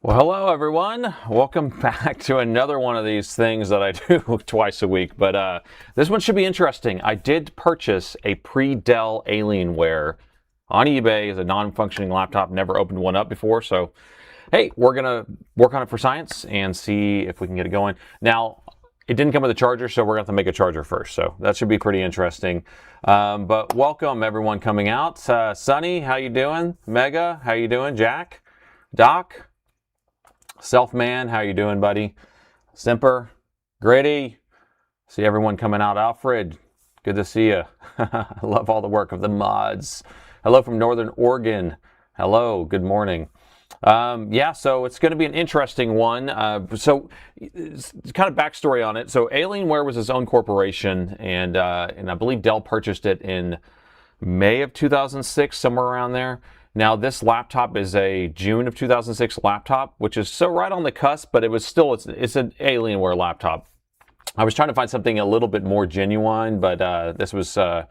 Well, hello everyone. Welcome back to another one of these things that I do twice a week. But this one should be interesting. I did purchase a Pre-Dell Alienware on eBay as a non-functioning laptop. Never opened one up before. So, hey, we're going to work on it for science and see if we can get it going. Now, it didn't come with a charger, so we're going to have to make a charger first. So that should be pretty interesting. But welcome everyone coming out. Sunny, how you doing? Mega, how you doing? Jack? Doc? Selfman, how you doing, buddy? Simper, Gritty, see everyone coming out. Alfred, good to see you. I love all the work of the mods. Hello from Northern Oregon. Hello, good morning. Yeah, so it's going to be an interesting one. So, it's kind of backstory on it. So, Alienware was its own corporation, and I believe Dell purchased it in May of 2006, somewhere around there. Now, this laptop is a June of 2006 laptop, which is so right on the cusp, but it's an Alienware laptop. I was trying to find something a little bit more genuine, but this was something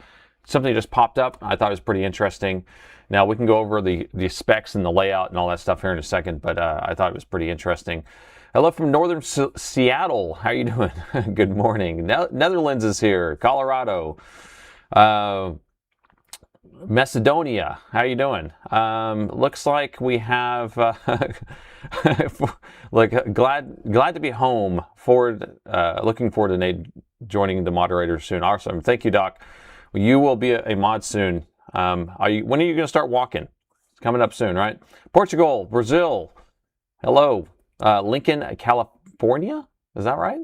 that just popped up. I thought it was pretty interesting. Now, we can go over the specs and the layout and all that stuff here in a second, but I thought it was pretty interesting. Hello from Northern Seattle. How are you doing? Good morning. Netherlands is here. Colorado. Macedonia, how you doing? Looks like we have glad to be home. Looking forward to joining the moderators soon. Awesome, thank you, Doc. You will be a mod soon. When are you going to start walking? It's coming up soon, right? Portugal, Brazil. Hello, Lincoln, California. Is that right?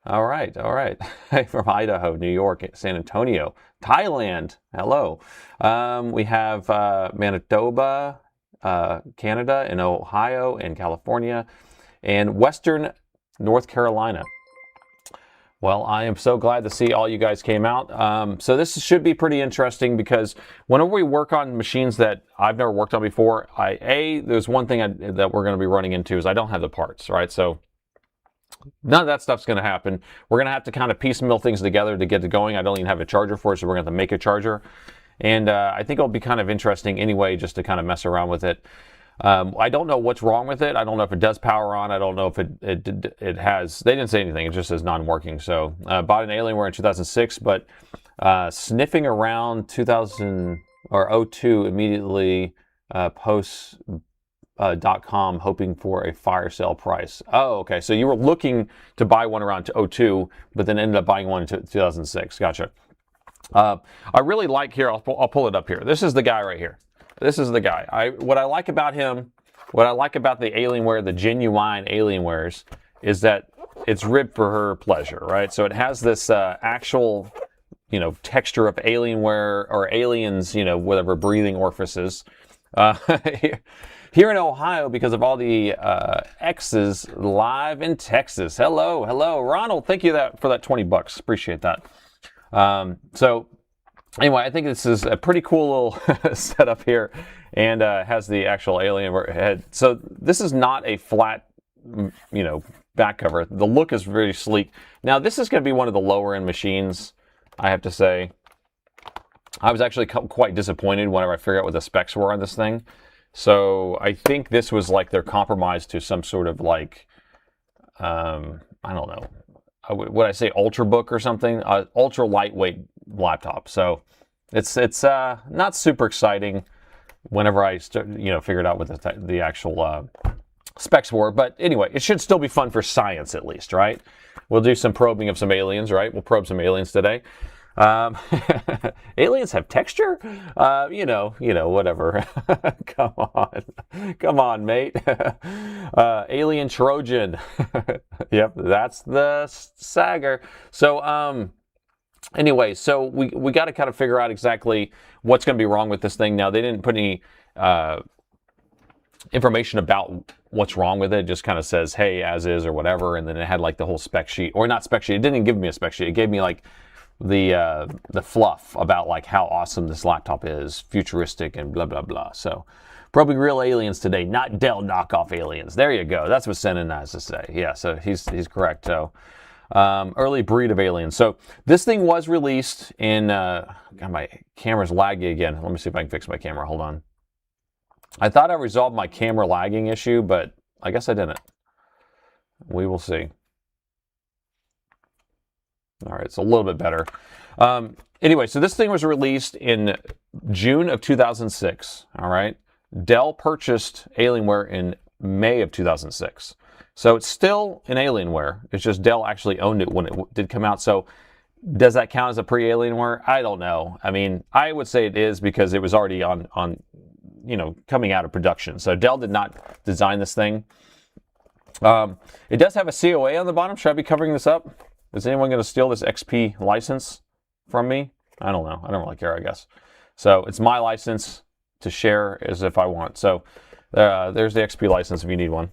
All right, all right. From Idaho, New York, San Antonio, Thailand. Hello. We have Manitoba, Canada, and Ohio, and California, and Western North Carolina. Well, I am so glad to see all you guys came out. So this should be pretty interesting because whenever we work on machines that I've never worked on before, there's one thing that we're going to be running into is I don't have the parts, right? So none of that stuff's going to happen. We're going to have to kind of piecemeal things together to get it going. I don't even have a charger for it, so we're going to have to make a charger. And I think it'll be kind of interesting anyway, just to kind of mess around with it. I don't know what's wrong with it. I don't know if it does power on. I don't know if it has. They didn't say anything. It just says non-working. So bought an Alienware in 2006, but sniffing around 2000 or 02 immediately posts .com hoping for a fire sale price. Oh, okay. So you were looking to buy one around 02, but then ended up buying one in 2006. Gotcha. I really like here. I'll pull it up here. This is the guy right here. This is the guy. What I like about him, what I like about the Alienware, the genuine Alienwares, is that it's ribbed for her pleasure, right? So it has this actual, texture of Alienware or aliens, whatever breathing orifices. Here in Ohio, because of all the X's live in Texas. Hello, Ronald. Thank you for that $20. Appreciate that. So anyway, I think this is a pretty cool little setup here, and has the actual Alienware head. So this is not a flat, back cover. The look is very sleek. Now this is going to be one of the lower end machines, I have to say. I was actually quite disappointed whenever I figured out what the specs were on this thing. So I think this was like their compromise to some sort of like, I don't know, would I say Ultrabook or something? Ultra lightweight laptop. So it's not super exciting whenever I figured out what the actual specs were. But anyway, it should still be fun for science at least, right? We'll do some probing of some aliens, right? We'll probe some aliens today. Aliens have texture? Whatever. Come on, mate. Alien Trojan. Yep, that's the Sager. So, anyway, so we got to kind of figure out exactly what's going to be wrong with this thing. Now, they didn't put any information about what's wrong with it. It just kind of says, hey, as is, or whatever, and then it had like the whole spec sheet, or not spec sheet. It didn't even give me a spec sheet. It gave me like the fluff about like how awesome this laptop is, futuristic and blah blah blah. So probing real aliens today, not Dell knockoff aliens. There you go. That's what Senan has to say. Yeah, so he's correct. So early breed of aliens. So this thing was released in God, my camera's laggy again. Let me see if I can fix my camera. Hold on. I thought I resolved my camera lagging issue, but I guess I didn't. We will see. All right, it's a little bit better. Anyway, so this thing was released in June of 2006. All right. Dell purchased Alienware in May of 2006. So it's still an Alienware. It's just Dell actually owned it when it did come out. So does that count as a pre-Alienware? I don't know. I mean, I would say it is because it was already on coming out of production. So Dell did not design this thing. It does have a COA on the bottom. Should I be covering this up? Is anyone going to steal this XP license from me? I don't know. I don't really care, I guess. So it's my license to share as if I want. So there's the XP license if you need one.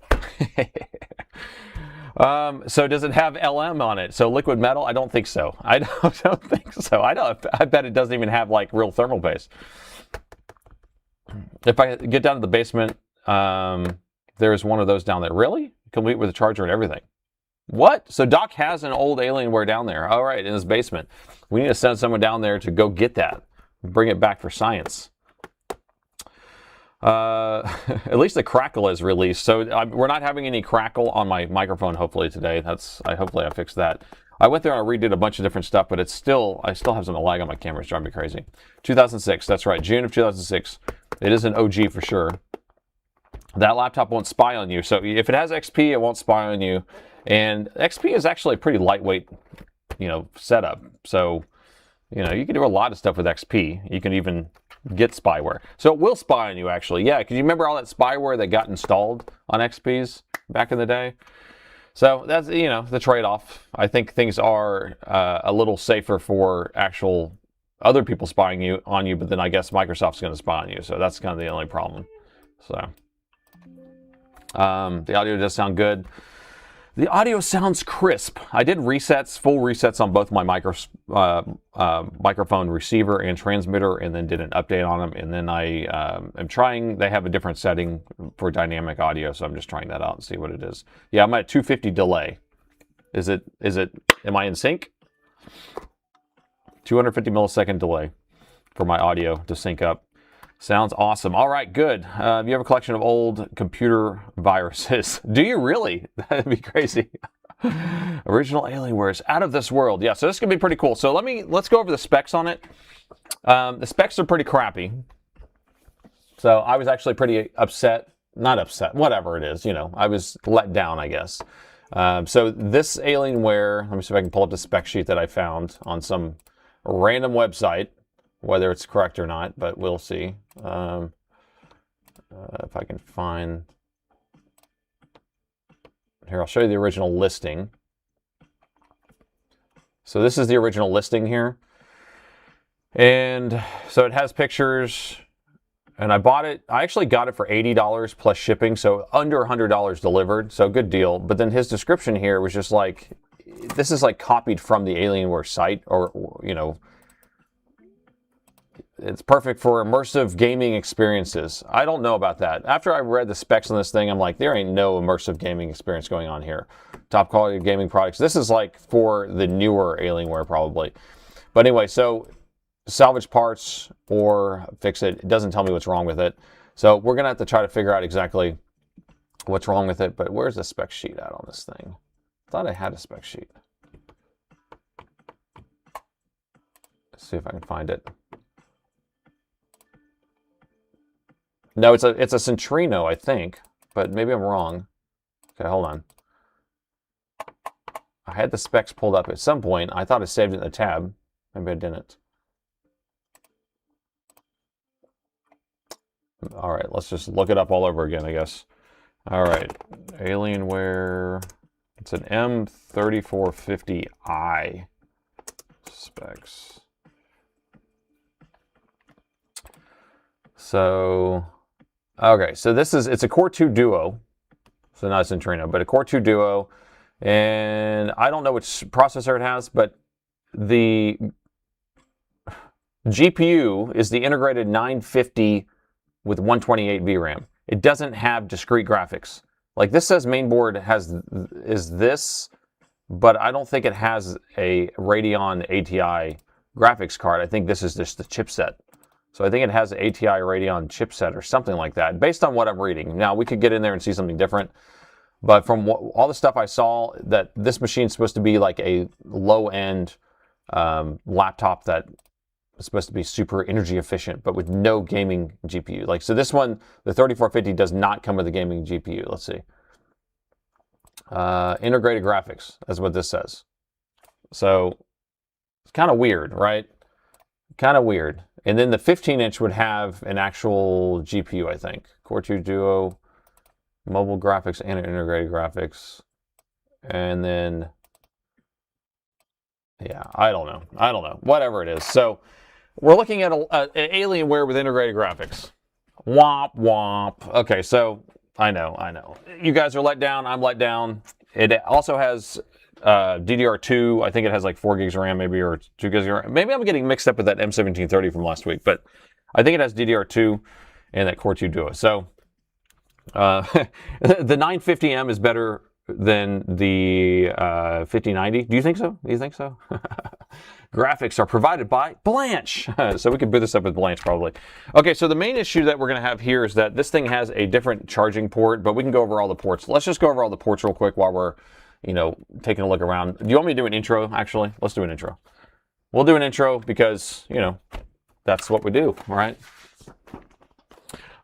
So does it have LM on it? So liquid metal? I don't think so. I don't think so. I bet it doesn't even have like real thermal paste. If I get down to the basement, there's one of those down there. Really? Complete with a charger and everything. What? So Doc has an old Alienware down there. All right, in his basement. We need to send someone down there to go get that. Bring it back for science. At least the crackle is released. So we're not having any crackle on my microphone hopefully today. Hopefully I fixed that. I went there and I redid a bunch of different stuff, but I still have some lag on my camera. It's driving me crazy. 2006, that's right, June of 2006. It is an OG for sure. That laptop won't spy on you. So if it has XP, it won't spy on you. And XP is actually a pretty lightweight, setup. So, you can do a lot of stuff with XP. You can even get spyware. So it will spy on you, actually. Yeah, because you remember all that spyware that got installed on XPs back in the day? So that's, the trade-off. I think things are a little safer for actual other people spying on you, but then I guess Microsoft's going to spy on you. So that's kind of the only problem. So the audio does sound good. The audio sounds crisp. I did resets, full resets on both my microphone receiver and transmitter, and then did an update on them. And then I am trying, they have a different setting for dynamic audio, so I'm just trying that out and see what it is. Yeah, I'm at 250 delay. Am I in sync? 250 millisecond delay for my audio to sync up. Sounds awesome. All right, good. You have a collection of old computer viruses. Do you really? That'd be crazy. Original Alienware is out of this world. Yeah, so this is gonna be pretty cool. So let's go over the specs on it. The specs are pretty crappy. So I was actually pretty upset. Not upset, whatever it is, I was let down, I guess. So this Alienware, let me see if I can pull up the spec sheet that I found on some random website, whether it's correct or not, but we'll see. If I can find... Here, I'll show you the original listing. So this is the original listing here. And so it has pictures, and I bought it. I actually got it for $80 plus shipping, so under $100 delivered, so good deal. But then his description here was just like, this is like copied from the Alienware site, or it's perfect for immersive gaming experiences. I don't know about that. After I read the specs on this thing, I'm like, there ain't no immersive gaming experience going on here. Top quality gaming products. This is like for the newer Alienware probably. But anyway, so salvage parts or fix it. It doesn't tell me what's wrong with it. So we're going to have to try to figure out exactly what's wrong with it. But where's the spec sheet at on this thing? I thought I had a spec sheet. Let's see if I can find it. No, it's a Centrino, I think, but maybe I'm wrong. Okay, hold on. I had the specs pulled up at some point. I thought I saved it in the tab. Maybe I didn't. All right, let's just look it up all over again, I guess. All right, Alienware. It's an M3450i specs. So, okay, so it's a Core 2 Duo. So not a Centrino, but a Core 2 Duo. And I don't know which processor it has, but the GPU is the integrated 950 with 128 VRAM. It doesn't have discrete graphics. Like this says mainboard is this, but I don't think it has a Radeon ATI graphics card. I think this is just the chipset. So I think it has an ATI Radeon chipset or something like that, based on what I'm reading. Now, we could get in there and see something different. But from all the stuff I saw, that this machine is supposed to be like a low-end laptop that is supposed to be super energy efficient, but with no gaming GPU. Like, so this one, the 3450 does not come with a gaming GPU. Let's see. Integrated graphics, that's what this says. So it's kind of weird, right? Kind of weird. And then the 15-inch would have an actual GPU, I think. Core 2 Duo, mobile graphics, and integrated graphics. And then, yeah, I don't know. Whatever it is. So we're looking at an Alienware with integrated graphics. Womp, womp. Okay, so I know. You guys are let down. I'm let down. It also has DDR2. I think it has like 4 gigs of RAM, maybe, or 2 gigs of RAM. Maybe I'm getting mixed up with that M1730 from last week, but I think it has DDR2 and that Core 2 Duo. So the 950M is better than the 5090. Do you think so? Graphics are provided by Blanche. So we could boot this up with Blanche probably. Okay, so the main issue that we're going to have here is that this thing has a different charging port, but we can go over all the ports. Let's just go over all the ports real quick while we're, taking a look around. Do you want me to do an intro, actually? Let's do an intro. We'll do an intro because, that's what we do, right?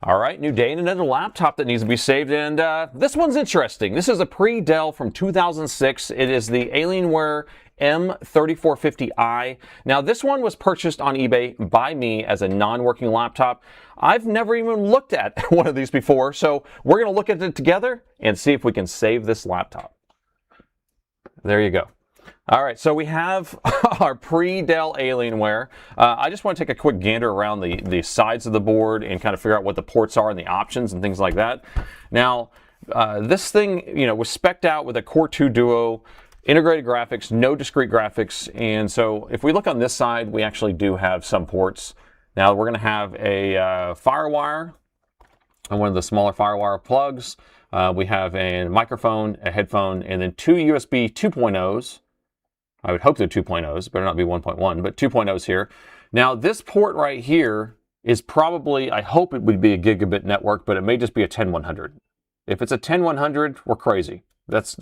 All right, new day and another laptop that needs to be saved, and this one's interesting. This is a Pre-Dell from 2006. It is the Alienware M3450i. Now, this one was purchased on eBay by me as a non-working laptop. I've never even looked at one of these before, so we're going to look at it together and see if we can save this laptop. There you go. All right, so we have our Pre-Dell Alienware. I just want to take a quick gander around the sides of the board and kind of figure out what the ports are and the options and things like that. Now, this thing, was spec'd out with a Core 2 Duo, integrated graphics, no discrete graphics, and so if we look on this side, we actually do have some ports. Now, we're going to have a FireWire and one of the smaller FireWire plugs. We have a microphone, a headphone, and then 2 USB 2.0s. I would hope they're 2.0s, better not be 1.1, but 2.0s here. Now, this port right here is probably, I hope it would be a gigabit network, but it may just be a 10100. If it's a 10100, we're crazy. But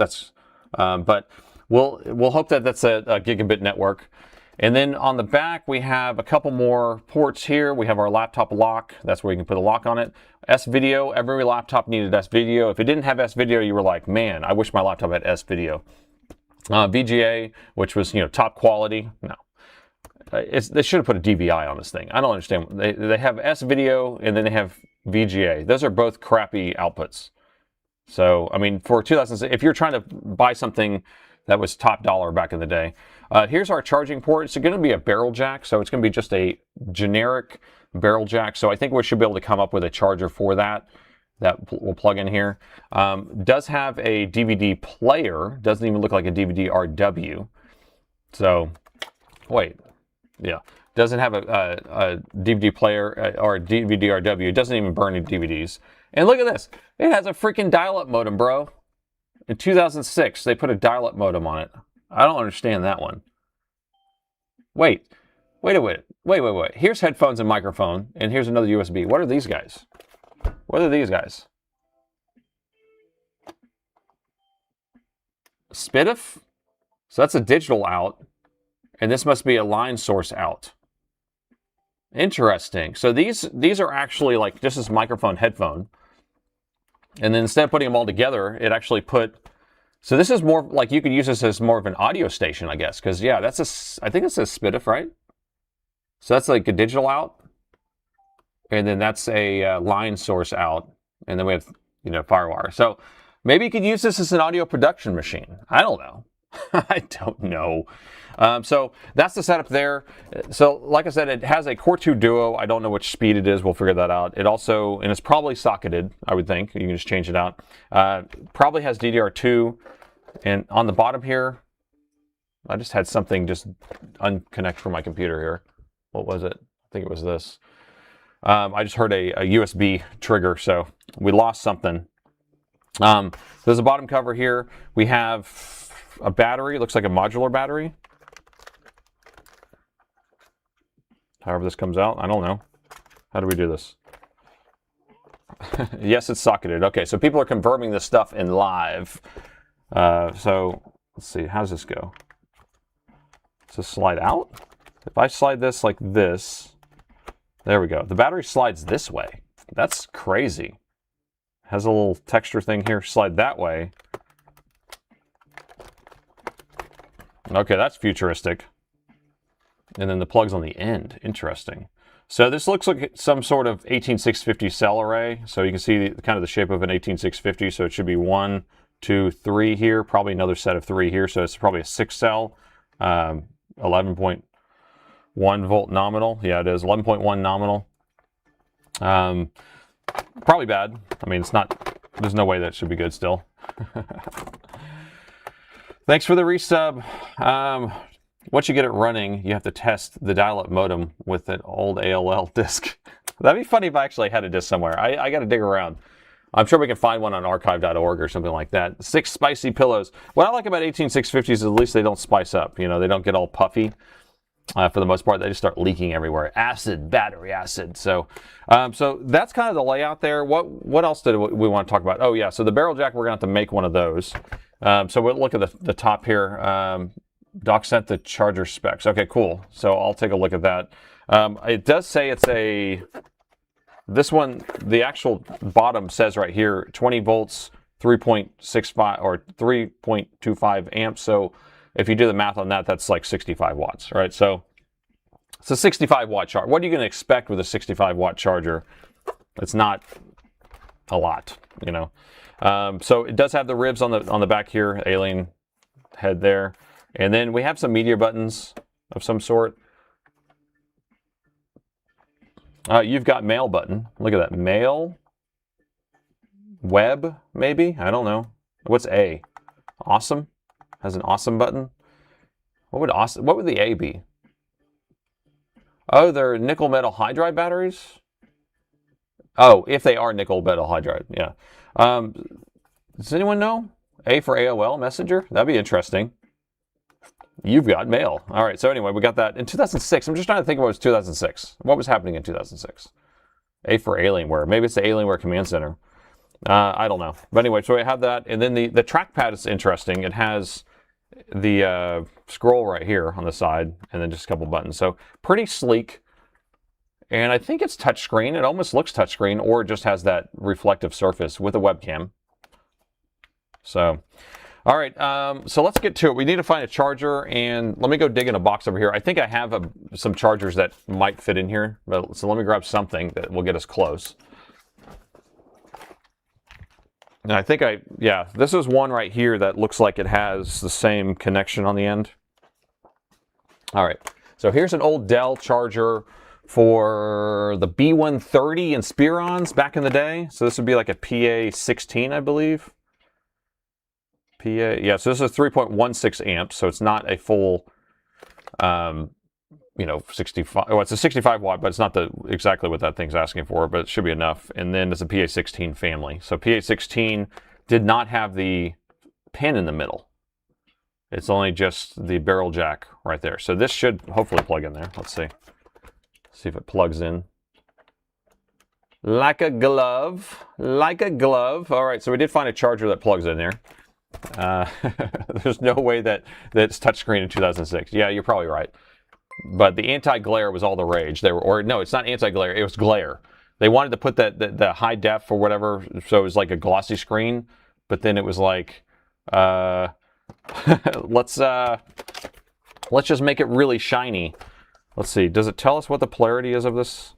we'll hope that that's a gigabit network. And then on the back, we have a couple more ports here. We have our laptop lock. That's where you can put a lock on it. S-Video, every laptop needed S-Video. If it didn't have S-Video, you were like, man, I wish my laptop had S-Video. VGA, which was, top quality. No. They should have put a DVI on this thing. I don't understand. They have S-Video and then they have VGA. Those are both crappy outputs. So, I mean, for 2006, if you're trying to buy something that was top dollar back in the day. Here's our charging port. It's going to be a barrel jack, so it's going to be just a generic barrel jack. So I think we should be able to come up with a charger for that we'll plug in here. Does have a DVD player. Doesn't even look like a DVD RW. So, wait. Yeah. Doesn't have a DVD player or a DVD RW. It doesn't even burn any DVDs. And look at this. It has a freaking dial-up modem, bro. In 2006, they put a dial-up modem on it. I don't understand that one. Wait. Here's headphones and microphone, and here's another USB. What are these guys? SPDIF? So that's a digital out, and this must be a line source out. Interesting. So these are actually like just this microphone headphone. And then instead of putting them all together, it actually so this is more like you could use this as more of an audio station, I guess. Because, yeah, I think it says SPDIF, right? So that's like a digital out. And then that's a line source out. And then we have, FireWire. So maybe you could use this as an audio production machine. I don't know. I don't know. So that's the setup there. So like I said, it has a Core 2 Duo. I don't know which speed it is. We'll figure that out. It also, and it's probably socketed, I would think. You can just change it out. Probably has DDR2. And on the bottom here, I just had something just unconnect from my computer here. What was it? I think it was this. I just heard a USB trigger, so we lost something. There's a bottom cover here. We have a battery. It looks like a modular battery. However this comes out, I don't know. How do we do this? Yes, it's socketed. Okay, so people are confirming this stuff in live. So let's see, how does this go? Does this slide out? If I slide this like this, there we go. The battery slides this way. That's crazy. Has a little texture thing here. Slide that way. Okay, that's futuristic. And then the plug's on the end. Interesting. So this looks like some sort of 18650 cell array. So you can see kind of the shape of an 18650. So it should be 1, 2, 3 here. Probably another set of 3 here. So it's probably a 6 cell. 11.1 volt nominal. Yeah, it is 11.1 nominal. Probably bad. I mean, it's not, there's no way that should be good still. Thanks for the resub. Once you get it running, you have to test the dial-up modem with an old AOL disk. That'd be funny if I actually had a disk somewhere. I got to dig around. I'm sure we can find one on archive.org or something like that. 6 spicy pillows. What I like about 18650s is at least they don't spice up. You know, they don't get all puffy. For the most part, they just start leaking everywhere. Acid, battery acid. So so that's kind of the layout there. What else did we want to talk about? Oh, yeah, so the barrel jack, we're going to have to make one of those. So we'll look at the top here. Doc sent the charger specs. Okay, cool. So I'll take a look at that. It does say it's a... This one, the actual bottom says right here, 20 volts, 3.65 or 3.25 amps. So if you do the math on that, that's like 65 watts, right? So it's a 65 watt charger. What are you going to expect with a 65 watt charger? It's not a lot, you know. So it does have the ribs on the back here, alien head there. And then we have some media buttons of some sort. You've got mail button. Look at that. Mail. Web, maybe? I don't know. What's A? Awesome? Has an awesome button. What would the A be? Oh, they're nickel metal hydride batteries? Oh, if they are nickel metal hydride, yeah. Does anyone know? A for AOL Messenger? That'd be interesting. You've got mail. All right, so anyway, we got that in 2006. I'm just trying to think of what was 2006. What was happening in 2006? A for Alienware. Maybe it's the Alienware Command Center. I don't know. But anyway, so we have that. And then the trackpad is interesting. It has the scroll right here on the side and then just a couple buttons. So pretty sleek. And I think it's touchscreen. It almost looks touchscreen, or it just has that reflective surface with a webcam. So... all right, so let's get to it. We need to find a charger, and let me go dig in a box over here. I think I have some chargers that might fit in here, so let me grab something that will get us close. And I think yeah, this is one right here that looks like it has the same connection on the end. All right, so here's an old Dell charger for the B130 and Spirons back in the day. So this would be like a PA16, I believe. Yeah, so this is 3.16 amps, so it's not a full, you know, 65. Well, it's a 65 watt, but it's not exactly what that thing's asking for, but it should be enough. And then it's a PA16 family. So PA16 did not have the pin in the middle. It's only just the barrel jack right there. So this should hopefully plug in there. Let's see. See if it plugs in. Like a glove. Like a glove. All right, so we did find a charger that plugs in there. There's no way that's touchscreen in 2006. Yeah, you're probably right. But the anti-glare was all the rage. No, it's not anti-glare. It was glare. They wanted to put the high def or whatever, so it was like a glossy screen. But then it was like, let's just make it really shiny. Let's see. Does it tell us what the polarity is of this?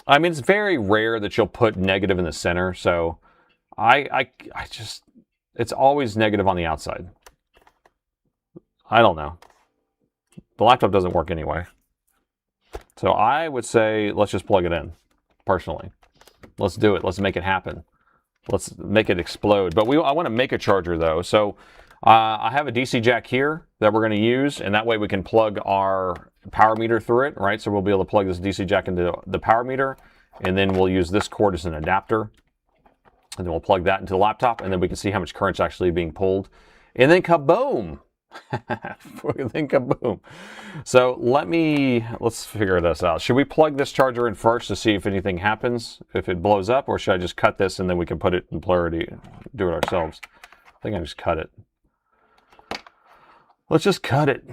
I mean, it's very rare that you'll put negative in the center, so. I just, it's always negative on the outside. I don't know. The laptop doesn't work anyway. So I would say, let's just plug it in, personally. Let's do it. Let's make it happen. Let's make it explode. But I want to make a charger, though. So I have a DC jack here that we're going to use, and that way we can plug our power meter through it, right? So we'll be able to plug this DC jack into the power meter, and then we'll use this cord as an adapter. And then we'll plug that into the laptop, and then we can see how much current's actually being pulled. And then kaboom! Then kaboom. So let's figure this out. Should we plug this charger in first to see if anything happens, if it blows up, or should I just cut this and then we can put it in polarity, do it ourselves? I think I just cut it. Let's just cut it.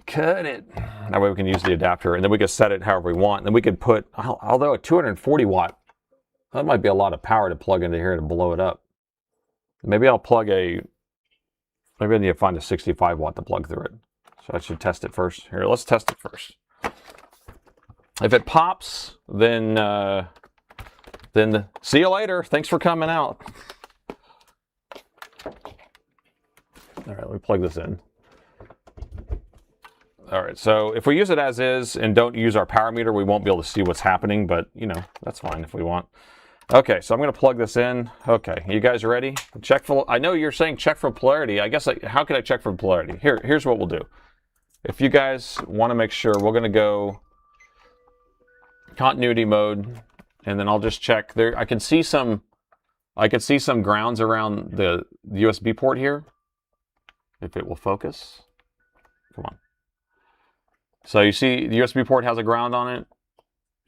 Cut it. That way we can use the adapter, and then we can set it however we want. And then we could put, although a 240 watt, that might be a lot of power to plug into here to blow it up. Maybe I'll plug maybe I need to find a 65 watt to plug through it. So I should test it first. Here, let's test it first. If it pops, then see you later. Thanks for coming out. All right, let me plug this in. All right, so if we use it as is and don't use our power meter, we won't be able to see what's happening, but you know, that's fine if we want. Okay, so I'm going to plug this in. Okay, you guys ready? Check for, I know you're saying check for polarity. I guess, how can I check for polarity? Here's what we'll do. If you guys want to make sure, we're going to go continuity mode, and then I'll just check there. I can see some grounds around the USB port here. If it will focus. Come on. So you see the USB port has a ground on it,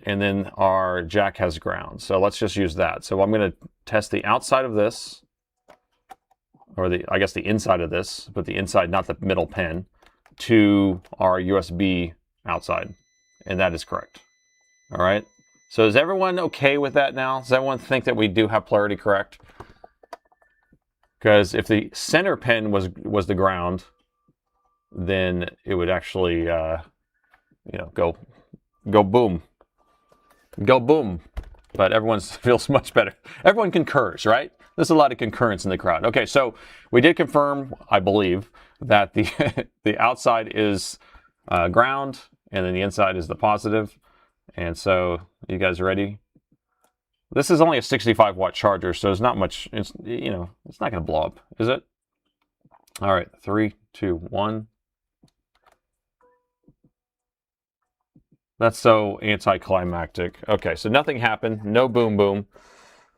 and then our jack has ground. So let's just use that. So I'm going to test the outside of this, or I guess the inside of this, but the inside, not the middle pin, to our USB outside. And that is correct. All right. So is everyone okay with that now? Does everyone think that we do have polarity correct? Because if the center pin was the ground, then it would actually, you know, go boom. Go boom. But everyone feels much better. Everyone concurs, right? There's a lot of concurrence in the crowd. Okay, so we did confirm, I believe, that the outside is ground, and then the inside is the positive. And so, you guys ready? This is only a 65 watt charger, so it's not much, it's, you know, it's not going to blow up, is it? All right, 3, 2, 1. That's so anticlimactic. Okay, so nothing happened. No boom boom.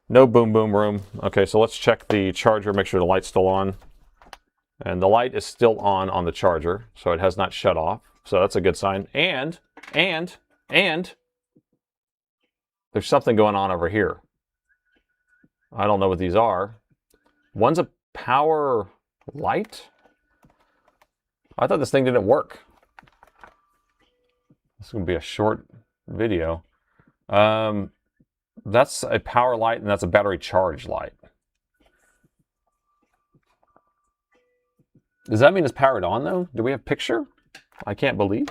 No boom boom room. Okay, so let's check the charger, make sure the light's still on. And the light is still on the charger, so it has not shut off. So that's a good sign. And there's something going on over here. I don't know what these are. One's a power light? I thought this thing didn't work. This is going to be a short video. That's a power light, and that's a battery charge light. Does that mean it's powered on, though? Do we have a picture? I can't believe.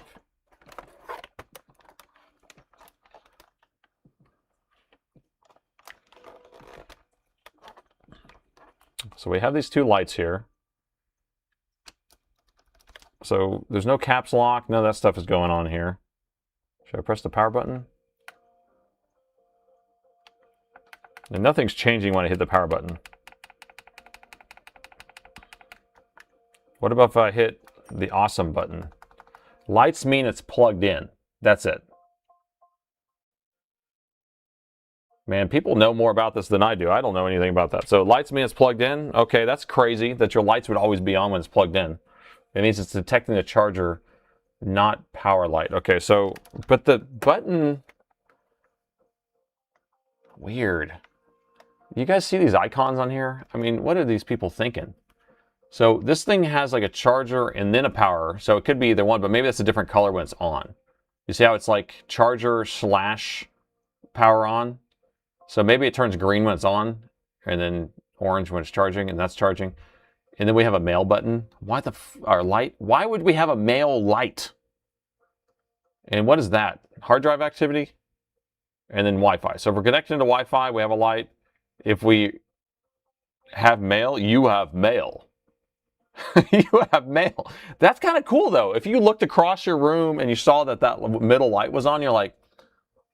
So we have these two lights here. So there's no caps lock. None of that stuff is going on here. Should I press the power button? And nothing's changing when I hit the power button. What about if I hit the awesome button? Lights mean it's plugged in. That's it. Man, people know more about this than I do. I don't know anything about that. So lights mean it's plugged in. Okay, that's crazy that your lights would always be on when it's plugged in. It means it's detecting the charger, not power light. Okay, so, but the button, weird. You guys see these icons on here? I mean, what are these people thinking? So this thing has like a charger and then a power. So it could be either one, but maybe that's a different color when it's on. You see how it's like charger / power on? So maybe it turns green when it's on, and then orange when it's charging, and that's charging. And then we have a mail button. Why our light? Why would we have a mail light? And what is that? Hard drive activity? And then Wi-Fi. So if we're connected to Wi-Fi, we have a light. If we have mail, you have mail. You have mail. That's kind of cool, though. If you looked across your room and you saw that middle light was on, you're like,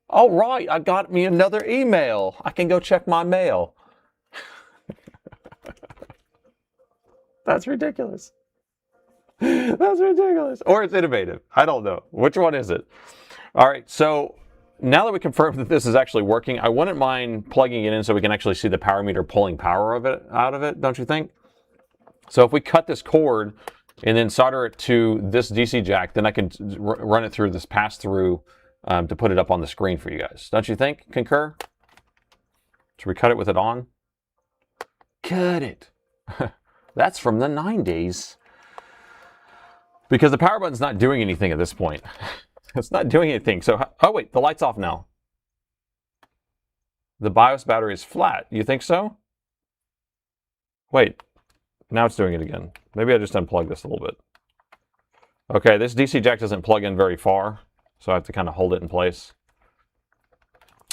all right, I got me another email. I can go check my mail. That's ridiculous. That's ridiculous. Or it's innovative. I don't know. Which one is it? All right, so now that we confirmed that this is actually working, I wouldn't mind plugging it in so we can actually see the power meter pulling power out of it, don't you think? So if we cut this cord and then solder it to this DC jack. Then I can run it through this pass-through to put it up on the screen for you guys. Don't you think? Concur? Should we cut it with it on? Cut it. That's from the 90s. Because the power button's not doing anything at this point. It's not doing anything. So, oh wait, the light's off now. The BIOS battery is flat. You think so? Wait, now it's doing it again. Maybe I just unplugged this a little bit. Okay, this DC jack doesn't plug in very far, so I have to kind of hold it in place.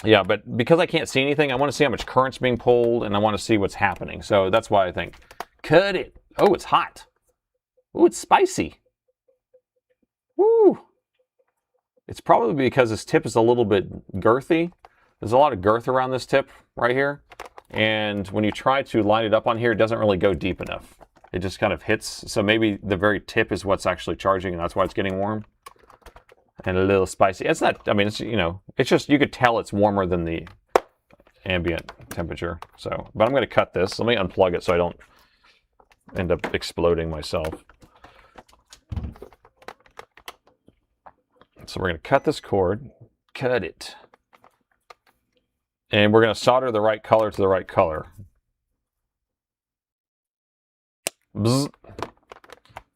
Yeah, but because I can't see anything, I want to see how much current's being pulled, and I want to see what's happening. So that's why I think, cut it. Oh, it's hot. Oh, it's spicy. Woo! It's probably because this tip is a little bit girthy. There's a lot of girth around this tip right here. And when you try to line it up on here, it doesn't really go deep enough. It just kind of hits. So maybe the very tip is what's actually charging, and that's why it's getting warm. And a little spicy. It's not, I mean, it's, you know, it's just, you could tell it's warmer than the ambient temperature. So, but I'm going to cut this. Let me unplug it so I don't end up exploding myself. So we're going to cut this cord, cut it. And we're going to solder the right color to the right color. Bzz.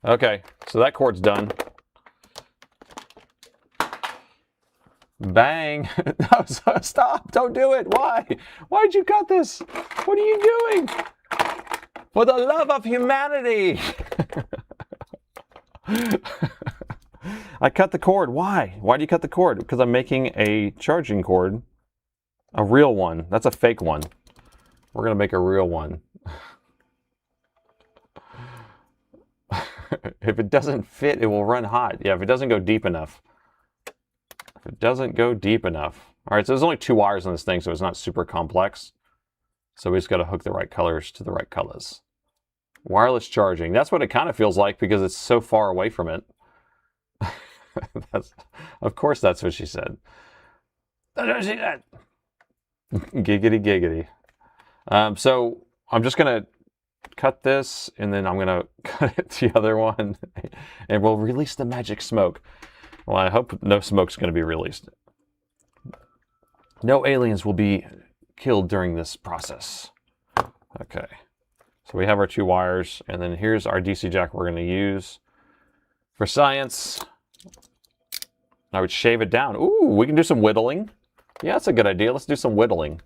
Okay, so that cord's done. Bang. No, stop, don't do it. Why? Why'd you cut this? What are you doing? For the love of humanity. I cut the cord. Why? Why do you cut the cord? Because I'm making a charging cord. A real one. That's a fake one. We're going to make a real one. If it doesn't fit, it will run hot. Yeah, if it doesn't go deep enough. If it doesn't go deep enough. All right, so there's only 2 wires on this thing, so it's not super complex. So we just got to hook the right colors to the right colors. Wireless charging. That's what it kind of feels like because it's so far away from it. Of course, that's what she said. That's what she said. Giggity, giggity. So I'm just going to cut this, and then I'm going to cut it the other one, and we'll release the magic smoke. Well, I hope no smoke's going to be released. No aliens will be killed during this process. Okay. So we have our 2 wires, and then here's our DC jack we're going to use for science. I would shave it down. Ooh, we can do some whittling. Yeah, that's a good idea. Let's do some whittling.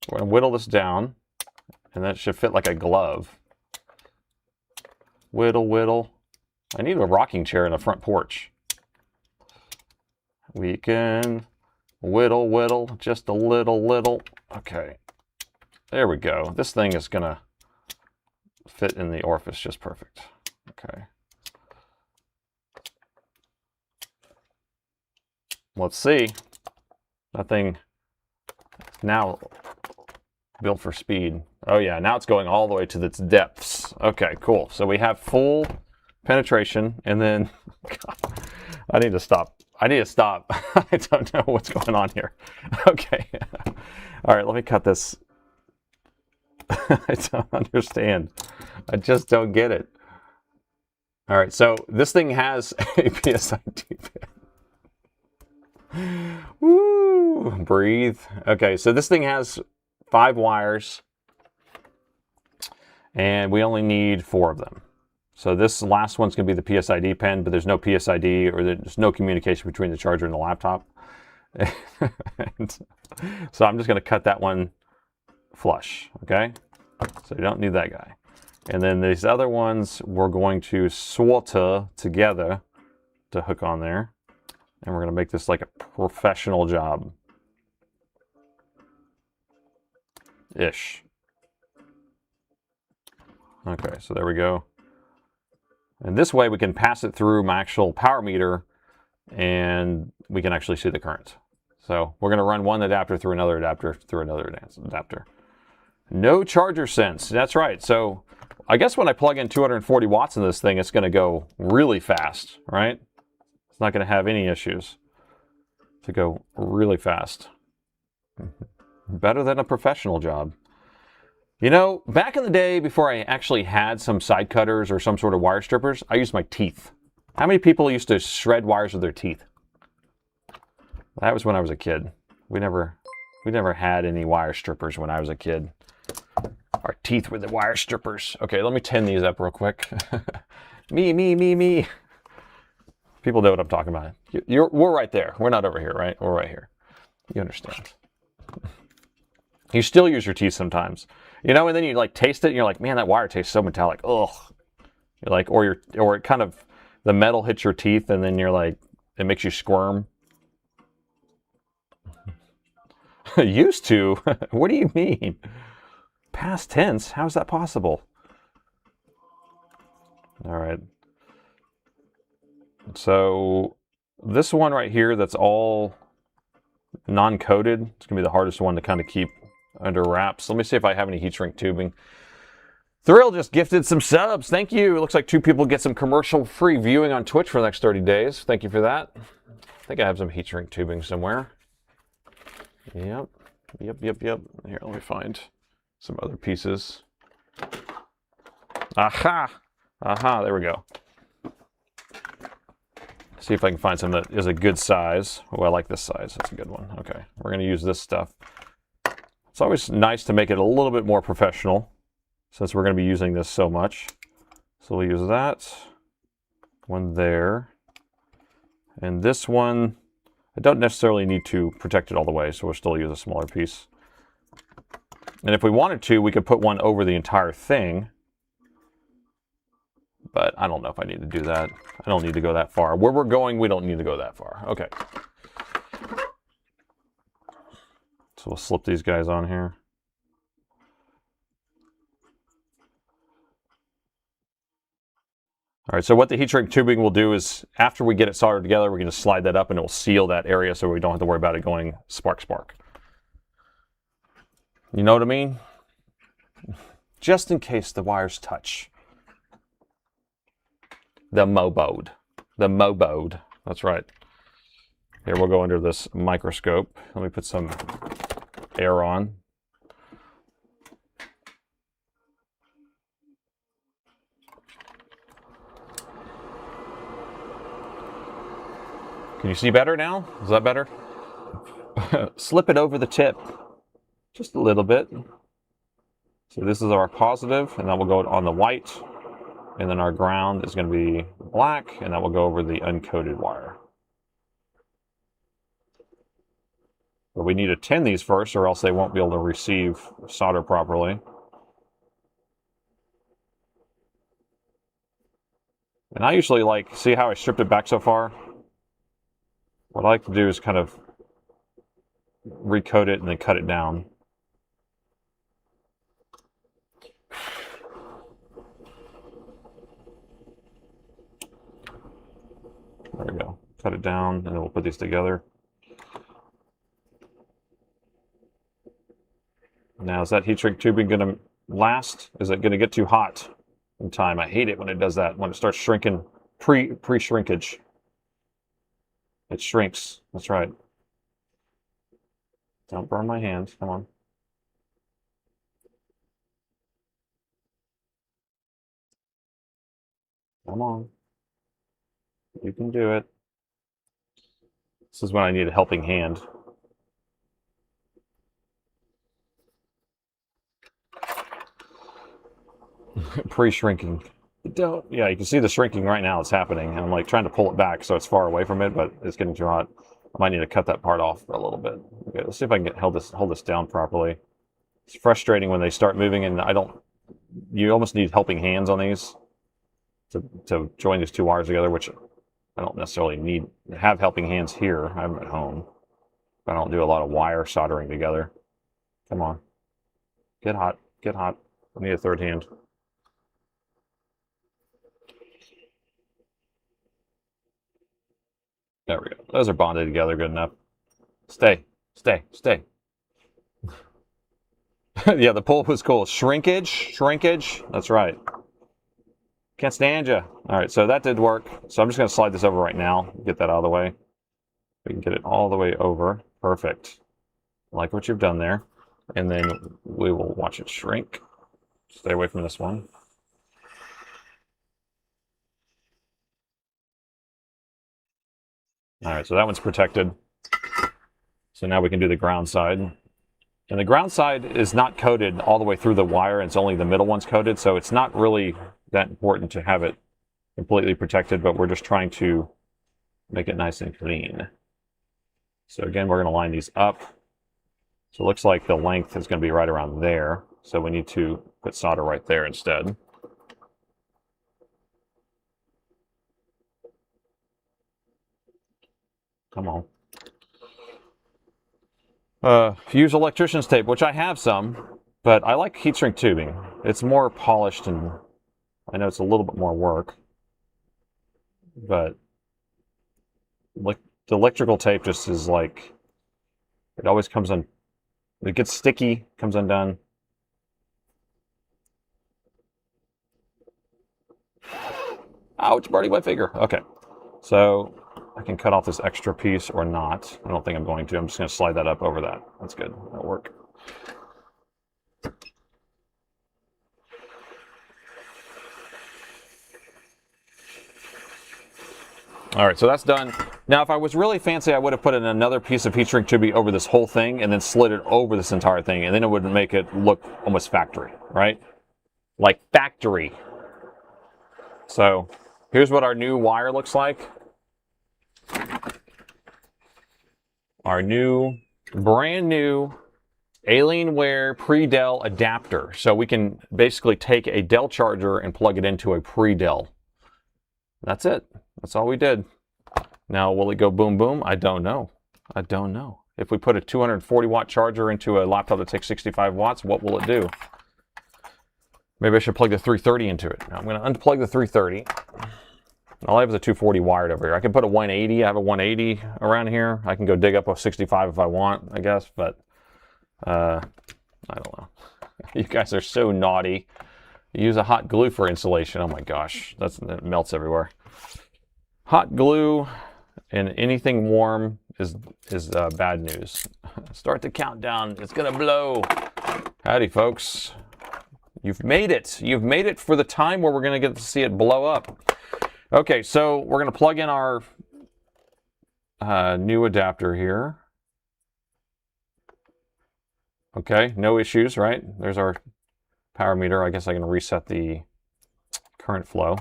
We're going to whittle this down, and that should fit like a glove. Whittle, whittle. I need a rocking chair in the front porch. We can whittle, whittle, just a little. Okay, there we go. This thing is going to fit in the orifice just perfect. Okay. Let's see. That thing now built for speed. Oh yeah, now it's going all the way to its depths. Okay, cool. So we have full penetration, and then God, I need to stop. I don't know what's going on here. Okay. All right, let me cut this. I don't understand. I just don't get it. All right, so this thing has a PSID pin. Woo! Breathe. Okay, so this thing has 5 wires, and we only need 4 of them. So this last one's going to be the PSID pin, but there's no PSID, or there's no communication between the charger and the laptop. So I'm just going to cut that one flush, okay? So you don't need that guy. And then these other ones we're going to solder together to hook on there. And we're going to make this like a professional job. Ish. Okay, so there we go. And this way we can pass it through my actual power meter, and we can actually see the current. So we're going to run one adapter through another adapter through another adapter. No charger sense. That's right. So I guess when I plug in 240 watts in this thing, it's going to go really fast, right? It's not going to have any issues to go really fast. Better than a professional job. You know, back in the day, before I actually had some side cutters or some sort of wire strippers, I used my teeth. How many people used to shred wires with their teeth? That was when I was a kid. We never had any wire strippers when I was a kid. Our teeth were the wire strippers. Okay, let me tin these up real quick. Me. People know what I'm talking about. We're right there. We're not over here, right? We're right here. You understand. You still use your teeth sometimes. You know, and then you like taste it and you're like, man, that wire tastes so metallic. Ugh. You're like, or it kind of, the metal hits your teeth and then you're like, it makes you squirm. Used to? What do you mean? Past tense? How is that possible? All right. So this one right here that's all non-coated, it's going to be the hardest one to kind of keep under wraps. Let me see if I have any heat shrink tubing. Thrill just gifted some subs. Thank you. It looks like 2 people get some commercial-free viewing on Twitch for the next 30 days. Thank you for that. I think I have some heat shrink tubing somewhere. Yep. Here, let me find some other pieces. Aha! There we go. See if I can find some that is a good size. Oh, I like this size. That's a good one. Okay, we're going to use this stuff. It's always nice to make it a little bit more professional since we're going to be using this so much. So we'll use that one there. And this one, I don't necessarily need to protect it all the way, so we'll still use a smaller piece. And if we wanted to, we could put one over the entire thing. But I don't know if I need to do that. I don't need to go that far. Where we're going, we don't need to go that far. Okay. So we'll slip these guys on here. All right, so what the heat shrink tubing will do is after we get it soldered together, we're going to slide that up and it will seal that area so we don't have to worry about it going spark. You know what I mean? Just in case the wires touch. The MOBOD. That's right. Here, we'll go under this microscope. Let me put some air on. Can you see better now? Is that better? Slip it over the tip. Just a little bit. So this is our positive, and that will go on the white. And then our ground is going to be black, and that will go over the uncoated wire. But we need to tin these first, or else they won't be able to receive solder properly. And I usually like, see how I stripped it back so far? What I like to do is kind of recoat it and then cut it down. There we go. Cut it down, and then we'll put these together. Now, is that heat shrink tubing going to last? Is it going to get too hot in time? I hate it when it does that, when it starts shrinking pre-shrinkage. It shrinks. That's right. Don't burn my hand. Come on. Come on. You can do it. This is when I need a helping hand. Pre-shrinking. Yeah, you can see the shrinking right now. It's happening. And I'm like trying to pull it back so it's far away from it, but it's getting too hot. I might need to cut that part off for a little bit. Okay, let's see if I can hold this down properly. It's frustrating when they start moving, and you almost need helping hands on these to join these 2 wires together, which I don't necessarily have helping hands here. I'm at home. I don't do a lot of wire soldering together. Come on. Get hot. Get hot. I need a third hand. There we go. Those are bonded together good enough. Stay. Yeah, the pull was cool. Shrinkage. That's right. Can't stand you. All right, so that did work. So I'm just going to slide this over right now. Get that out of the way. We can get it all the way over. Perfect. I like what you've done there. And then we will watch it shrink. Stay away from this one. All right, so that one's protected. So now we can do the ground side. And the ground side is not coated all the way through the wire. It's only the middle one's coated, so it's not really that important to have it completely protected, but we're just trying to make it nice and clean. So again, we're going to line these up. So it looks like the length is going to be right around there. So we need to put solder right there instead. Come on. Use electrician's tape, which I have some, but I like heat shrink tubing. It's more polished, and I know it's a little bit more work, but like the electrical tape just is like, it always comes on, it gets sticky, comes undone. Ouch, burning my finger. Okay, so I can cut off this extra piece or not. I don't think I'm going to. I'm just going to slide that up over that. That's good. That'll work. All right, so that's done. Now, if I was really fancy, I would have put in another piece of heat shrink tubing over this whole thing and then slid it over this entire thing, and then it would make it look almost factory, right? Like factory. So here's what our new wire looks like. Our new, brand new Alienware Pre-Dell adapter. So we can basically take a Dell charger and plug it into a Pre-Dell. That's it. That's all we did. Now, will it go boom boom? I don't know. I don't know. If we put a 240 watt charger into a laptop that takes 65 watts, what will it do? Maybe I should plug the 330 into it. Now, I'm going to unplug the 330. All I have is a 240 wired over here. I can put a 180. I have a 180 around here. I can go dig up a 65 if I want, I guess, but I don't know. You guys are so naughty. Use a hot glue for insulation. Oh my gosh, that melts everywhere. Hot glue and anything warm is bad news. Start the countdown. It's gonna blow. Howdy, folks. You've made it. You've made it for the time where we're gonna get to see it blow up. Okay, so we're going to plug in our new adapter here. Okay, no issues, right? There's our power meter. I guess I can reset the current flow.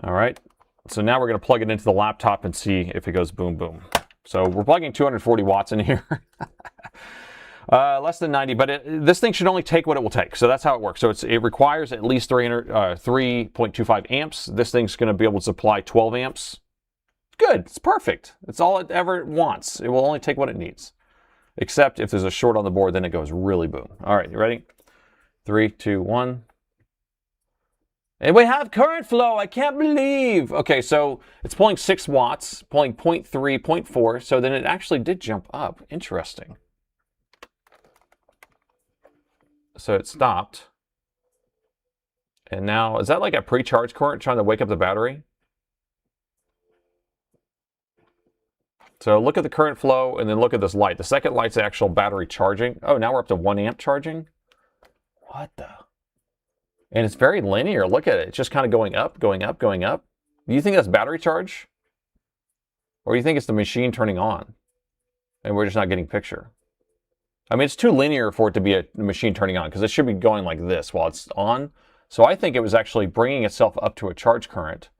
All right, so now we're going to plug it into the laptop and see if it goes boom, boom. So we're plugging 240 watts in here. Less than 90, but this thing should only take what it will take. So that's how it works. So it requires at least 3.25 amps. This thing's going to be able to supply 12 amps. Good. It's perfect. It's all it ever wants. It will only take what it needs. Except if there's a short on the board, then it goes really boom. All right, you ready? 3, 2, 1. And we have current flow. I can't believe. Okay, so it's pulling 6 watts, pulling 0.3, 0.4. So then it actually did jump up. Interesting. So it stopped. And now, is that like a pre-charge current trying to wake up the battery? So look at the current flow and then look at this light. The second light's the actual battery charging. Oh, now we're up to 1 amp charging. What the? And it's very linear. Look at it. It's just kind of going up, going up, going up. Do you think that's battery charge? Or do you think it's the machine turning on? And we're just not getting picture? I mean, it's too linear for it to be a machine turning on because it should be going like this while it's on. So I think it was actually bringing itself up to a charge current.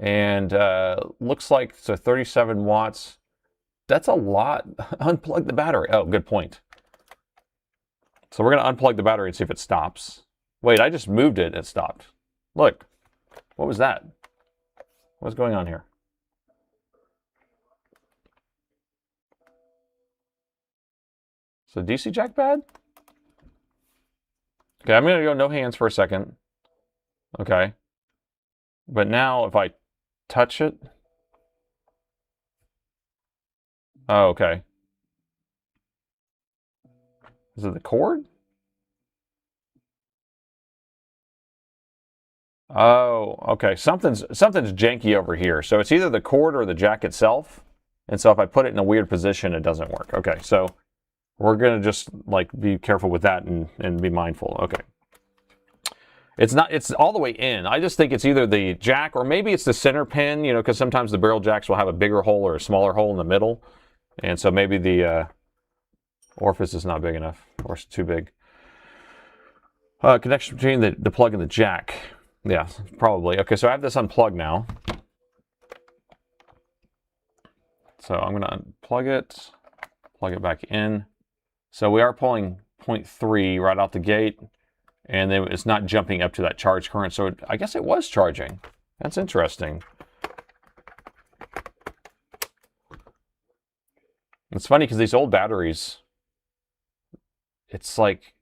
And looks like, so 37 watts. That's a lot. Unplug the battery. Oh, good point. So we're going to unplug the battery and see if it stops. Wait, I just moved it. It stopped. Look. What was that? What's going on here? So DC jack bad? Okay, I'm going to go no hands for a second. Okay. But now if I touch it. Oh, okay. Is it the cord? Oh, okay. Something's janky over here. So it's either the cord or the jack itself. And so if I put it in a weird position, it doesn't work. Okay, so We're going to just like be careful with that and be mindful. Okay. It's all the way in. I just think it's either the jack or maybe it's the center pin, you know, because sometimes the barrel jacks will have a bigger hole or a smaller hole in the middle. And so maybe the orifice is not big enough, or it's too big. Connection between the plug and the jack. Yeah, probably. Okay, so I have this unplugged now. So I'm going to unplug it, plug it back in. So we are pulling 0.3 right out the gate. And then it's not jumping up to that charge current. So I guess it was charging. That's interesting. It's funny because these old batteries, it's like,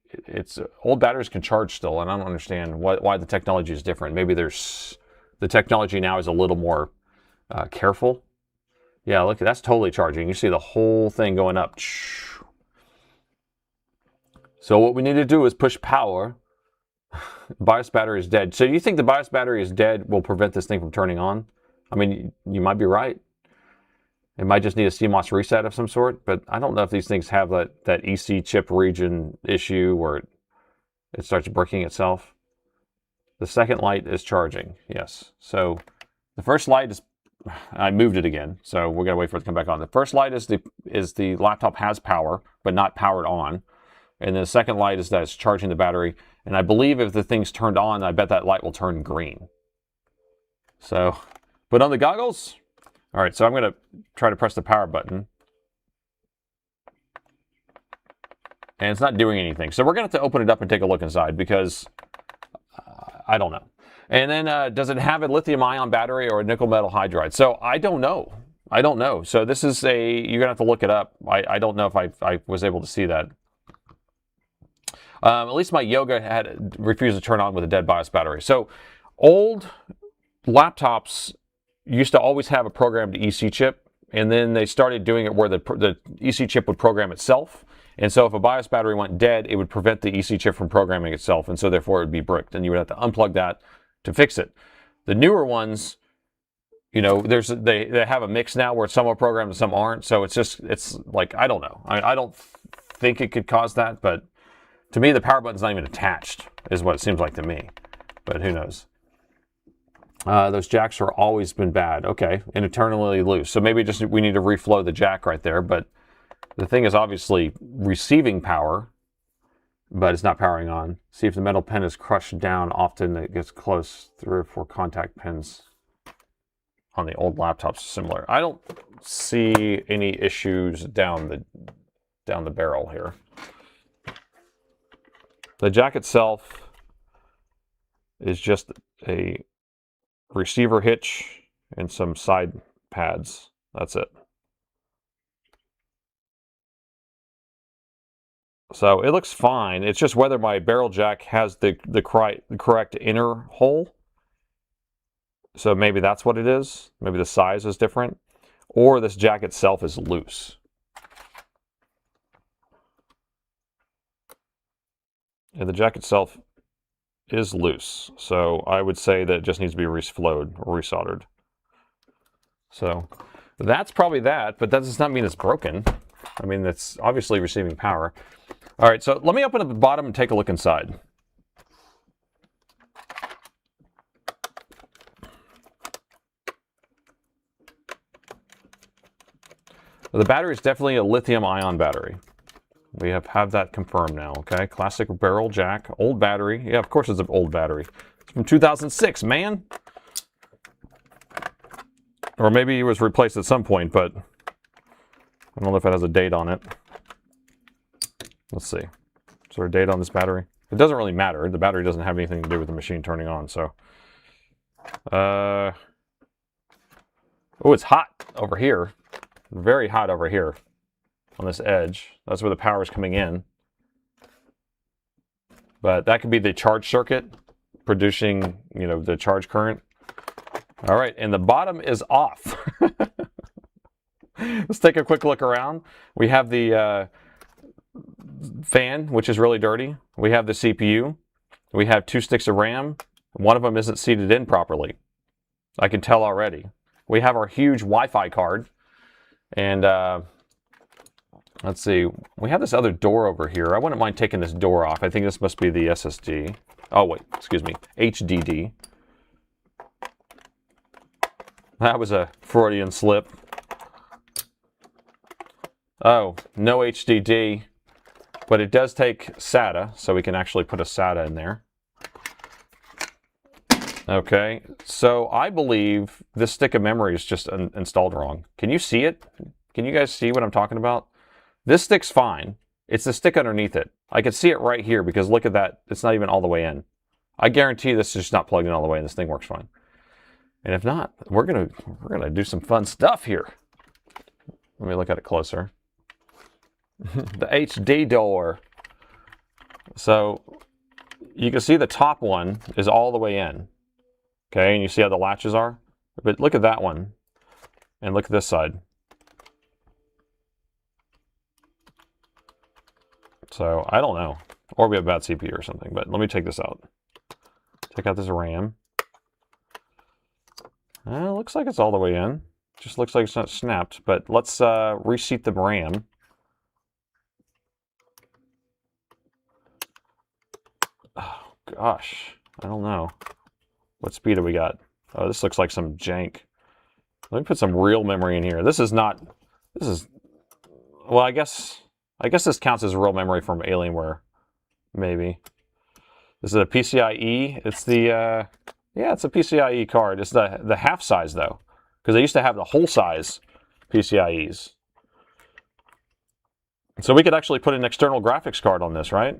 old batteries can charge still. And I don't understand why the technology is different. Maybe the technology now is a little more careful. Yeah, look, that's totally charging. You see the whole thing going up. So what we need to do is push power. BIOS battery is dead. So you think the BIOS battery is dead will prevent this thing from turning on? I mean, you might be right. It might just need a CMOS reset of some sort, but I don't know if these things have that EC chip region issue where it starts breaking itself. The second light is charging, yes. So the first light is, I moved it again, so we're gonna wait for it to come back on. The first light is the laptop has power, but not powered on. And then the second light is that it's charging the battery. And I believe if the thing's turned on, I bet that light will turn green. So, put on the goggles. All right, so I'm going to try to press the power button. And it's not doing anything. So we're going to have to open it up and take a look inside because I don't know. And then does it have a lithium ion battery or a nickel metal hydride? So I don't know. I don't know. So this is you're going to have to look it up. I don't know if I was able to see that. At least my Yoga had refused to turn on with a dead BIOS battery. So old laptops used to always have a programmed EC chip, and then they started doing it where the EC chip would program itself. And so if a BIOS battery went dead, it would prevent the EC chip from programming itself, and so therefore it would be bricked, and you would have to unplug that to fix it. The newer ones, you know, they have a mix now where some are programmed and some aren't. So it's like, I don't know. I don't think it could cause that, but to me, the power button's not even attached, is what it seems like to me. But who knows? Those jacks are always been bad. Okay, and eternally loose. So maybe just we need to reflow the jack right there. But the thing is obviously receiving power, but it's not powering on. See if the metal pin is crushed down. Often it gets close. 3 or 4 contact pins on the old laptops similar. I don't see any issues down the barrel here. The jack itself is just a receiver hitch and some side pads. That's it. So it looks fine. It's just whether my barrel jack has the correct inner hole. So maybe that's what it is. Maybe the size is different. Or this jack itself is loose. And the jack itself is loose. So I would say that it just needs to be reflowed or resoldered. So that's probably that, but that does not mean it's broken. I mean, it's obviously receiving power. All right, so let me open up the bottom and take a look inside. The battery is definitely a lithium-ion battery. We have that confirmed now, okay? Classic barrel jack, old battery. Yeah, of course it's an old battery. It's from 2006, man. Or maybe it was replaced at some point, but I don't know if it has a date on it. Let's see. Is there a date on this battery? It doesn't really matter. The battery doesn't have anything to do with the machine turning on, so. Oh, it's hot over here. Very hot over here on this edge. That's where the power is coming in. But that could be the charge circuit producing, you know, the charge current. All right, and the bottom is off. Let's take a quick look around. We have the fan, which is really dirty. We have the CPU. We have 2 sticks of RAM. One of them isn't seated in properly. I can tell already. We have our huge Wi-Fi card. And Let's see. We have this other door over here. I wouldn't mind taking this door off. I think this must be the SSD. Oh, wait. Excuse me. HDD. That was a Freudian slip. Oh, no HDD. But it does take SATA, so we can actually put a SATA in there. Okay. So I believe this stick of memory is just installed wrong. Can you see it? Can you guys see what I'm talking about? This stick's fine. It's the stick underneath it. I can see it right here because look at that. It's not even all the way in. I guarantee this is just not plugged in all the way and this thing works fine. And if not, we're gonna do some fun stuff here. Let me look at it closer. The HD door. So you can see the top one is all the way in. Okay, and you see how the latches are? But look at that one. And look at this side. So, I don't know. Or we have a bad CPU or something. But let me take this out. Take out this RAM. Looks like it's all the way in. Just looks like it's not snapped. But let's reseat the RAM. Oh, gosh. I don't know. What speed do we got? Oh, this looks like some jank. Let me put some real memory in here. This is not... This is... Well, I guess this counts as real memory from Alienware, maybe. This is a PCIe. It's the, yeah, it's a PCIe card. It's the half size, though, because they used to have the whole size PCIes. So we could actually put an external graphics card on this, right?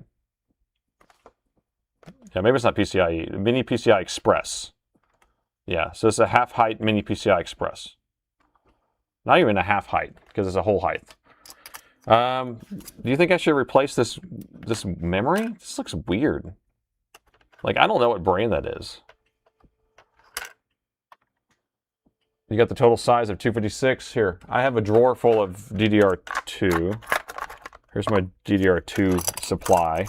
Yeah, maybe it's not PCIe. Mini PCI Express. Yeah, so it's a half height Mini PCI Express. Not even a half height, because it's a whole height. Do you think I should replace this memory? This looks weird. Like, I don't know what brand that is. You got the total size of 256. Here, I have a drawer full of DDR2. Here's my DDR2 supply.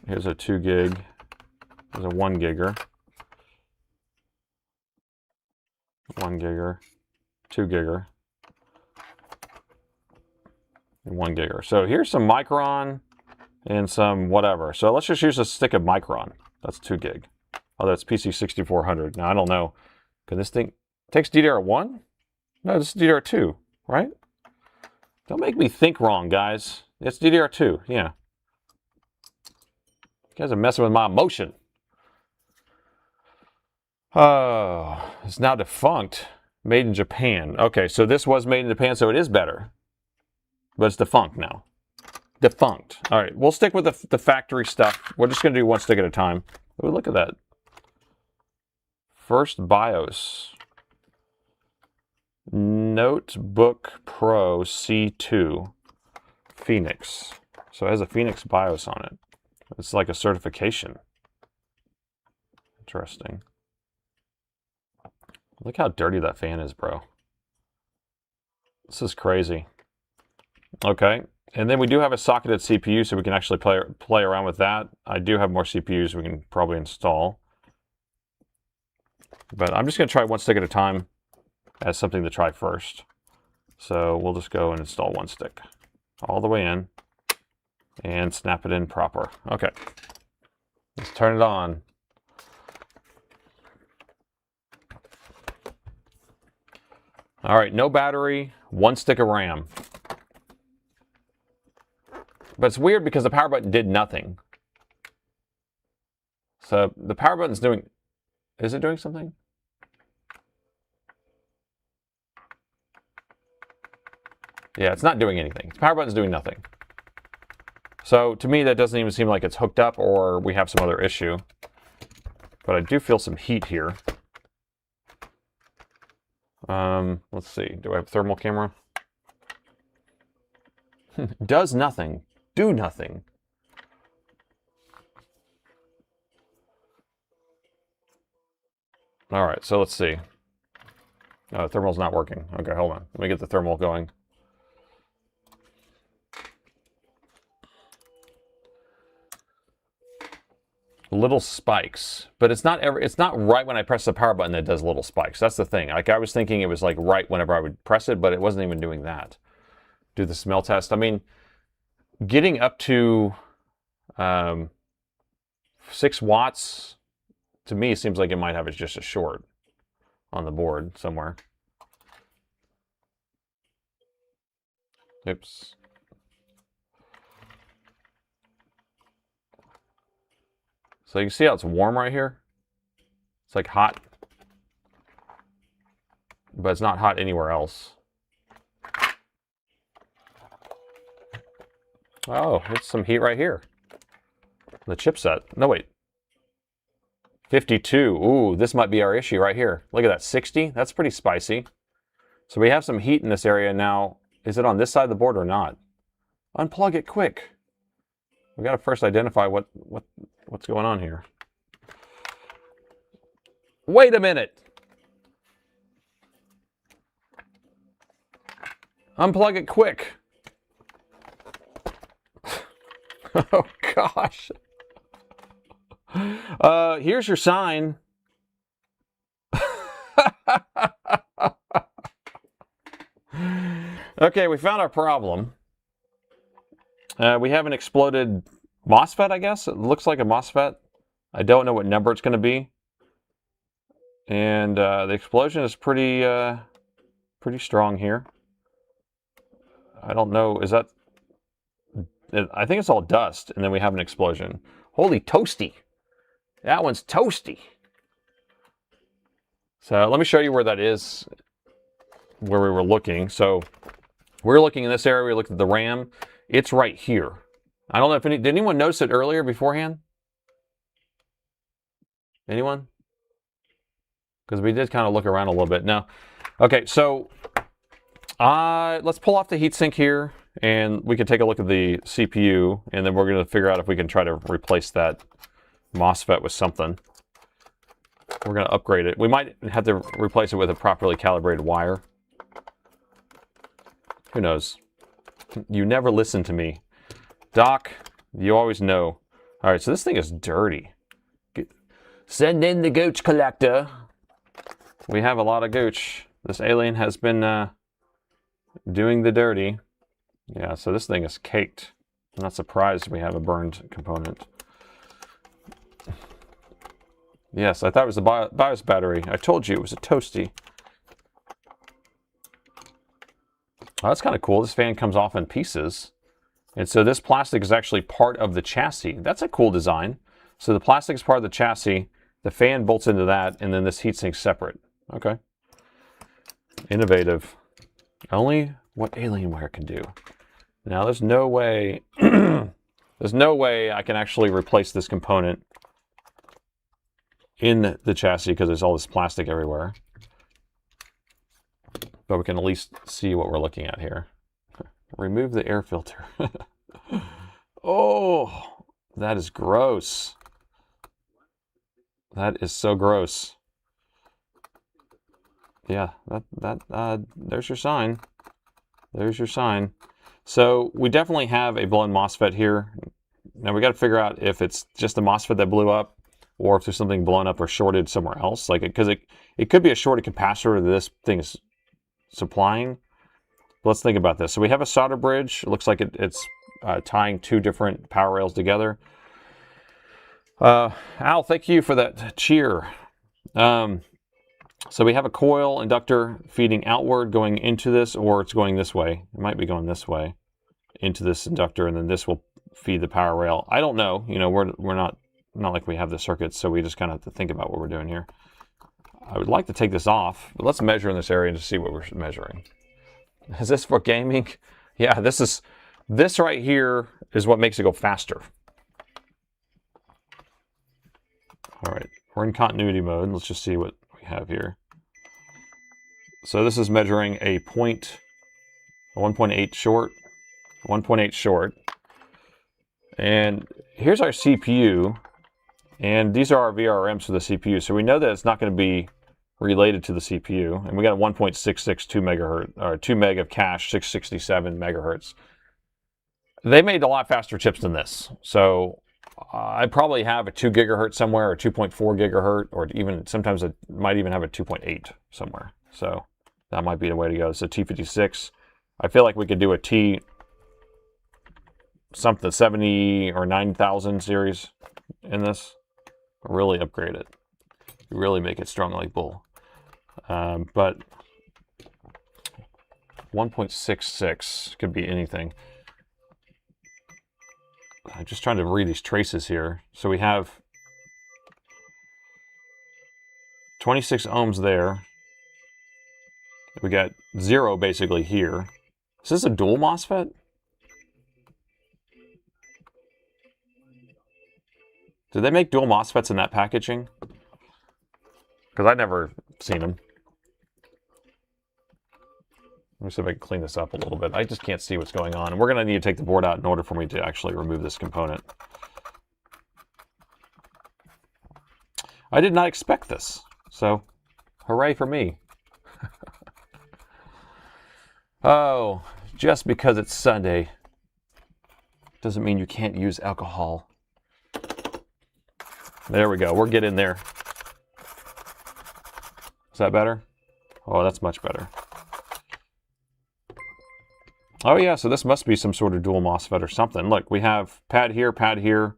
Here's a 2 gig. There's a 1 gigger. 1 gigger. 2 gigger. 1 gigger. So here's some Micron and some whatever. So let's just use a stick of Micron. That's 2 gig. Oh, that's PC6400. Now, I don't know. Can this thing... takes DDR1? No, this is DDR2, right? Don't make me think wrong, guys. It's DDR2, yeah. You guys are messing with my emotion. Oh, it's now defunct. Made in Japan. Okay, so this was made in Japan, so it is better. But it's defunct now. Defunct. All right, we'll stick with the factory stuff. We're just going to do one stick at a time. Oh, look at that. First BIOS. Notebook Pro C2 Phoenix. So it has a Phoenix BIOS on it. It's like a certification. Interesting. Look how dirty that fan is, bro. This is crazy. Okay, and then we do have a socketed CPU, so we can actually play around with that. I do have more CPUs we can probably install. But I'm just going to try one stick at a time as something to try first. So we'll just go and install one stick all the way in and snap it in proper. Okay, let's turn it on. All right, no battery, one stick of RAM. But it's weird because the power button did nothing. So the power button's doing... Is it doing something? Yeah, it's not doing anything. The power button's doing nothing. So to me, that doesn't even seem like it's hooked up or we have some other issue. But I do feel some heat here. Let's see. Do I have a thermal camera? Does nothing. Do nothing. All right, so let's see. Oh, the thermal's not working. Okay, hold on. Let me get the thermal going. Little spikes, but it's not right when I press the power button that it does little spikes. That's the thing. Like I was thinking it was like right whenever I would press it, but it wasn't even doing that. do the smell test. I mean, getting up to 6 watts, to me, seems like it might have just a short on the board somewhere. Oops. So you can see how it's warm right here. It's like hot, but it's not hot anywhere else. Oh, it's some heat right here. The chipset. No, wait. 52. Ooh, this might be our issue right here. Look at that, 60. That's pretty spicy. So we have some heat in this area now. Is it on this side of the board or not? Unplug it quick. We got to first identify what's going on here. Wait a minute. Unplug it quick. Oh gosh. Here's your sign. Okay, we found our problem. We have an exploded MOSFET, I guess. It looks like a MOSFET. I don't know what number it's going to be. And the explosion is pretty strong here. I don't know, is that... I think it's all dust, and then we have an explosion. Holy toasty. That one's toasty. So let me show you where that is, where we were looking. So we're looking in this area. We looked at the RAM. It's right here. I don't know if did anyone notice it earlier beforehand? Anyone? Because we did kind of look around a little bit. Now, okay, so let's pull off the heatsink here, and we can take a look at the CPU, and then we're going to figure out if we can try to replace that MOSFET with something. We're going to upgrade it. We might have to replace it with a properly calibrated wire. Who knows? You never listen to me. Doc, you always know. All right, so this thing is dirty. Send in the gooch collector. We have a lot of gooch. This alien has been doing the dirty. Yeah, so this thing is caked. I'm not surprised we have a burned component. Yes, I thought it was the BIOS battery. I told you it was a toasty. Oh, that's kind of cool. This fan comes off in pieces. And so this plastic is actually part of the chassis. That's a cool design. So the plastic is part of the chassis. The fan bolts into that, and then this heatsink's separate. Okay. Innovative. Only what Alienware can do. Now, there's no way... there's no way I can actually replace this component in the chassis because there's all this plastic everywhere. But we can at least see what we're looking at here. Remove the air filter. Oh, that is gross. That is so gross. Yeah, there's your sign. There's your sign. So we definitely have a blown MOSFET here. Now we got to figure out if it's just the MOSFET that blew up, or if there's something blown up or shorted somewhere else. Like, because it could be a shorted capacitor that this thing is supplying. Let's think about this. So we have a solder bridge. It looks like it's tying 2 different power rails together. Al, thank you for that cheer. So we have a coil inductor feeding outward going into this, or it's going this way. It might be going this way into this inductor, and then this will feed the power rail. I don't know. You know, we're not like we have the circuits, so we just kind of have to think about what we're doing here. I would like to take this off, but let's measure in this area to see what we're measuring. Is this for gaming? Yeah, this right here is what makes it go faster. All right, we're in continuity mode. Let's just see what we have here. So this is measuring a 1.8 short, 1.8 short. And here's our CPU. And these are our VRMs for the CPU. So we know that it's not going to be related to the CPU. And we got a 1.662 megahertz, or 2 meg of cache, 667 megahertz. They made a lot faster chips than this. So I probably have a 2 gigahertz somewhere, or 2.4 gigahertz, or even sometimes it might even have a 2.8 somewhere. So that might be the way to go. So T56. I feel like we could do a T something 70 or 9000 series in this. Really upgrade it. Really make it strong like bull. But 1.66 could be anything. I'm just trying to read these traces here. So we have 26 ohms there. We got 0 basically here. Is this a dual MOSFET? Did they make dual MOSFETs in that packaging? Because I've never seen them. Let me see if I can clean this up a little bit. I just can't see what's going on. And we're going to need to take the board out in order for me to actually remove this component. I did not expect this. So, hooray for me. Oh, just because it's Sunday doesn't mean you can't use alcohol. There we go. We're getting there. Is that better? Oh, that's much better. Oh yeah, so this must be some sort of dual MOSFET or something. Look, we have pad here, pad here.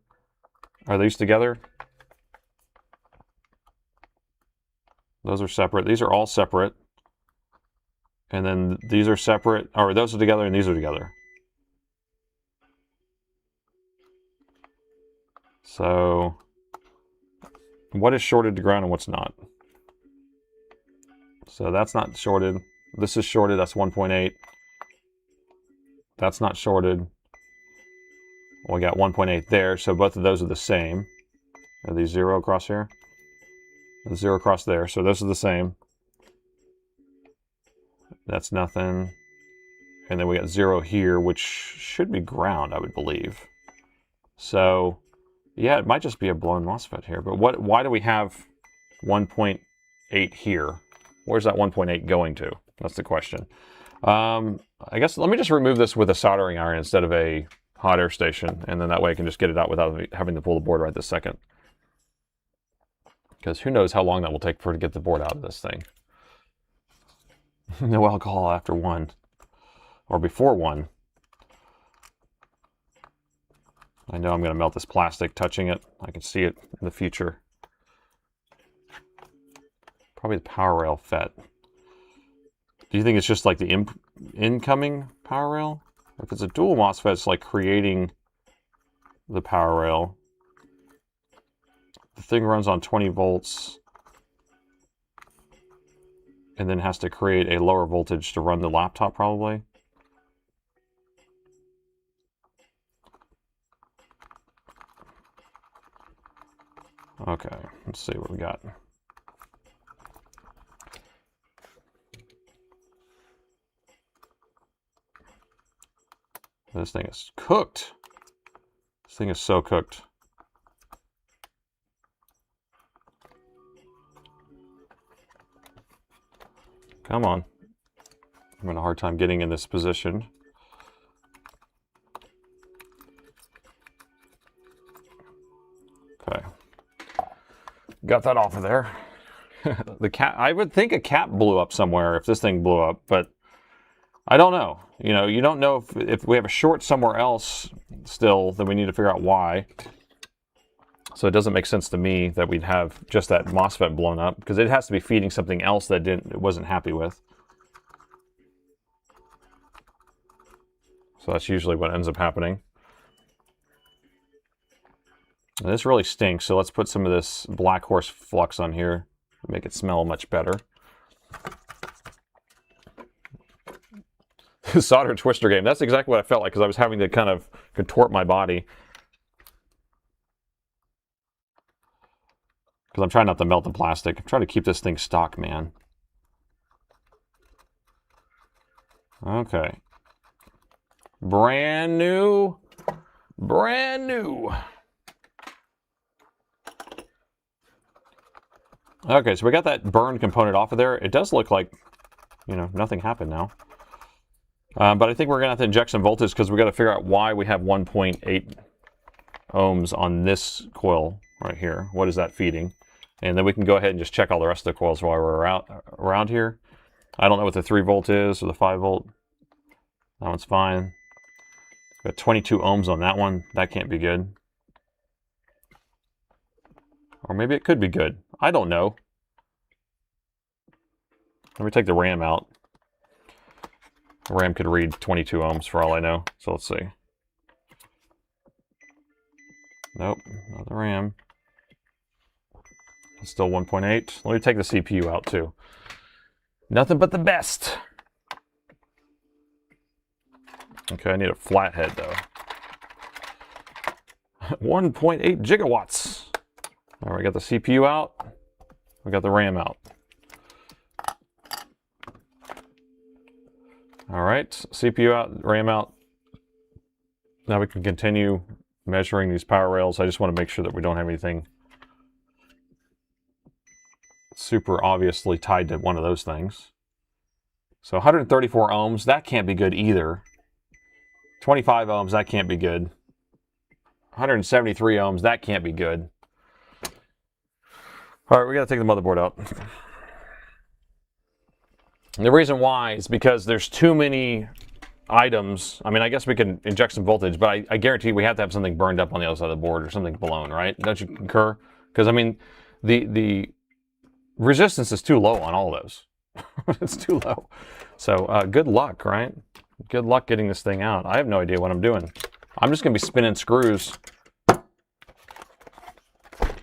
Are these together? Those are separate. These are all separate. And then these are separate. Or those are together and these are together. So, what is shorted to ground and what's not? So that's not shorted. This is shorted, that's 1.8. That's not shorted. Well, we got 1.8 there, so both of those are the same. Are these 0 across here? 0 across there, so those are the same. That's nothing. And then we got 0 here, which should be ground, I would believe. So, yeah, it might just be a blown MOSFET here. But why do we have 1.8 here? Where's that 1.8 going to? That's the question. I guess let me just remove this with a soldering iron instead of a hot air station, and then that way I can just get it out without having to pull the board right this second. Because who knows how long that will take for to get the board out of this thing. No alcohol after 1, or before 1. I know I'm going to melt this plastic touching it. I can see it in the future. Probably the power rail FET. Do you think it's just like the incoming power rail? If it's a dual MOSFET, it's like creating the power rail. The thing runs on 20 volts and then has to create a lower voltage to run the laptop probably. Okay, let's see what we got. This thing is cooked. This thing is so cooked. Come on. I'm having a hard time getting in this position. Okay. Got that off of there. The cap, I would think a cap blew up somewhere if this thing blew up, but I don't know. You know, you don't know if we have a short somewhere else still, then we need to figure out why. So it doesn't make sense to me that we'd have just that MOSFET blown up, because it has to be feeding something else that it wasn't happy with. So that's usually what ends up happening. And this really stinks, so let's put some of this Black Horse flux on here, make it smell much better. Solder twister game. That's exactly what I felt like, because I was having to kind of contort my body. Because I'm trying not to melt the plastic. I'm trying to keep this thing stock, man. Okay. Brand new. Brand new. Okay, so we got that burned component off of there. It does look like, you know, nothing happened now. But I think we're going to have to inject some voltage because we got to figure out why we have 1.8 ohms on this coil right here. What is that feeding? And then we can go ahead and just check all the rest of the coils while we're around here. I don't know what the 3 volt is or the 5 volt. That one's fine. Got 22 ohms on that one. That can't be good. Or maybe it could be good. I don't know. Let me take the RAM out. The RAM could read 22 ohms for all I know. So let's see. Nope, not the RAM. It's still 1.8. Let me take the CPU out too. Nothing but the best. Okay, I need a flathead though. 1.8 gigawatts. All right, we got the CPU out. We got the RAM out. All right, CPU out, RAM out. Now we can continue measuring these power rails. I just want to make sure that we don't have anything super obviously tied to one of those things. So 134 ohms, that can't be good either. 25 ohms, that can't be good. 173 ohms, that can't be good. All right, we got to take the motherboard out. And the reason why is because there's too many items. I mean, I guess we can inject some voltage, but I guarantee we have to have something burned up on the other side of the board or something blown, right? Don't you concur? Because, I mean, the resistance is too low on all those. It's too low. So good luck, right? Good luck getting this thing out. I have no idea what I'm doing. I'm just going to be spinning screws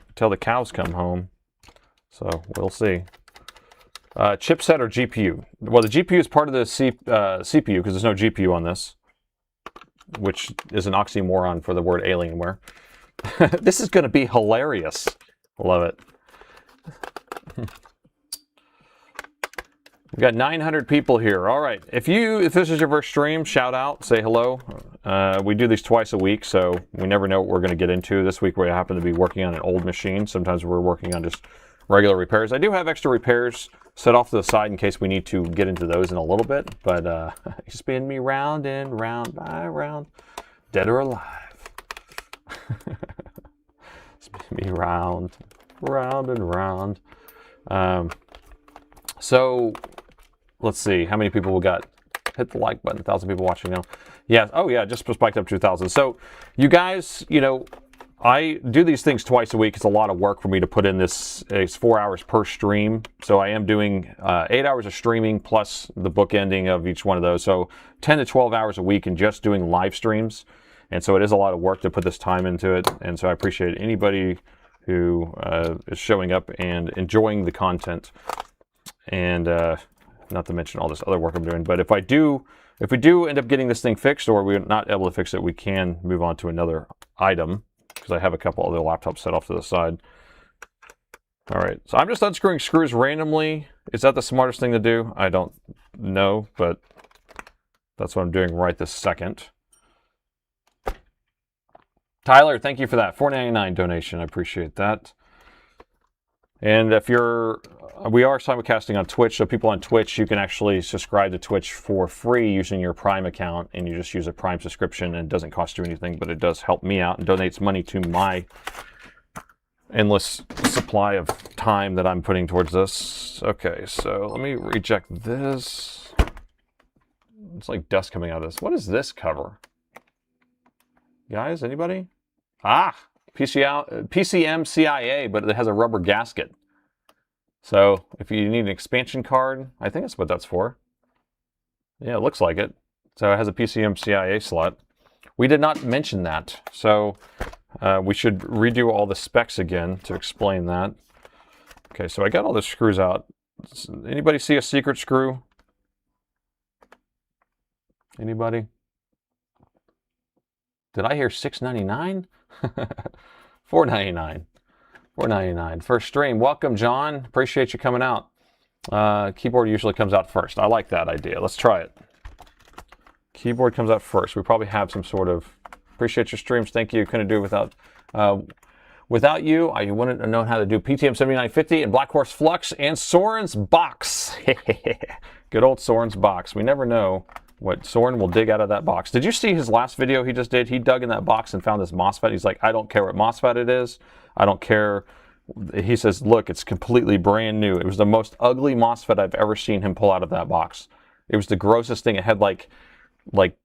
until the cows come home. So we'll see. Chipset or GPU? Well, the GPU is part of the CPU because there's no GPU on this, which is an oxymoron for the word Alienware. This is going to be hilarious. Love it. We've got 900 people here. All right. If this is your first stream, shout out, say hello. We do these twice a week, so we never know what we're going to get into. This week we happen to be working on an old machine. Sometimes we're working on just regular repairs. I do have extra repairs set off to the side in case we need to get into those in a little bit, but spin me round and round by round, dead or alive. Spin me round and round. So let's see how many people we got. Hit the like button. 1,000 people watching now. Yeah. Oh yeah, just spiked up to 2,000. So you guys, you know, I do these things twice a week. It's a lot of work for me to put in this. It's 4 hours per stream. So I am doing 8 hours of streaming plus the bookending of each one of those. So 10 to 12 hours a week and just doing live streams. And so it is a lot of work to put this time into it. And so I appreciate anybody who is showing up and enjoying the content. And not to mention all this other work I'm doing. But if we do end up getting this thing fixed or we're not able to fix it, we can move on to another item. Because I have a couple other laptops set off to the side. All right, so I'm just unscrewing screws randomly. Is that the smartest thing to do? I don't know, but that's what I'm doing right this second. Tyler, thank you for that $4.99 donation. I appreciate that. And if we are simulcasting on Twitch, so people on Twitch, you can actually subscribe to Twitch for free using your Prime account, and you just use a Prime subscription, and it doesn't cost you anything, but it does help me out and donates money to my endless supply of time that I'm putting towards this. Okay, so let me reject this. It's like dust coming out of this. What is this cover? Guys, anybody? Ah! PCM CIA, but it has a rubber gasket. So if you need an expansion card, I think that's what that's for. Yeah, it looks like it. So it has a PCM CIA slot. We did not mention that. So we should redo all the specs again to explain that. Okay, so I got all the screws out. Anybody see a secret screw? Anybody? Did I hear $6.99? $4.99. $4.99. First stream. Welcome, John. Appreciate you coming out. Keyboard usually comes out first. I like that idea. Let's try it. Keyboard comes out first. We probably have some sort of... Appreciate your streams. Thank you. Couldn't do it without... without you, I wouldn't have known how to do PTM 7950 and Black Horse Flux and Soren's box. Good old Soren's box. We never know what Soren will dig out of that box. Did you see his last video he just did? He dug in that box and found this MOSFET. He's like, I don't care what MOSFET it is. I don't care. He says, look, it's completely brand new. It was the most ugly MOSFET I've ever seen him pull out of that box. It was the grossest thing. It had like like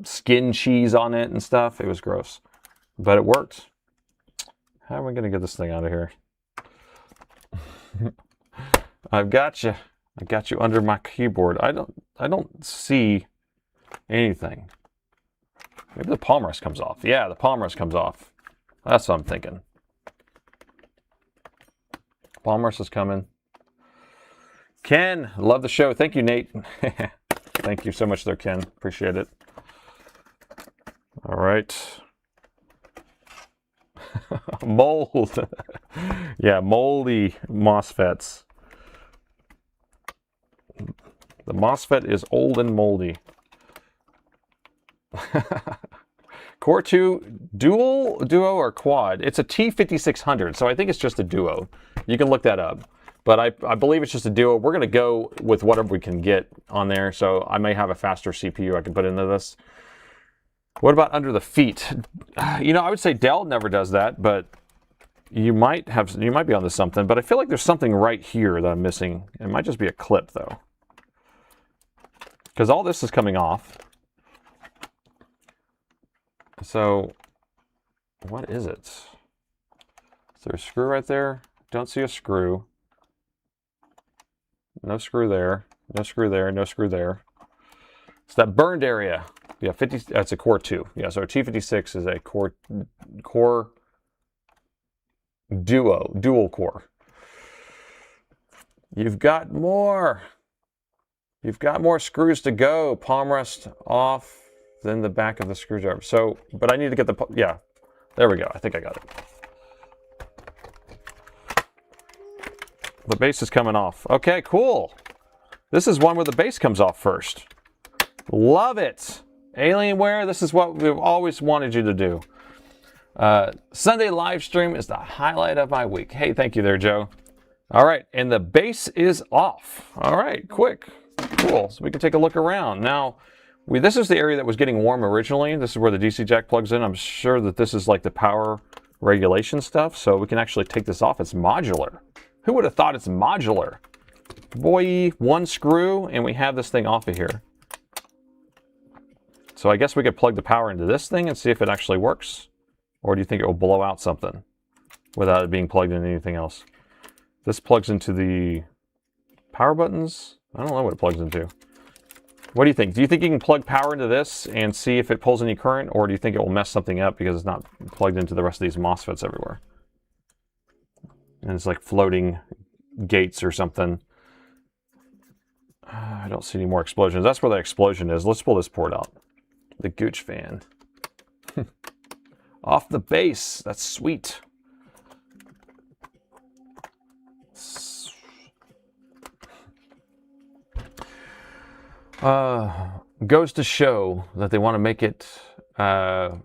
skin cheese on it and stuff. It was gross, but it worked. How am I going to get this thing out of here? I've got you. I got you under my keyboard. I don't see anything. Maybe the palm rest comes off. Yeah, the palm rest comes off. That's what I'm thinking. Palm rest is coming. Ken, love the show. Thank you, Nate. Thank you so much there, Ken. Appreciate it. All right. Mold. Yeah, moldy MOSFETs. The MOSFET is old and moldy. Core 2 duo or quad? It's a T5600, so I think it's just a duo. You can look that up. But I believe it's just a duo. We're going to go with whatever we can get on there. So I may have a faster CPU I can put into this. What about under the feet? You know, I would say Dell never does that, but you might be onto something. But I feel like there's something right here that I'm missing. It might just be a clip though, because all this is coming off. So what is it? Is there a screw right there? Don't see a screw. No screw there. No screw there. No screw there. It's that burned area. Yeah, that's a Core 2. Yeah, so T56 is a core dual core. You've got more. You've got more screws to go. Palm rest off, then the back of the screwdriver. So, but I need to get the, yeah, there we go. I think I got it. The base is coming off. Okay, cool. This is one where the base comes off first. Love it. Alienware, this is what we've always wanted you to do. Sunday live stream is the highlight of my week. Hey, thank you there, Joe. All right, and the base is off. All right, quick. Cool, so we can take a look around. Now, this is the area that was getting warm originally. This is where the DC jack plugs in. I'm sure that this is like the power regulation stuff, so we can actually take this off. It's modular. Who would have thought it's modular? Boy, one screw, and we have this thing off of here. So I guess we could plug the power into this thing and see if it actually works. Or do you think it will blow out something without it being plugged into anything else? This plugs into the power buttons. I don't know what it plugs into. What do you think? Do you think you can plug power into this and see if it pulls any current? Or do you think it will mess something up because it's not plugged into the rest of these MOSFETs everywhere? And it's like floating gates or something. I don't see any more explosions. That's where the explosion is. Let's pull this port out. The Gooch fan. Off the base. That's sweet. Goes to show that they want to make it the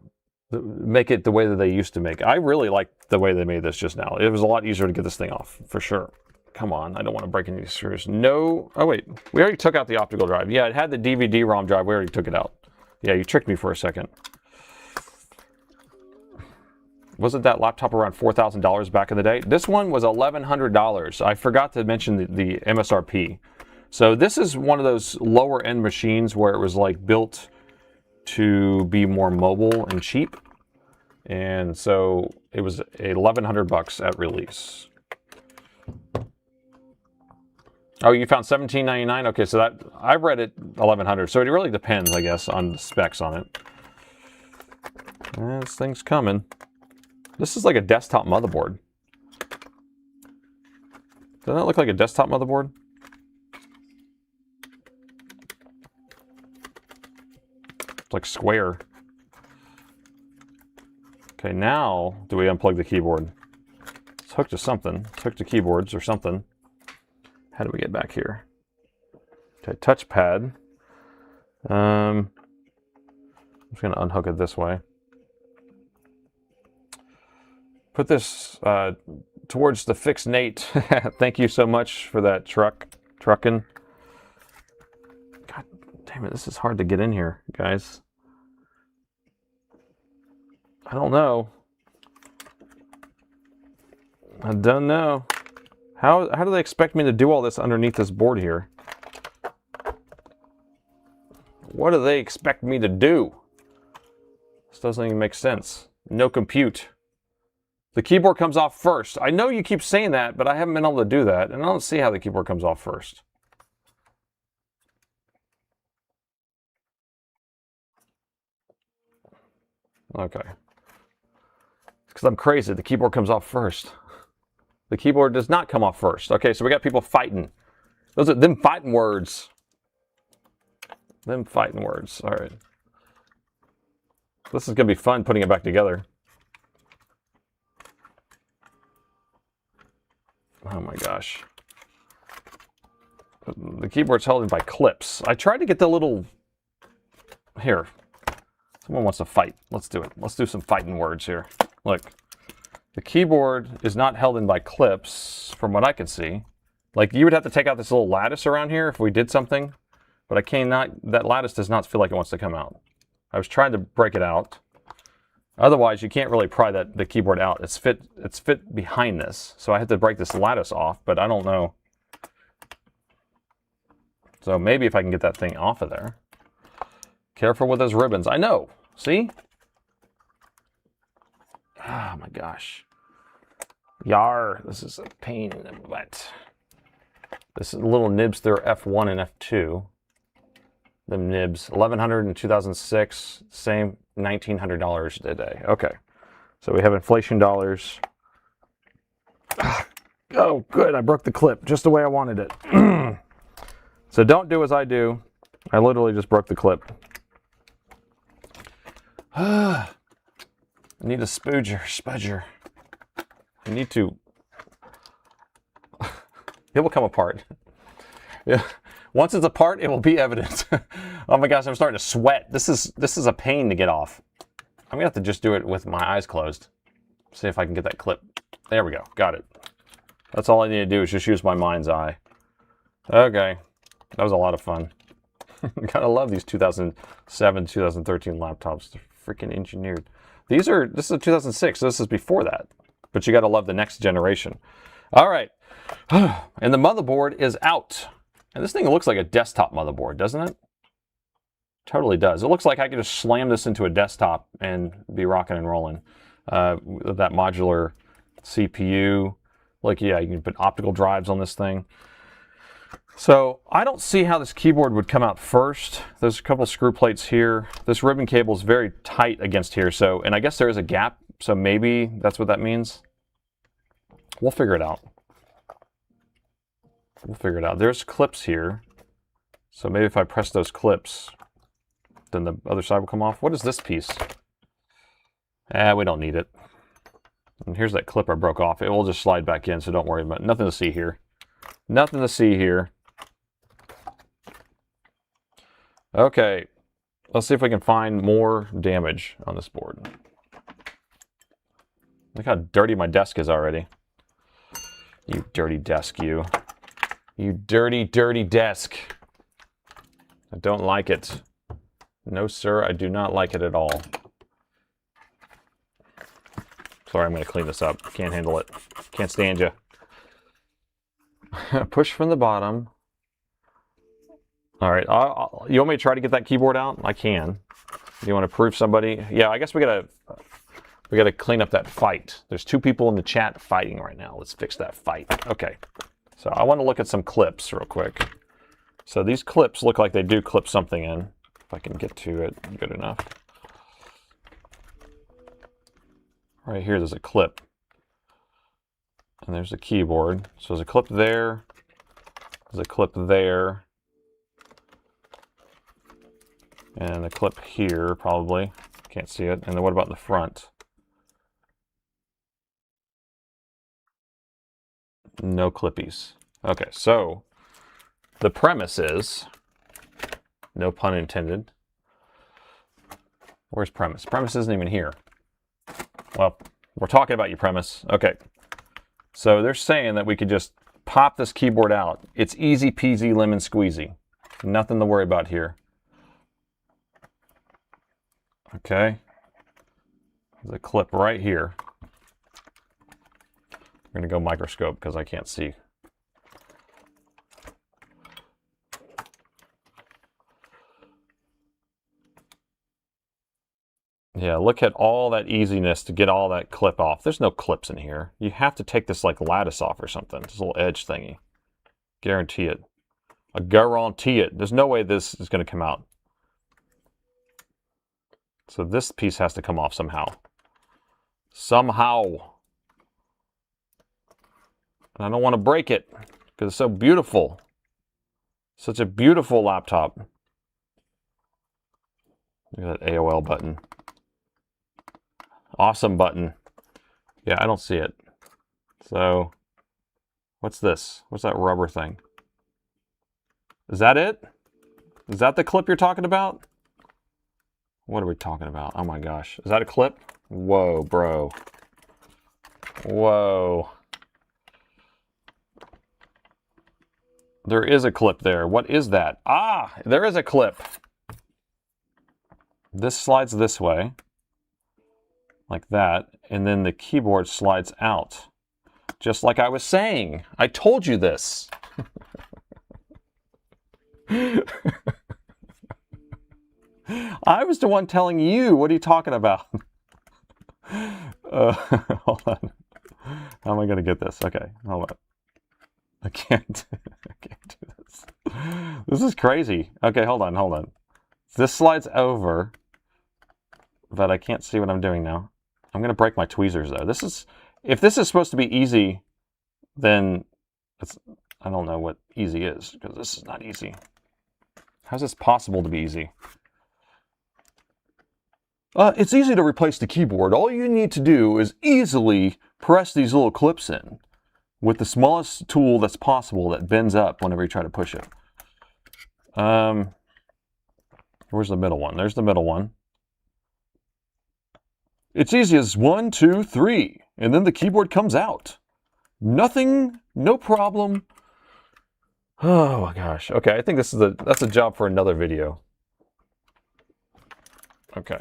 way that they used to make it. I really like the way they made this just now. It was a lot easier to get this thing off, for sure. Come on, I don't want to break any screws. No, oh wait, we already took out the optical drive. Yeah, it had the DVD-ROM drive. We already took it out. Yeah, you tricked me for a second. Wasn't that laptop around $4,000 back in the day? This one was $1,100. I forgot to mention the MSRP. So this is one of those lower end machines where it was like built to be more mobile and cheap. And so it was $1,100 at release. Oh, you found $17.99? Okay, so that I read it $1,100. So it really depends, I guess, on the specs on it. This thing's coming. This is like a desktop motherboard. Doesn't that look like a desktop motherboard? It's like square. Okay, now do we unplug the keyboard? It's hooked to something. It's hooked to keyboards or something. How do we get back here? Okay, touchpad. I'm just going to unhook it this way. Put this towards the fix Nate. Thank you so much for that trucking. God damn it, this is hard to get in here, guys. I don't know. I don't know. How do they expect me to do all this underneath this board here? What do they expect me to do? This doesn't even make sense. No compute. The keyboard comes off first. I know you keep saying that, but I haven't been able to do that, and I don't see how the keyboard comes off first. Okay. Because I'm crazy. The keyboard comes off first. The keyboard does not come off first. Okay, so we got people fighting. Those are them fighting words. Them fighting words. All right. This is going to be fun putting it back together. Oh my gosh. The keyboard's held in by clips. I tried to get the little... Here. Someone wants to fight. Let's do it. Let's do some fighting words here. Look. The keyboard is not held in by clips, from what I can see. Like, you would have to take out this little lattice around here if we did something. But I cannot... That lattice does not feel like it wants to come out. I was trying to break it out. Otherwise, you can't really pry the keyboard out. It's fit behind this. So I had to break this lattice off, but I don't know. So maybe if I can get that thing off of there. Careful with those ribbons. I know. See? Oh my gosh. Yar. This is a pain in the butt. This is little nibs through F1 and F2. Them nibs. $1,100 in 2006. Same $1,900 today. Okay. So we have inflation dollars. Oh, good. I broke the clip just the way I wanted it. So don't do as I do. I literally just broke the clip. I need a spudger. I need to... It will come apart. Yeah. Once it's apart, it will be evident. Oh my gosh, I'm starting to sweat. This is a pain to get off. I'm gonna have to just do it with my eyes closed. See if I can get that clip. There we go. Got it. That's all I need to do is just use my mind's eye. Okay. That was a lot of fun. Gotta love these 2007, 2013 laptops. They're freaking engineered. This is a 2006, so this is before that. But you gotta love the next generation. All right. And the motherboard is out. And this thing looks like a desktop motherboard, doesn't it? Totally does. It looks like I could just slam this into a desktop and be rocking and rolling. With that modular CPU. Like, yeah, you can put optical drives on this thing. So I don't see how this keyboard would come out first. There's a couple screw plates here. This ribbon cable is very tight against here. So, and I guess there is a gap. So maybe that's what that means. We'll figure it out. We'll figure it out. There's clips here. So maybe if I press those clips, then the other side will come off. What is this piece? We don't need it. And here's that clip I broke off. It will just slide back in, so don't worry about it. Nothing to see here. Nothing to see here. Okay. Let's see if we can find more damage on this board. Look how dirty my desk is already. You dirty desk, you. You dirty, dirty desk. I don't like it. No, sir, I do not like it at all. Sorry, I'm going to clean this up. Can't handle it. Can't stand you. Push from the bottom. All right. You want me to try to get that keyboard out? I can. You want to prove somebody? Yeah, I guess we gotta clean up that fight. There's two people in the chat fighting right now. Let's fix that fight. Okay. So I want to look at some clips real quick. So these clips look like they do clip something in. If I can get to it good enough. Right here, there's a clip. And there's a keyboard. So there's a clip there. There's a clip there. And a clip here, probably. Can't see it. And then what about the front? No clippies. Okay, so the premise is, no pun intended. Where's premise? Premise isn't even here. Well, we're talking about your premise. Okay. So they're saying that we could just pop this keyboard out. It's easy peasy lemon squeezy. Nothing to worry about here. Okay. There's a clip right here. I'm going to go microscope because I can't see. Yeah, look at all that easiness to get all that clip off. There's no clips in here. You have to take this like lattice off or something. This little edge thingy. Guarantee it. I guarantee it. There's no way this is going to come out. So this piece has to come off somehow. Somehow. And I don't want to break it because it's so beautiful. Such a beautiful laptop. Look at that AOL button. Awesome button. Yeah, I don't see it. So, what's this? What's that rubber thing? Is that it? Is that the clip you're talking about? What are we talking about? Oh my gosh. Is that a clip? Whoa, bro. Whoa. There is a clip there. What is that? Ah, there is a clip. This slides this way. Like that, and then the keyboard slides out. Just like I was saying. I told you this. I was the one telling you. What are you talking about? Hold on. How am I going to get this? Okay, hold on. I can't do this. This is crazy. Okay, hold on. This slides over, but I can't see what I'm doing now. I'm going to break my tweezers, though. If this is supposed to be easy, then I don't know what easy is, because this is not easy. How's this possible to be easy? It's easy to replace the keyboard. All you need to do is easily press these little clips in with the smallest tool that's possible that bends up whenever you try to push it. Where's the middle one? There's the middle one. It's easy as 1, 2, 3, and then the keyboard comes out. Nothing, no problem. Oh my gosh. Okay, I think that's a job for another video. Okay.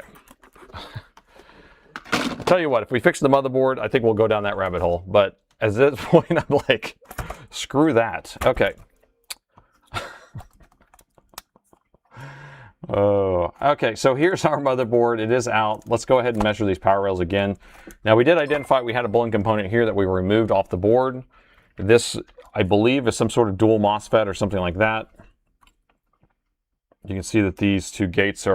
I'll tell you what, if we fix the motherboard, I think we'll go down that rabbit hole. But at this point, I'm like, screw that. Okay. Oh, okay, so here's our motherboard. It is out. Let's go ahead and measure these power rails again. Now, we did identify we had a bowling component here that we removed off the board. This, I believe, is some sort of dual MOSFET or something like that. You can see that these two gates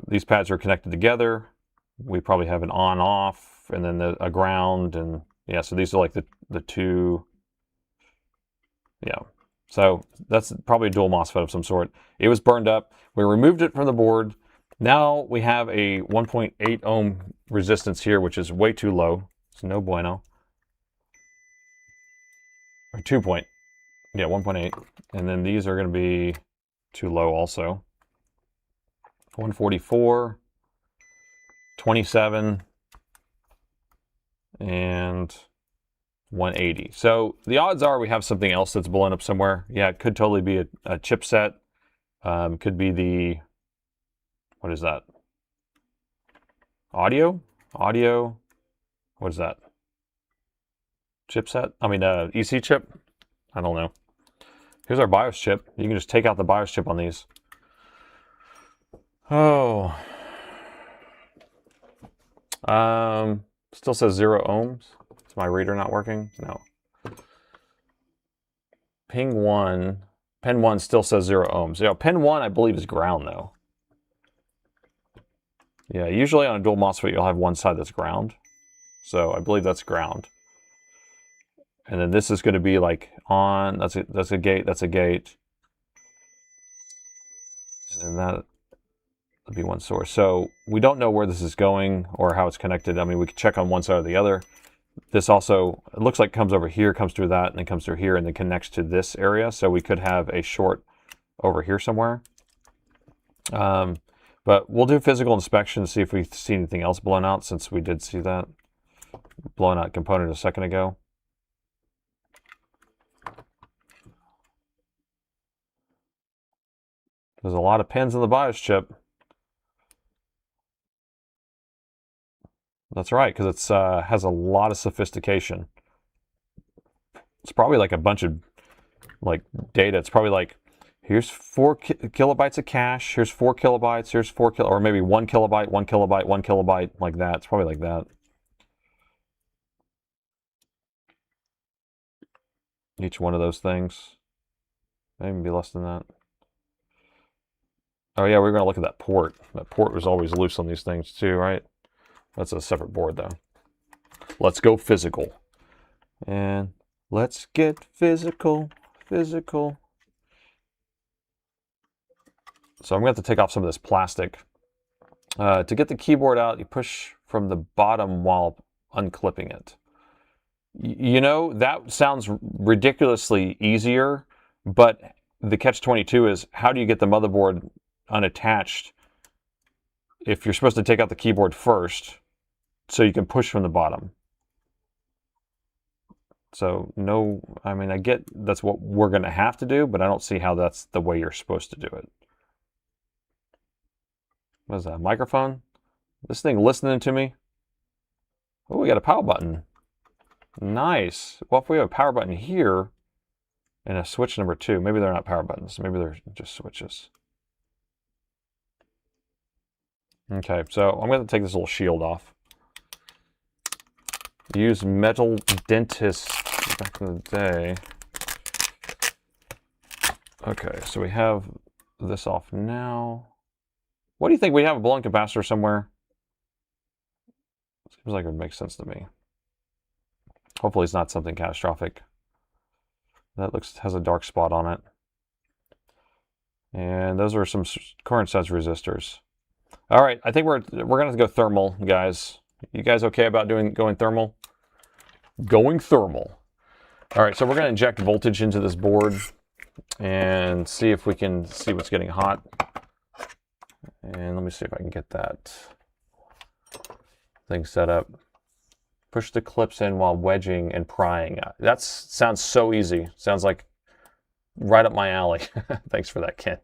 these pads are connected together. We probably have an on-off and then a ground, and yeah, so these are like the two, yeah. So that's probably a dual MOSFET of some sort. It was burned up. We removed it from the board. Now we have a 1.8 ohm resistance here, which is way too low. It's no bueno. Or 1.8. And then these are going to be too low also. 144, 27, and 180. So the odds are we have something else that's blown up somewhere. Yeah, it could totally be a chipset. Could be the, what is that? Audio? What is that? Chipset? I mean, EC chip? I don't know. Here's our BIOS chip. You can just take out the BIOS chip on these. Oh. Still says 0 ohms. Is my reader not working? No. Pin 1 still says 0 ohms. Yeah, pin 1 I believe is ground though. Yeah, usually on a dual MOSFET you'll have one side that's ground. So I believe that's ground. And then this is going to be like on, that's a gate, that's a gate. And then that would be one source. So we don't know where this is going or how it's connected. I mean, we could check on one side or the other. This also, it looks like comes over here, comes through that, and then comes through here, and then connects to this area. So we could have a short over here somewhere. But we'll do physical inspection to see if we see anything else blown out, since we did see that blown out component a second ago. There's a lot of pins in the BIOS chip. That's right, because it's has a lot of sophistication. It's probably like a bunch of like data. It's probably like, Here's 4 kilobytes of cache. Here's 4 kilobytes. Here's 4 or maybe 1 kilobyte, 1 kilobyte, 1 kilobyte, like that. It's probably like that. Each one of those things. Maybe be less than that. Oh yeah, we're gonna look at that port. That port was always loose on these things too, right? That's a separate board though. Let's go physical. And let's get physical, physical. So I'm going to have to take off some of this plastic. To get the keyboard out, you push from the bottom while unclipping it. You know, that sounds ridiculously easier, but the catch-22 is, how do you get the motherboard unattached if you're supposed to take out the keyboard first so you can push from the bottom? So no, I mean, I get that's what we're going to have to do, but I don't see how that's the way you're supposed to do it. What is that, microphone? This thing listening to me? Oh, we got a power button. Nice. Well, if we have a power button here and a switch number 2, maybe they're not power buttons. Maybe they're just switches. Okay, so I'm going to take this little shield off. Use metal dentist back in the day. Okay, so we have this off now. What do you think? We have a blown capacitor somewhere? Seems like it would make sense to me. Hopefully it's not something catastrophic. That has a dark spot on it. And those are some current sense resistors. All right, I think we're going to go thermal, guys. You guys okay about going thermal? Going thermal. All right, so we're going to inject voltage into this board and see if we can see what's getting hot. And let me see if I can get that thing set up. Push the clips in while wedging and prying. That sounds so easy. Sounds like right up my alley. Thanks for that, Ken.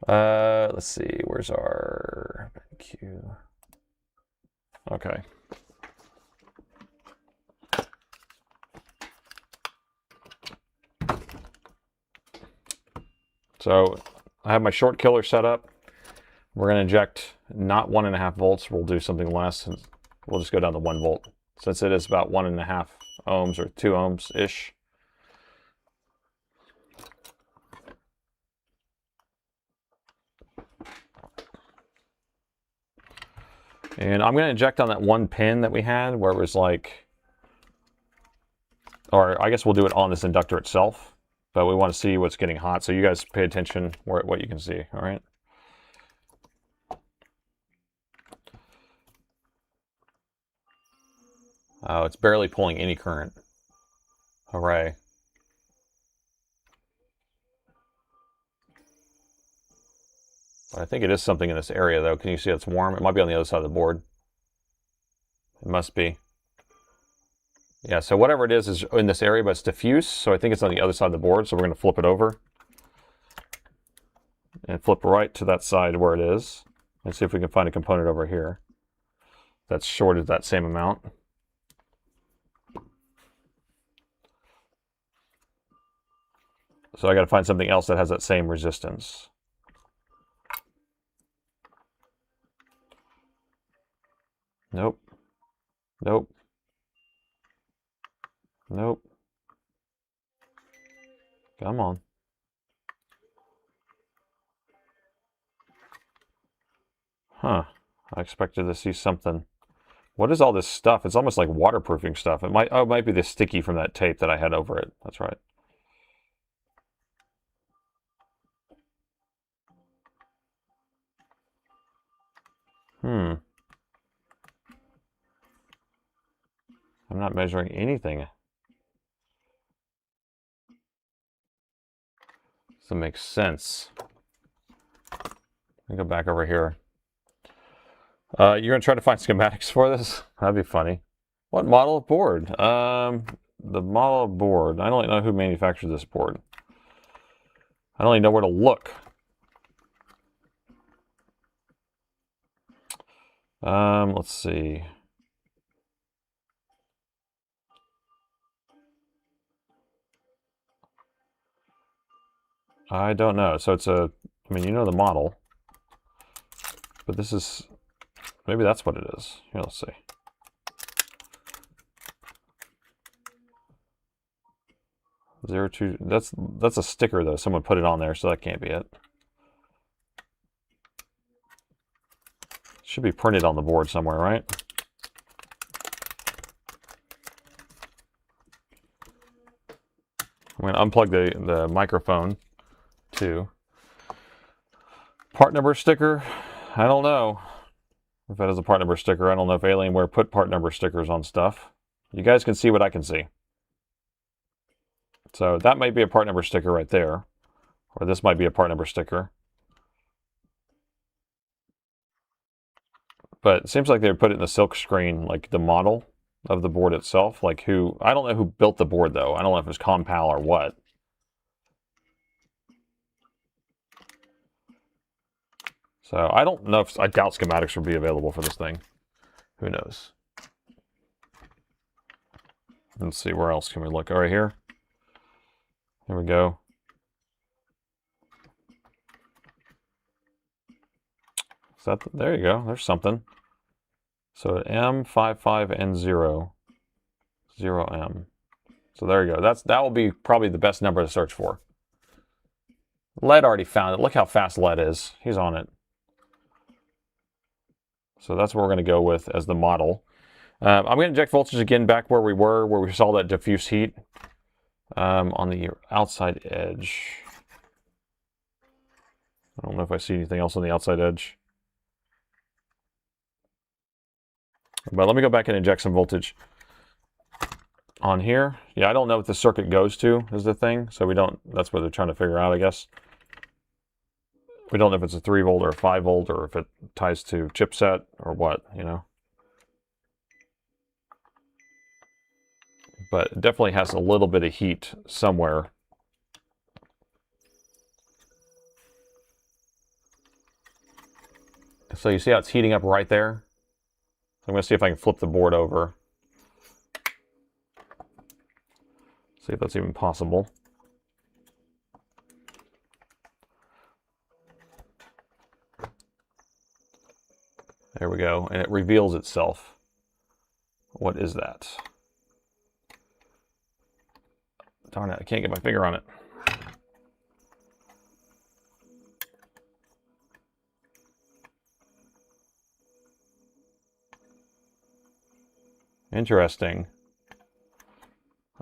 Let's see. Where's our queue? Okay. So I have my short killer set up. We're going to inject not 1.5 volts. We'll do something less. We'll just go down to 1 volt, since it is about 1.5 ohms or 2 ohms-ish. And I'm going to inject on that one pin that we had where it was like, or I guess we'll do it on this inductor itself, but we want to see what's getting hot. So you guys pay attention what you can see, all right? Oh, it's barely pulling any current. Hooray. But I think it is something in this area, though. Can you see it's warm? It might be on the other side of the board. It must be. Yeah, so whatever it is in this area, but it's diffuse, so I think it's on the other side of the board, so we're going to flip it over. And flip right to that side where it is. And see if we can find a component over here that's shorted that same amount. So I got to find something else that has that same resistance. Nope. Nope. Nope. Come on. Huh. I expected to see something. What is all this stuff? It's almost like waterproofing stuff. It might be the sticky from that tape that I had over it. That's right. I'm not measuring anything. Doesn't make sense. Let me go back over here. You're going to try to find schematics for this? That'd be funny. What model of board? The model of board. I don't know who manufactured this board. I don't even know where to look. Let's see. I don't know. So it's a, I mean, you know the model, but this is, maybe that's what it is. Here, let's see. Zero two. That's a sticker though. Someone put it on there, so that can't be it. Should be printed on the board somewhere, right? I'm going to unplug the microphone too. Part number sticker. I don't know if that is a part number sticker. I don't know if Alienware put part number stickers on stuff. You guys can see what I can see. So that might be a part number sticker right there. Or this might be a part number sticker. But it seems like they put it in the silk screen, like the model of the board itself. Like who, I don't know who built the board though. I don't know if it was Compal or what. So I don't know if, I doubt schematics will be available for this thing. Who knows? Let's see, where else can we look? Right here. Here we go. Is that, there you go, there's something. So M55N0, 0M. So there you go. That will be probably the best number to search for. Lead already found it. Look how fast Lead is. He's on it. So that's what we're going to go with as the model. I'm going to inject voltage again back where we saw that diffuse heat on the outside edge. I don't know if I see anything else on the outside edge. But let me go back and inject some voltage on here. Yeah, I don't know what the circuit goes to is the thing. So we don't, that's what they're trying to figure out, I guess. We don't know if it's a 3 volt or a 5 volt or if it ties to chipset or what, you know. But it definitely has a little bit of heat somewhere. So you see how it's heating up right there? I'm going to see if I can flip the board over. See if that's even possible. There we go, and it reveals itself. What is that? Darn it, I can't get my finger on it. Interesting.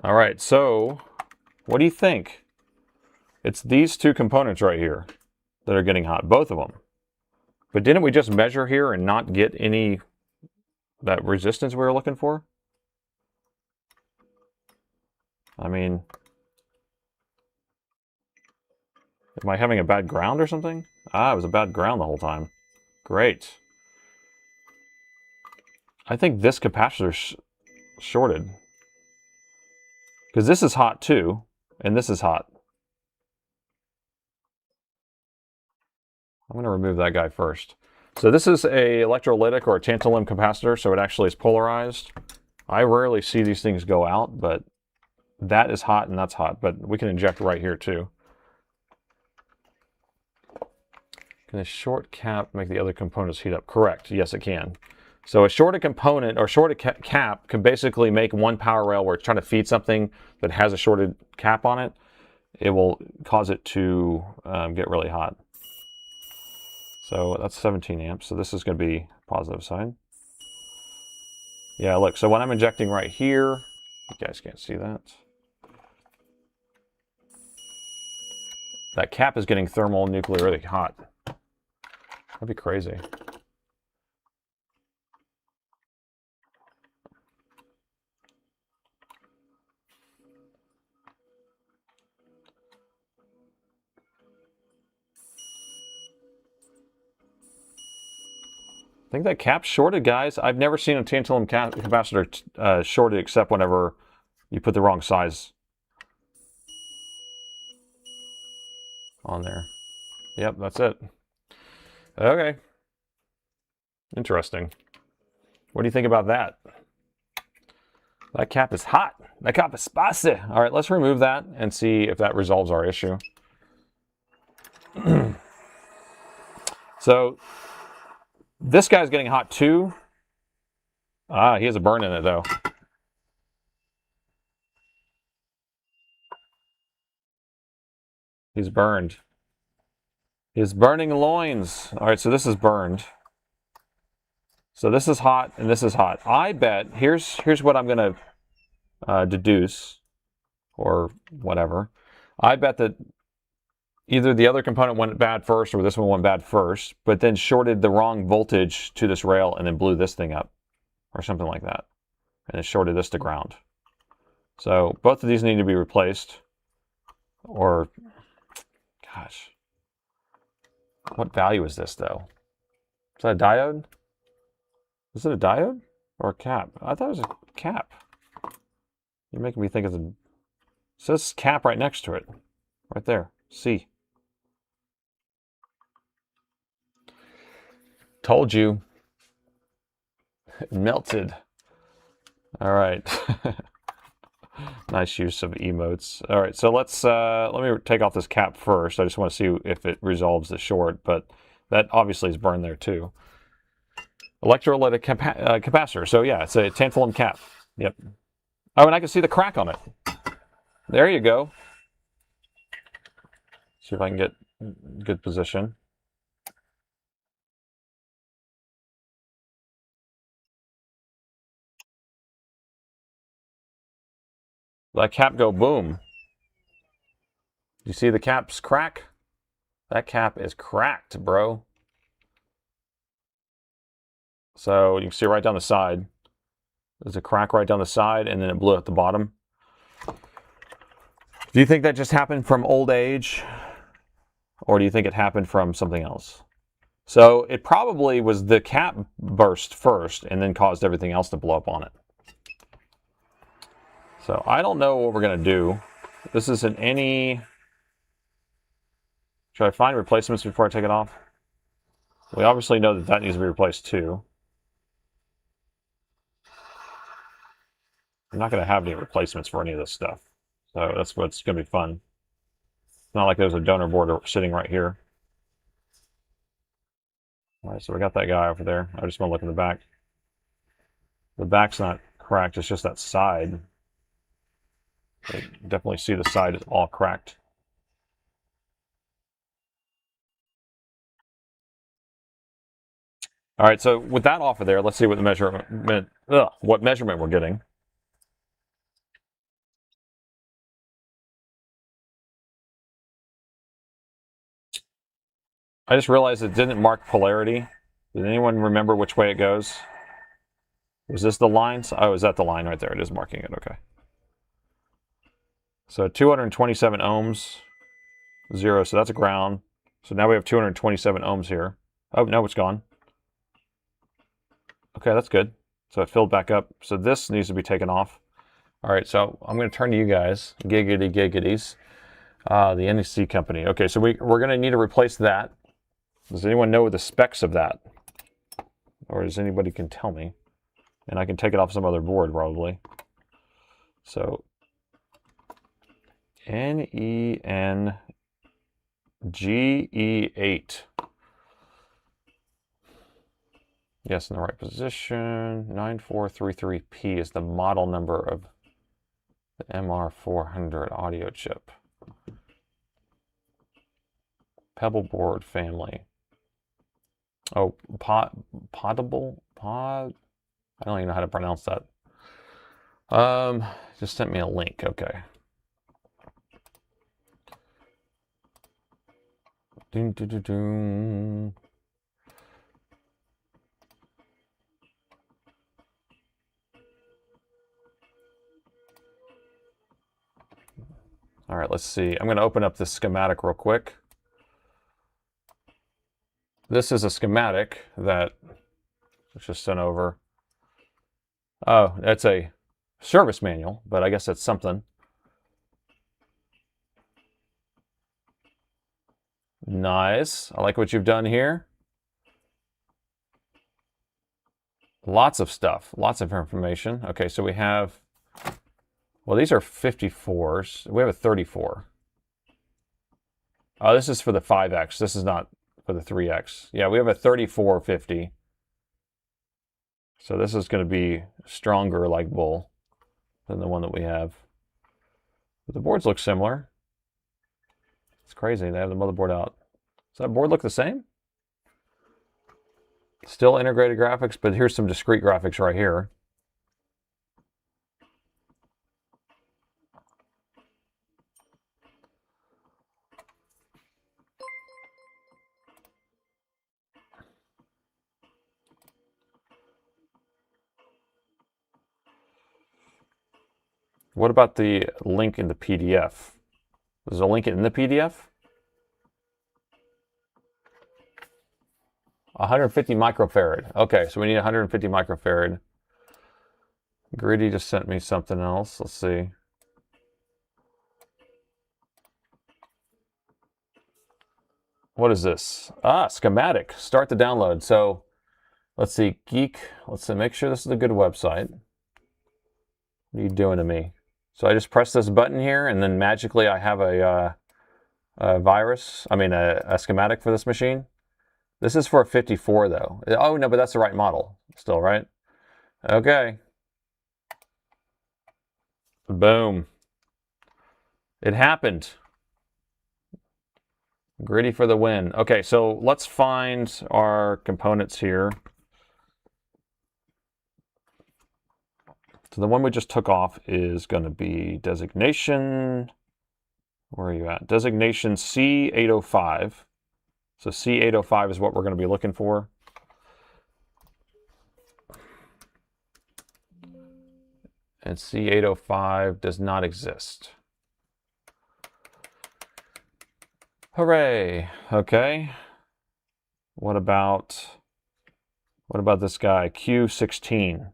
All right, so what do you think? It's these two components right here that are getting hot, both of them. But didn't we just measure here and not get any that resistance we were looking for? I mean, am I having a bad ground or something? Ah, it was a bad ground the whole time. Great. I think this capacitor's shorted. Because this is hot too, and this is hot. I'm going to remove that guy first. So this is a electrolytic or a tantalum capacitor, so it actually is polarized. I rarely see these things go out, but that is hot and that's hot, but we can inject right here too. Can a short cap make the other components heat up? Correct, yes it can. So a shorted component or shorted cap can basically make one power rail where it's trying to feed something that has a shorted cap on it. It will cause it to get really hot. So that's 17 amps. So this is going to be positive side. Yeah, look. So when I'm injecting right here, you guys can't see that. That cap is getting thermonuclear really hot. That'd be crazy. I think that cap's shorted, guys. I've never seen a tantalum capacitor shorted except whenever you put the wrong size on there. Yep, that's it. Okay. Interesting. What do you think about that? That cap is hot. That cap is spicy. All right, let's remove that and see if that resolves our issue. So this guy's getting hot too. Ah, he has a burn in it though. He's burned. His burning loins. All right, so this is burned. So this is hot and this is hot. I bet, here's what I'm going to deduce, or whatever. I bet that either the other component went bad first or this one went bad first, but then shorted the wrong voltage to this rail and then blew this thing up or something like that. And it shorted this to ground. So both of these need to be replaced, or, gosh, what value is this though? Is that a diode? Is it a diode or a cap? I thought it was a cap. You're making me think it's a... It says cap right next to it. Right there. C. Told you. It melted. All right. Nice use of emotes. All right, so let's let me take off this cap first. I just want to see if it resolves the short, but that obviously is burned there too. Electrolytic capacitor. So yeah, it's a tantalum cap. Yep. Oh, and I can see the crack on it. There you go. See if I can get good position. That cap go boom. You see the cap's crack? That cap is cracked, bro. So you can see right down the side. There's a crack right down the side, and then it blew at the bottom. Do you think that just happened from old age? Or do you think it happened from something else? So it probably was the cap burst first and then caused everything else to blow up on it. So I don't know what we're going to do. This isn't any... Should I find replacements before I take it off? We obviously know that that needs to be replaced too. I'm not going to have any replacements for any of this stuff. So that's what's going to be fun. It's not like there's a donor board sitting right here. All right, so we got that guy over there. I just want to look in the back. The back's not cracked, it's just that side. You definitely see the side is all cracked. All right, so with that off of there, let's see what the measurement we're getting. I just realized it didn't mark polarity. Did anyone remember which way it goes? Was this the line? Oh, is that the line right there? It is marking it, okay. So 227 ohms, 0, so that's a ground. So now we have 227 ohms here. Oh, no, it's gone. Okay, that's good. So it filled back up. So this needs to be taken off. All right, so I'm going to turn to you guys, giggities, the NEC company. Okay, so we're going to need to replace that. Does anyone know the specs of that? Or does anybody can tell me? And I can take it off some other board probably. So NENGE8. Yes, in the right position. 9433P is the model number of the MR400 audio chip. Pebble board family. Oh, potable? I don't even know how to pronounce that. Just sent me a link. Okay. Doom, doom, doom, doom. All right, let's see. I'm going to open up this schematic real quick. This is a schematic that was just sent over. Oh, that's a service manual, but I guess that's something. Nice. I like what you've done here. Lots of stuff, lots of information. Okay, so we have, well, these are 54s. We have a 34. Oh, this is for the 5X. This is not for the 3X. Yeah, we have a 3450. So this is going to be stronger like bull than the one that we have. But the boards look similar. It's crazy. They have the motherboard out. Does that board look the same? Still integrated graphics, but here's some discrete graphics right here. What about the link in the PDF? There's a link in the PDF? 150 microfarad. Okay, so we need 150 microfarad. Gritty just sent me something else. Let's see. What is this? Ah, schematic. Start the download. So let's see. Geek. Let's see. Make sure this is a good website. What are you doing to me? So I just press this button here, and then magically I have a schematic for this machine. This is for a 54 though. Oh no, but that's the right model still, right? Okay. Boom. It happened. Gritty for the win. Okay, so let's find our components here. So the one we just took off is going to be designation. Where are you at? Designation C805. So C805 is what we're going to be looking for. And C805 does not exist. Hooray. Okay. What about this guy, Q16?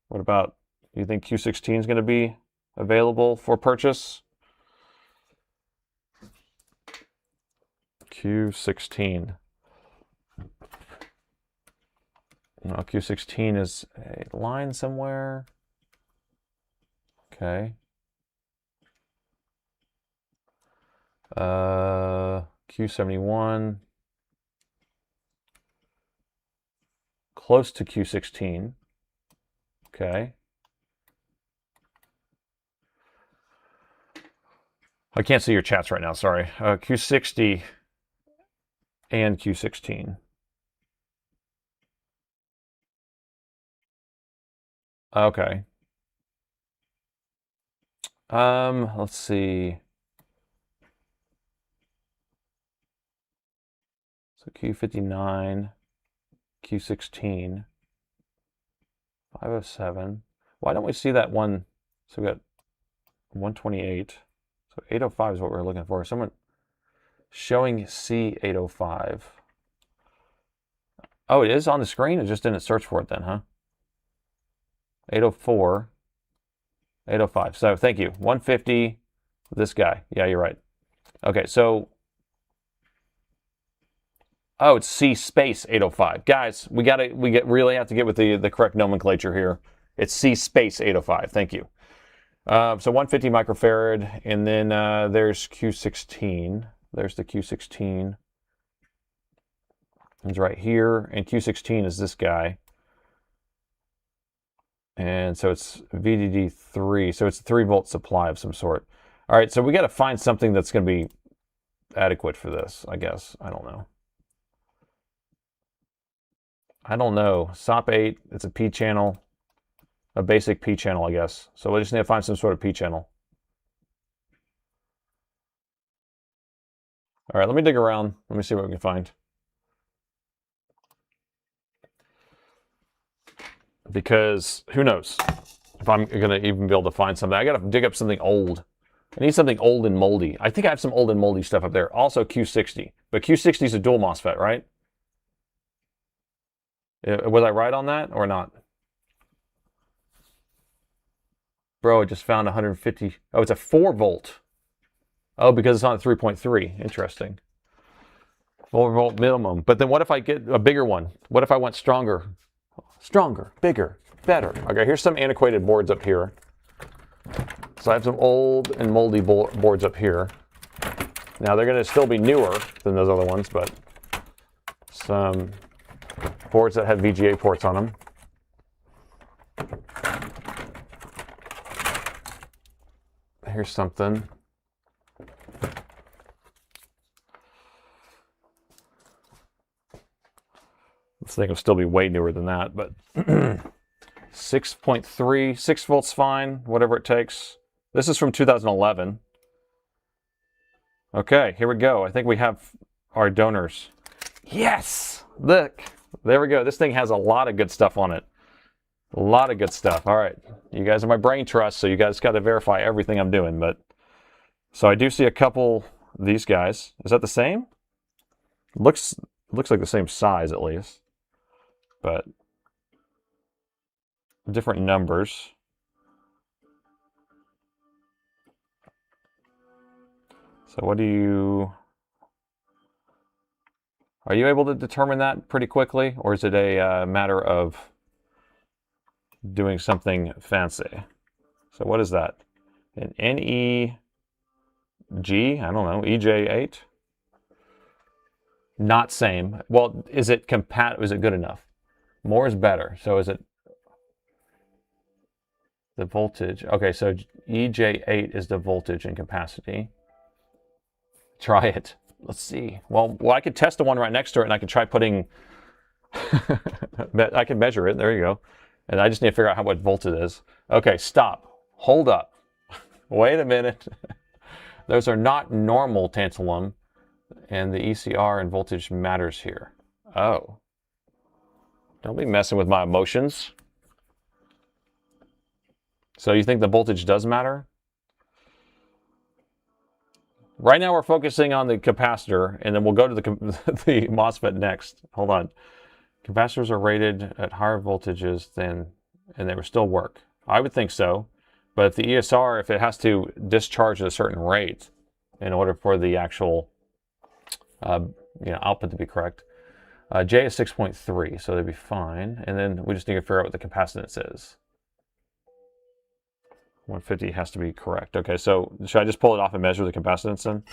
What about, you think Q16 is going to be available for purchase? Q16. No, Q16 is a line somewhere. Okay. Q71. Close to Q16. Okay. I can't see your chats right now, sorry. Q60 and Q16. Okay. Let's see. So Q59, Q16, 507. Why don't we see that one? So we got 128. So 805 is what we're looking for. Someone showing C805. Oh, it is on the screen? It just didn't search for it then, huh? 804, 805. So thank you. 150, this guy. Yeah, you're right. Okay, so, oh, it's C space 805. Guys, we really have to get with the correct nomenclature here. It's C space 805. Thank you. So 150 microfarad, and then there's Q16. There's the Q16. It's right here, and Q16 is this guy. And so it's VDD3, so it's a 3-volt supply of some sort. All right, so we got to find something that's going to be adequate for this, I guess. I don't know. SOP8, it's a P channel, a basic P channel, I guess. So we just need to find some sort of P channel. All right, let me dig around. Let me see what we can find. Because who knows if I'm going to even be able to find something. I got to dig up something old. I need something old and moldy. I think I have some old and moldy stuff up there. Also Q60. But Q60 is a dual MOSFET, right? Was I right on that or not? Bro, I just found 150. Oh, it's a 4-volt. Oh, because it's on a 3.3. Interesting. 4-volt minimum. But then what if I get a bigger one? What if I want stronger? Stronger, bigger, better. Okay, here's some antiquated boards up here. So I have some old and moldy boards up here. Now they're going to still be newer than those other ones, but some boards that have VGA ports on them. Here's something. This thing will still be way newer than that, but 6.3, 6 volts fine, whatever it takes. This is from 2011. Okay, here we go. I think we have our donors. Yes! Look, there we go. This thing has a lot of good stuff on it. A lot of good stuff. All right, you guys are my brain trust, so you guys got to verify everything I'm doing. But so I do see a couple of these guys. Is that the same? Looks like the same size at least, but different numbers. So what do you... Are you able to determine that pretty quickly, or is it a matter of doing something fancy? So what is that? An NEG? I don't know. EJ8? Not same. Well, is it good enough? More is better. So is it the voltage? Okay, so EJ8 is the voltage and capacity. Try it. Let's see. Well, I could test the one right next to it, and I could try putting... I can measure it. There you go. And I just need to figure out what volt it is. Okay, stop. Hold up. Wait a minute. Those are not normal tantalum, and the ECR and voltage matters here. Oh. Don't be messing with my emotions. So you think the voltage does matter? Right now we're focusing on the capacitor, and then we'll go to the MOSFET next. Hold on. Capacitors are rated at higher voltages and they will still work. I would think so, but if the ESR, if it has to discharge at a certain rate in order for the actual output to be correct, J is 6.3, so they'd be fine. And then we just need to figure out what the capacitance is. 150 has to be correct. Okay, so should I just pull it off and measure the capacitance then?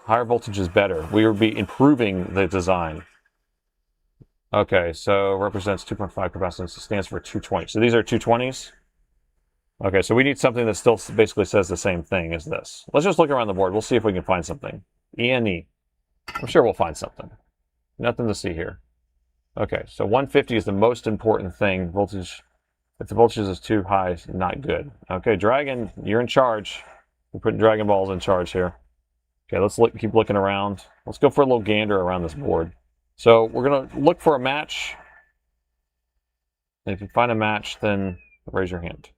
Higher voltage is better. We would be improving the design. Okay, so represents 2.5 capacitance. It stands for 220. So these are 220s? Okay, so we need something that still basically says the same thing as this. Let's just look around the board. We'll see if we can find something. ENE. I'm sure we'll find something. Nothing to see here. Okay, so 150 is the most important thing. Voltage... If the voltage is too high, it's not good. Okay, Dragon, you're in charge. We're putting Dragon Balls in charge here. Okay, let's keep looking around. Let's go for a little gander around this board. So we're going to look for a match. And if you find a match, then raise your hand.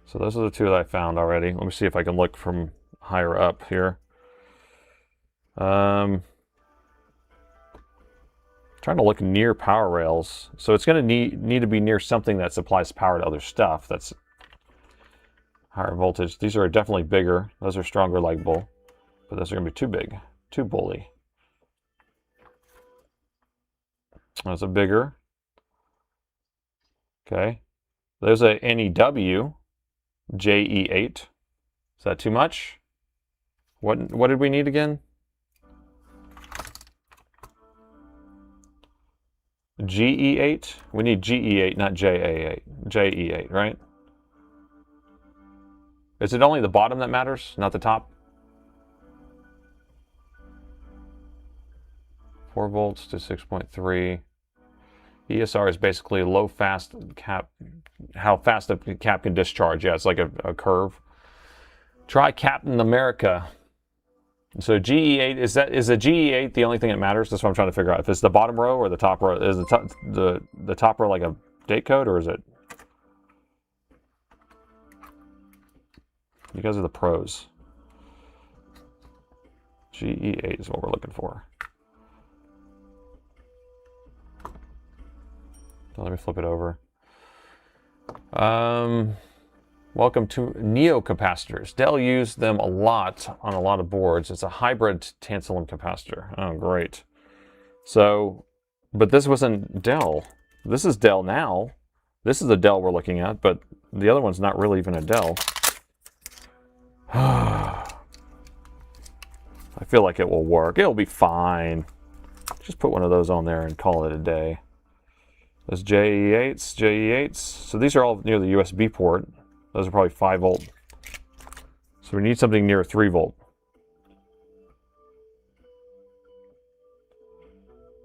So those are the two that I found already. Let me see if I can look from higher up here. Trying to look near power rails. So it's going to need to be near something that supplies power to other stuff. That's higher voltage. These are definitely bigger. Those are stronger like bull. But those are going to be too big. Too bully. Those are bigger. Okay. There's a NEW JE8. Is that too much? What did we need again? GE8? We need GE8, not JA8. JE8, right? Is it only the bottom that matters, not the top? 4 volts to 6.3. ESR is basically low fast cap, how fast the cap can discharge. Yeah, it's like a curve. Try Captain America. So GE8, is a GE8 the only thing that matters? That's what I'm trying to figure out. If it's the bottom row or the top row. Is the top row like a date code, or is it? You guys are the pros. GE8 is what we're looking for. So let me flip it over. Welcome to Neo capacitors. Dell used them a lot on a lot of boards. It's a hybrid tantalum capacitor. Oh, great. So, but this wasn't Dell. This is Dell now. This is the Dell we're looking at, but the other one's not really even a Dell. feel like it will work. It'll be fine. Just put one of those on there and call it a day. Those JE8s, JE8s. So these are all near the USB port. Those are probably 5 volt. So we need something near 3 volt.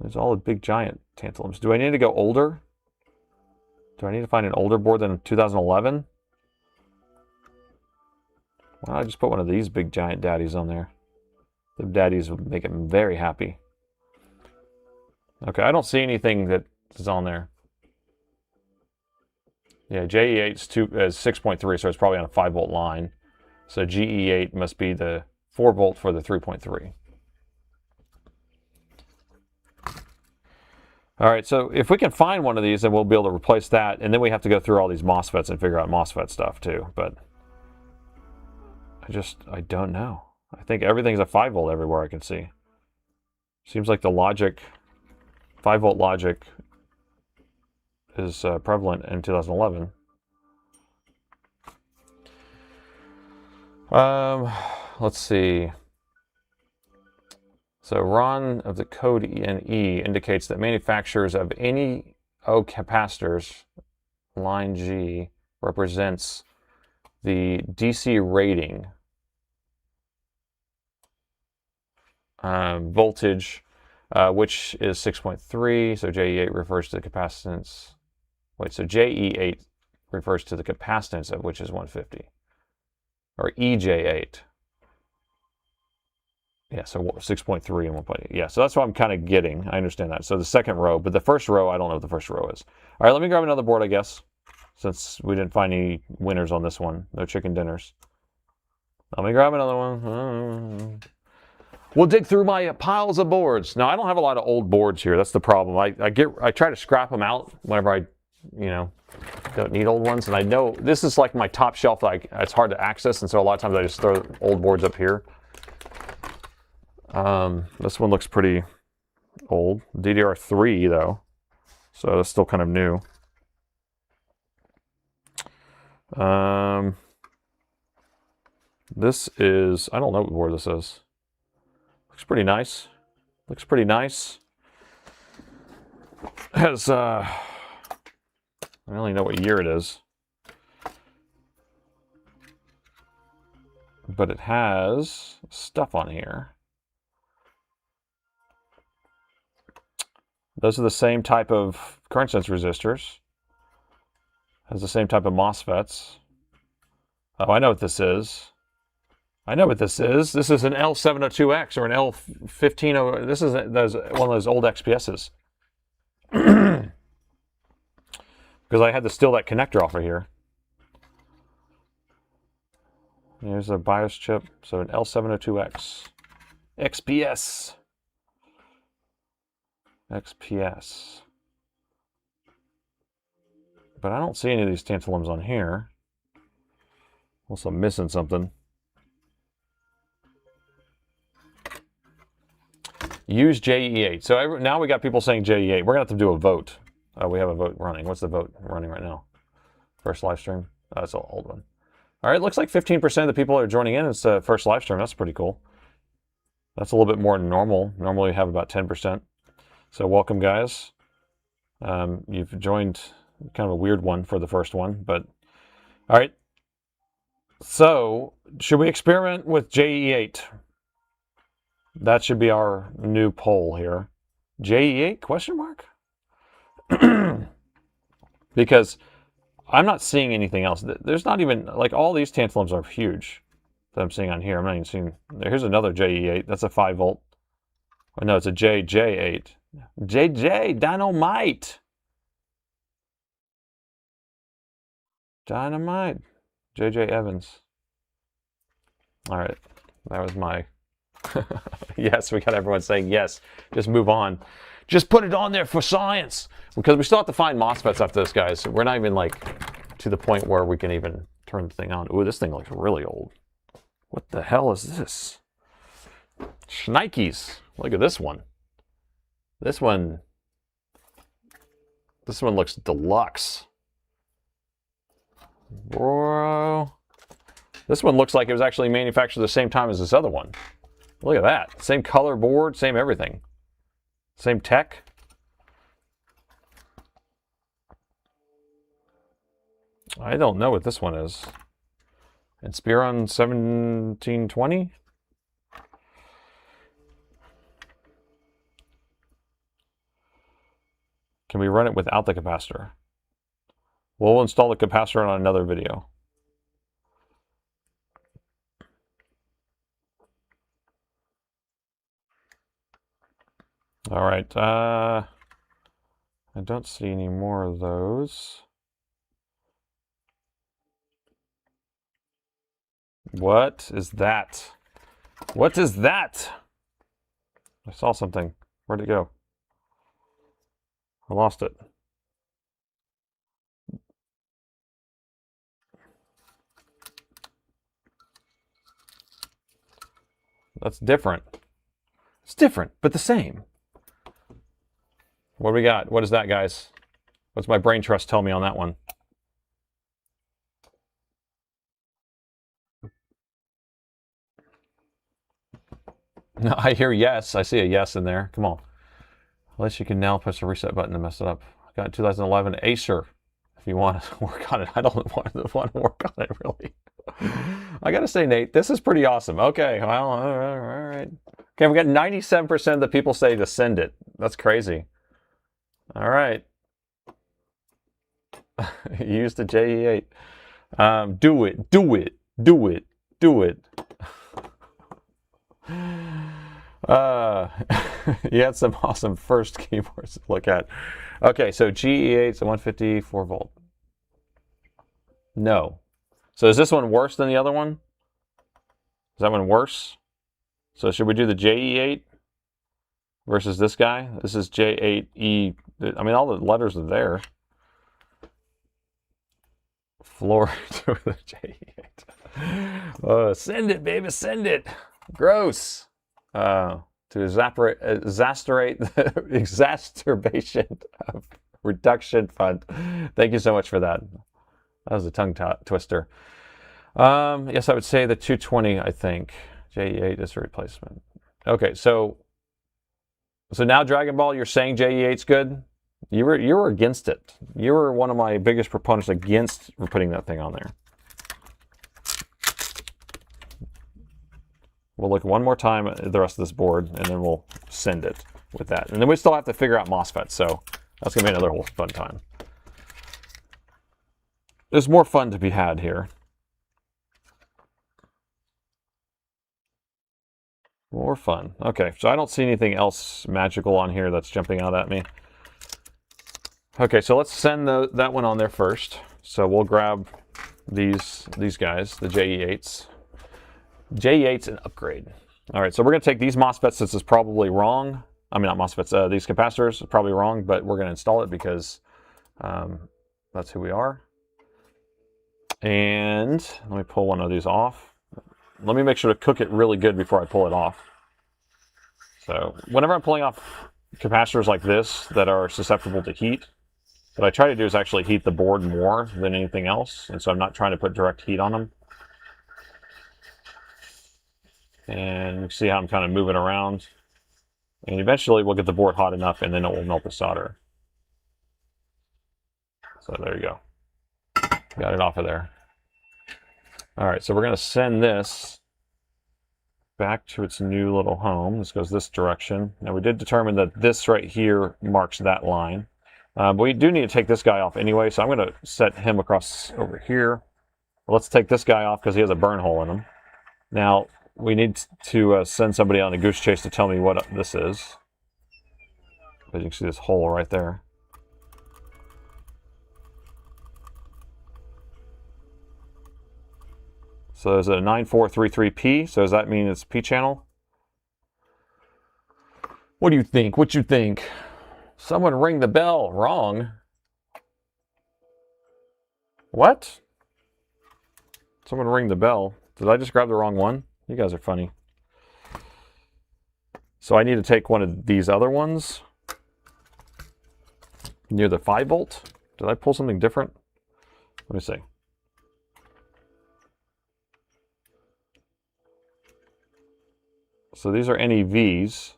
There's all the big giant tantalums. Do I need to go older? Do I need to find an older board than 2011? Why don't I just put one of these big giant daddies on there? The daddies would make it very happy. Okay, I don't see anything that is on there. Yeah, JE8 is 6.3, so it's probably on a 5 volt line. So GE8 must be the 4 volt for the 3.3. All right, so if we can find one of these, then we'll be able to replace that, and then we have to go through all these MOSFETs and figure out MOSFET stuff too, but I don't know. I think everything's a 5 volt everywhere I can see. Seems like the logic, 5 volt logic is prevalent in 2011. Let's see. So Ron of the code E indicates that manufacturers of any O capacitors, line G, represents the DC rating voltage, which is 6.3. So JE8 refers to the capacitance. Wait, so JE8 refers to the capacitance of which is 150, or EJ8. Yeah, so 6.3 and 1.8. Yeah, so that's what I'm kind of getting. I understand that. So the second row, but the first row, I don't know what the first row is. All right, let me grab another board, I guess, since we didn't find any winners on this one. No chicken dinners. Let me grab another one. We'll dig through my piles of boards. Now, I don't have a lot of old boards here. That's the problem. I try to scrap them out whenever I, don't need old ones. And I know this is like my top shelf. It's hard to access, and so a lot of times I just throw old boards up here. This one looks pretty old. DDR3 though, so it's still kind of new. This is, I don't know what board this is. Looks pretty nice. Looks pretty nice. Has I don't really know what year it is, but it has stuff on here. Those are the same type of current sense resistors. Has the same type of MOSFETs. Oh, I know what this is. I know what this is. This is an L702X or an L150. This is one of those old XPSs. Because I had to steal that connector off of here. Here's a BIOS chip. So an L702X. XPS. XPS. But I don't see any of these tantalums on here. Also missing something. Use JE8. So now we got people saying JE8. We're going to have to do a vote. We have a vote running. What's the vote running right now? First live stream? Oh, that's an old one. All right, looks like 15% of the people are joining in. It's the first live stream. That's pretty cool. That's a little bit more than normal. Normally we have about 10%. So welcome, guys. You've joined kind of a weird one for the first one, but all right. So should we experiment with JE8? That should be our new poll here. JE8 question mark? Because I'm not seeing anything else. There's not even, like, all these tantalums are huge that I'm seeing on here. I'm not even seeing, here's another JE8. That's a 5 volt. Oh, no, it's a JJ8. JJ, Dynamite. Dynamite. JJ Evans. All right, that was my... Yes, we got everyone saying yes. Just move on. Just put it on there for science. Because we still have to find MOSFETs after this, guys. We're not even, like, to the point where we can even turn the thing on. Ooh, this thing looks really old. What the hell is this? Schnikes. Look at this one. This one looks deluxe. Bro. This one looks like it was actually manufactured the same time as this other one. Look at that. Same color board, same everything. Same tech. I don't know what this one is. Inspiron 1720? Can we run it without the capacitor? We'll install the capacitor on another video. All right. I don't see any more of those. What is that? What is that? I saw something. Where'd it go? I lost it. That's different. It's different, but the same. What do we got? What is that, guys? What's my brain trust tell me on that one? No, I hear yes. I see a yes in there. Come on. Unless you can now push the reset button to mess it up. I got 2011 Acer. If you want to work on it. I don't want to work on it, really. I got to say, Nate, this is pretty awesome. Okay, well, all right. Okay, we got 97% of the people say to send it. That's crazy. All right. Use the JE8. Do it. Do it. Do it. Do it. You had some awesome first keyboards to look at. Okay, so GE8 is a 154 volt. No. So is this one worse than the other one? Is that one worse? So should we do the JE8 versus this guy? This is J8E. I mean, all the letters are there. Floor to the JE8. Send it, baby, send it. Gross. To exacerbate the exacerbation of reduction fund. Thank you so much for that. That was a tongue twister. Yes, I would say the 220, I think. JE8 is a replacement. Okay, so now Dragon Ball, you're saying JE8's good? You were against it. You were one of my biggest proponents against putting that thing on there. We'll look one more time at the rest of this board, and then we'll send it with that. And then we still have to figure out MOSFETs, so that's going to be another whole fun time. There's more fun to be had here. More fun. Okay, so I don't see anything else magical on here that's jumping out at me. Okay, so let's send that one on there first. So we'll grab these guys, the JE8s. JE8's an upgrade. All right, so we're going to take these MOSFETs. This is probably wrong. I mean, not MOSFETs. These capacitors are probably wrong, but we're going to install it because that's who we are. And let me pull one of these off. Let me make sure to cook it really good before I pull it off. So whenever I'm pulling off capacitors like this that are susceptible to heat, what I try to do is actually heat the board more than anything else. And so I'm not trying to put direct heat on them. And you see how I'm kind of moving around. And eventually we'll get the board hot enough and then it will melt the solder. So there you go. Got it off of there. All right, so we're going to send this back to its new little home. This goes this direction. Now we did determine that this right here marks that line. But we do need to take this guy off anyway, so I'm going to set him across over here. Let's take this guy off because he has a burn hole in him. Now, we need to send somebody on a goose chase to tell me what this is. As you can see this hole right there. So there's a 9433P, so does that mean it's P channel? What do you think? What you think? Someone ring the bell. Wrong. What? Someone ring the bell. Did I just grab the wrong one? You guys are funny. So I need to take one of these other ones near the 5 volt. Did I pull something different? Let me see. So these are NEVs.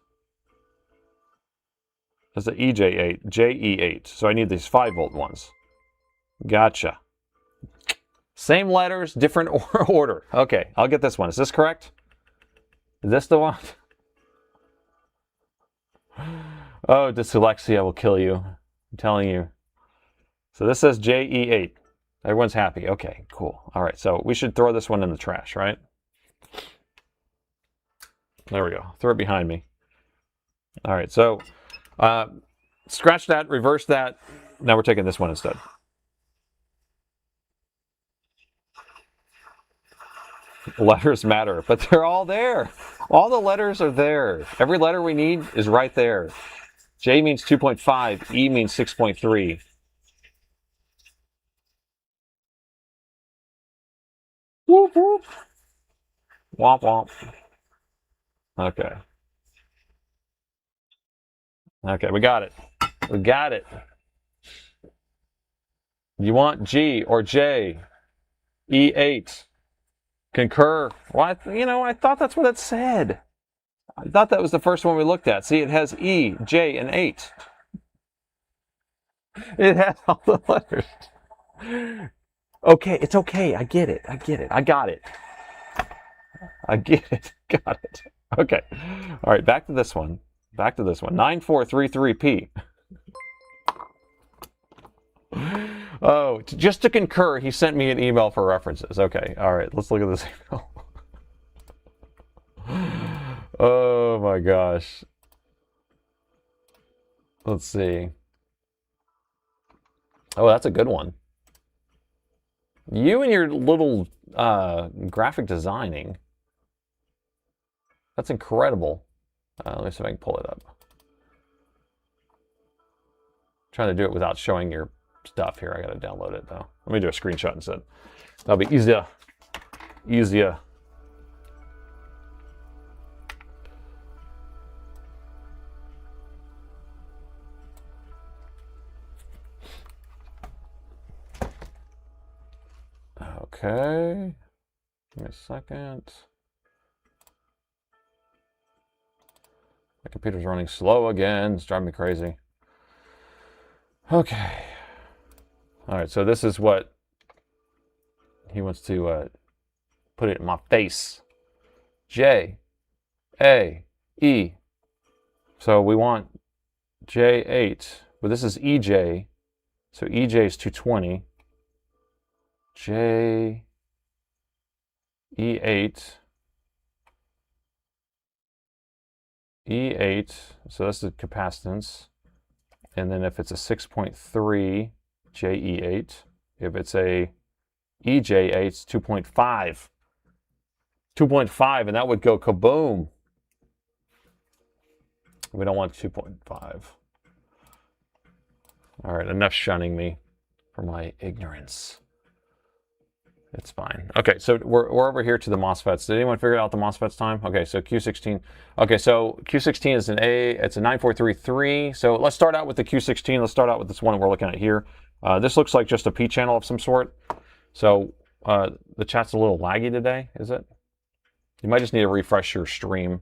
That's the EJ8, JE8. So I need these 5-volt ones. Gotcha. Same letters, different order. Okay, I'll get this one. Is this correct? Is this the one? Oh, dyslexia will kill you. I'm telling you. So this says JE8. Everyone's happy. Okay, cool. All right, so we should throw this one in the trash, right? There we go. Throw it behind me. All right, so scratch that, reverse that. Now we're taking this one instead. Letters matter, but they're all there. All the letters are there. Every letter we need is right there. J means 2.5, E means 6.3. Whoop, whoop. Womp, womp. Okay. Okay, we got it. We got it. You want G or J? E8. Concur. Well, I thought that's what it said. I thought that was the first one we looked at. See, it has E, J, and 8. It has all the letters. Okay, it's okay. I get it. I get it. I got it. I get it. Got it. Okay. All right, back to this one. Back to this one. 9433P. Oh, just to concur, he sent me an email for references. Okay, all right, let's look at this email. Oh my gosh. Let's see. Oh, that's a good one. You and your little graphic designing. That's incredible. Let me see if I can pull it up. Trying to do it without showing your stuff here. I gotta download it though. Let me do a screenshot instead. That'll be easier. Easier. Okay. Give me a second. My computer's running slow again. It's driving me crazy. Okay. All right, so this is what he wants to put it in my face. J, A, E. So we want J8, but this is EJ. So EJ is 220. J, E8. E8, so that's the capacitance. And then if it's a 6.3 JE8, if it's a EJ8, it's 2.5. 2.5, and that would go kaboom. We don't want 2.5. All right, enough shunning me for my ignorance. It's fine. Okay, so we're over here to the MOSFETs. Did anyone figure out the MOSFETs time? Okay, so Q16. Okay, so Q16 is an A. It's a 9433. So let's start out with the Q16. Let's start out with this one we're looking at here. This looks like just a P channel of some sort. So the chat's a little laggy today, is it? You might just need to refresh your stream.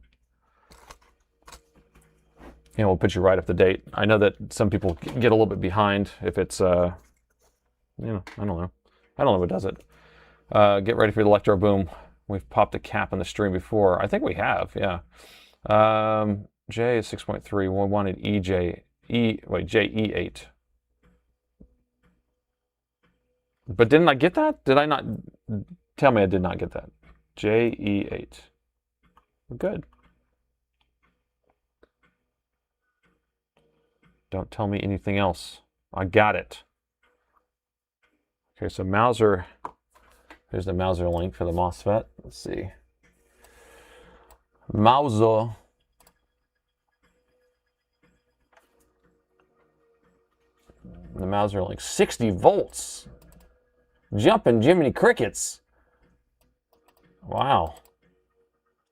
And we'll put you right up to date. I know that some people get a little bit behind if it's, I don't know. I don't know what does it. Get ready for the electro boom. We've popped a cap on the stream before. I think we have, yeah. J is 6.3. We wanted JE8. But didn't I get that? Did I not? Tell me I did not get that. JE8. Good. Don't tell me anything else. I got it. Okay, so Mauser. Here's the Mauser link for the MOSFET. Let's see. Mauser. The Mauser link. 60 volts. Jumping Jiminy Crickets. Wow.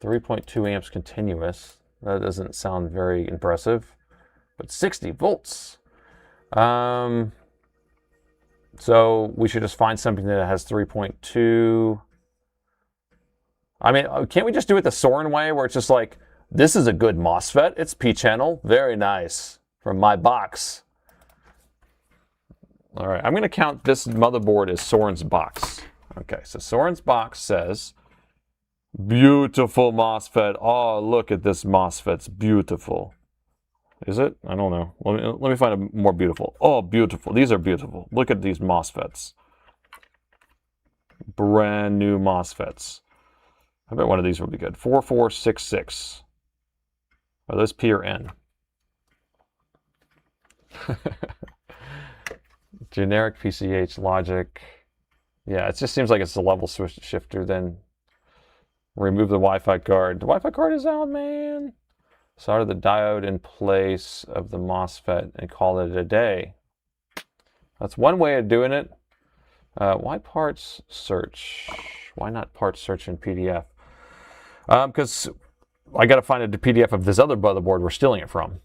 3.2 amps continuous. That doesn't sound very impressive. But 60 volts. So we should just find something that has 3.2. I mean, can't we just do it the Soren way, where it's just like This is a good MOSFET. It's P-channel. Very nice. From my box. All right, I'm going to count this motherboard as Soren's box. Okay, so Soren's box says, beautiful MOSFET. Oh, look at this MOSFET. It's beautiful. Is it? I don't know. Let me find a more beautiful. Oh, beautiful. These are beautiful. Look at these MOSFETs. Brand new MOSFETs. I bet one of these would be good. 4466. Are those P or N? Generic PCH logic. Yeah, it just seems like it's a level switch shifter. Then remove the Wi-Fi card. The Wi-Fi card is out, man. Solder the diode in place of the MOSFET and call it a day. That's one way of doing it. Why parts search? Why not parts search in PDF? Because I got to find a PDF of this other motherboard we're stealing it from.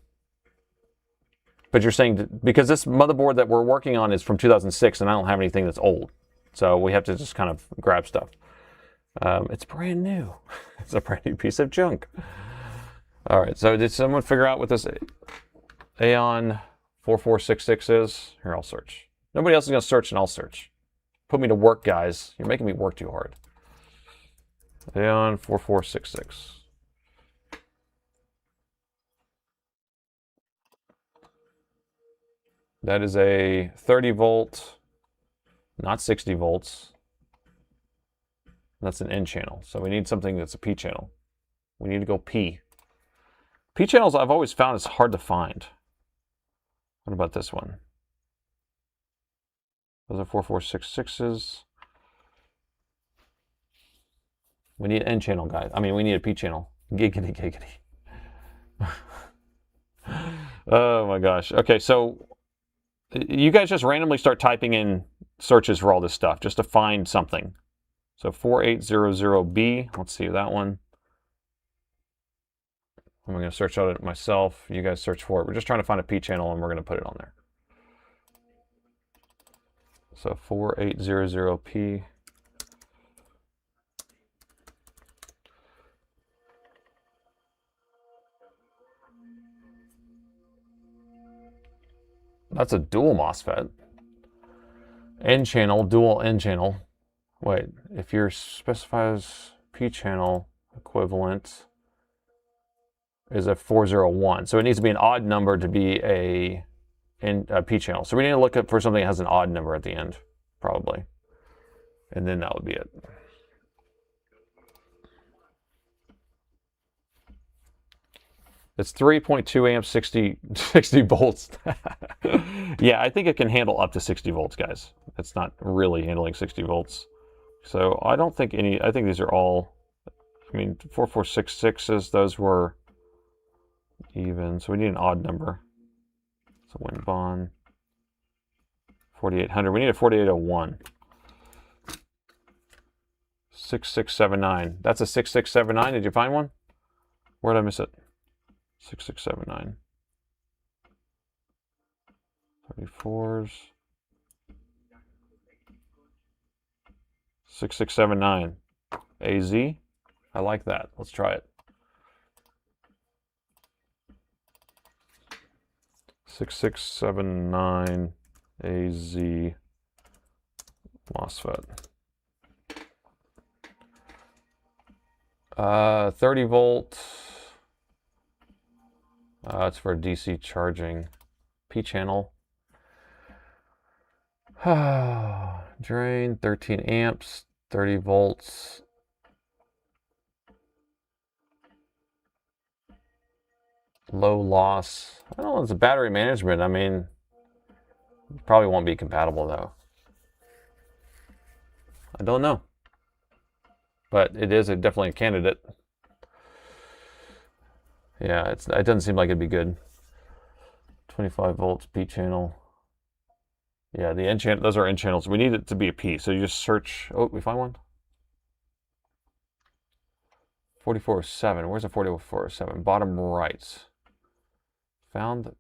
But you're saying, because this motherboard that we're working on is from 2006 and I don't have anything that's old. So we have to just kind of grab stuff. It's brand new. It's a brand new piece of junk. All right, so did someone figure out what this Aeon 4466 is? Here, I'll search. Nobody else is going to search and I'll search. Put me to work, guys. You're making me work too hard. Aeon 4466. That is a 30 volt, not 60 volts. That's an N channel. So we need something that's a P channel. We need to go P. P channels I've always found it's hard to find. What about this one? Those are 4466s. We need an N channel, guys. I mean, we need a P channel. Giggity, giggity. Oh my gosh. Okay, so you guys just randomly start typing in searches for all this stuff just to find something. So 4800B, let's see that one. I'm going to search out it myself. You guys search for it. We're just trying to find a P channel and we're going to put it on there. So 4800P. That's a dual MOSFET. N channel, dual N channel. Wait, if your specifies P channel equivalent is a 401. So it needs to be an odd number to be a P channel. So we need to look up for something that has an odd number at the end, probably. And then that would be it. It's 3.2 amps, 60 volts. Yeah, I think it can handle up to 60 volts, guys. It's not really handling 60 volts. So I don't think any, I think these are all, I mean, 4466s, those were even. So we need an odd number. So WinBond, 4800. We need a 4801. 6679. That's a 6679. Did you find one? Where did I miss it? 6679. 34s. 6679. AZ. I like that. Let's try it. 6679 AZ MOSFET. 30 volt. It's for DC charging. P channel. Drain 13 amps, 30 volts. Low loss. I don't know, it's a battery management. I mean, it probably won't be compatible though. I don't know. But it is definitely a candidate. Yeah, it doesn't seem like it'd be good. 25 volts P channel. Yeah, the N channel, those are N channels. We need it to be a P. So you just search. Oh, we find one. 4407. Where's the 4407? Bottom right. Found.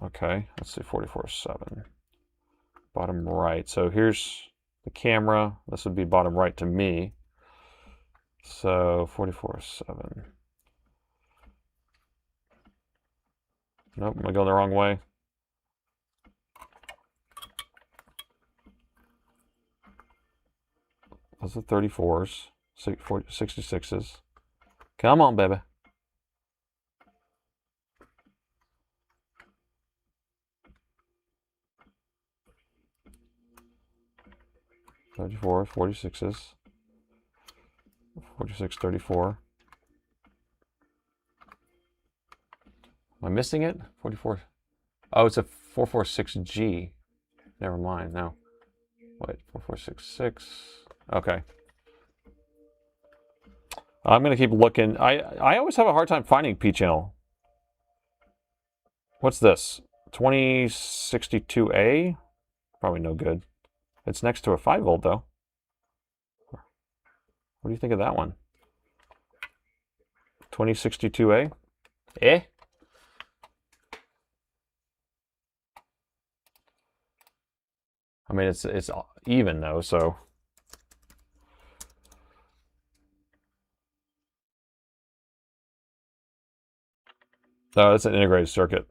Okay, let's see 4407. Bottom right. So here's the camera. This would be bottom right to me. So 4407. Nope, am I going the wrong way? Those are 34s, 66s. Come on, baby. $34s, 46s. 46, 34. Am I missing it? 44. Oh, it's a 446G. Never mind. No. Wait, 4466. Okay. I'm going to keep looking. I always have a hard time finding P-channel. What's this? 2062A? Probably no good. It's next to a 5-volt, though. What do you think of that one? 2062A? Eh? I mean, it's even, though, so... No, it's an integrated circuit.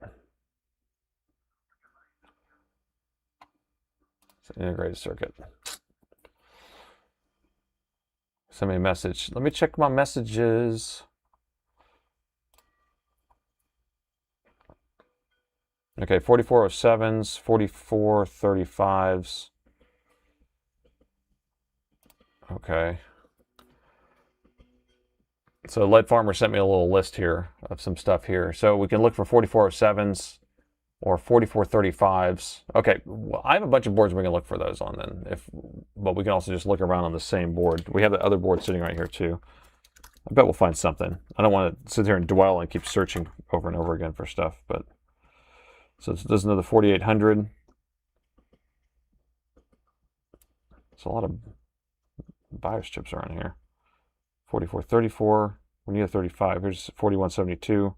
It's an integrated circuit. Send me a message. Let me check my messages. Okay, 4407s, 4435s. Okay. So Lead Farmer sent me a little list here of some stuff here. So we can look for 4407s or 4435s. Okay, well, I have a bunch of boards we can look for those on then. But we can also just look around on the same board. We have the other board sitting right here too. I bet we'll find something. I don't want to sit here and dwell and keep searching over and over again for stuff. But so there's another 4800. There's a lot of BIOS chips around here. 4434. We need a 35. Here's 4172.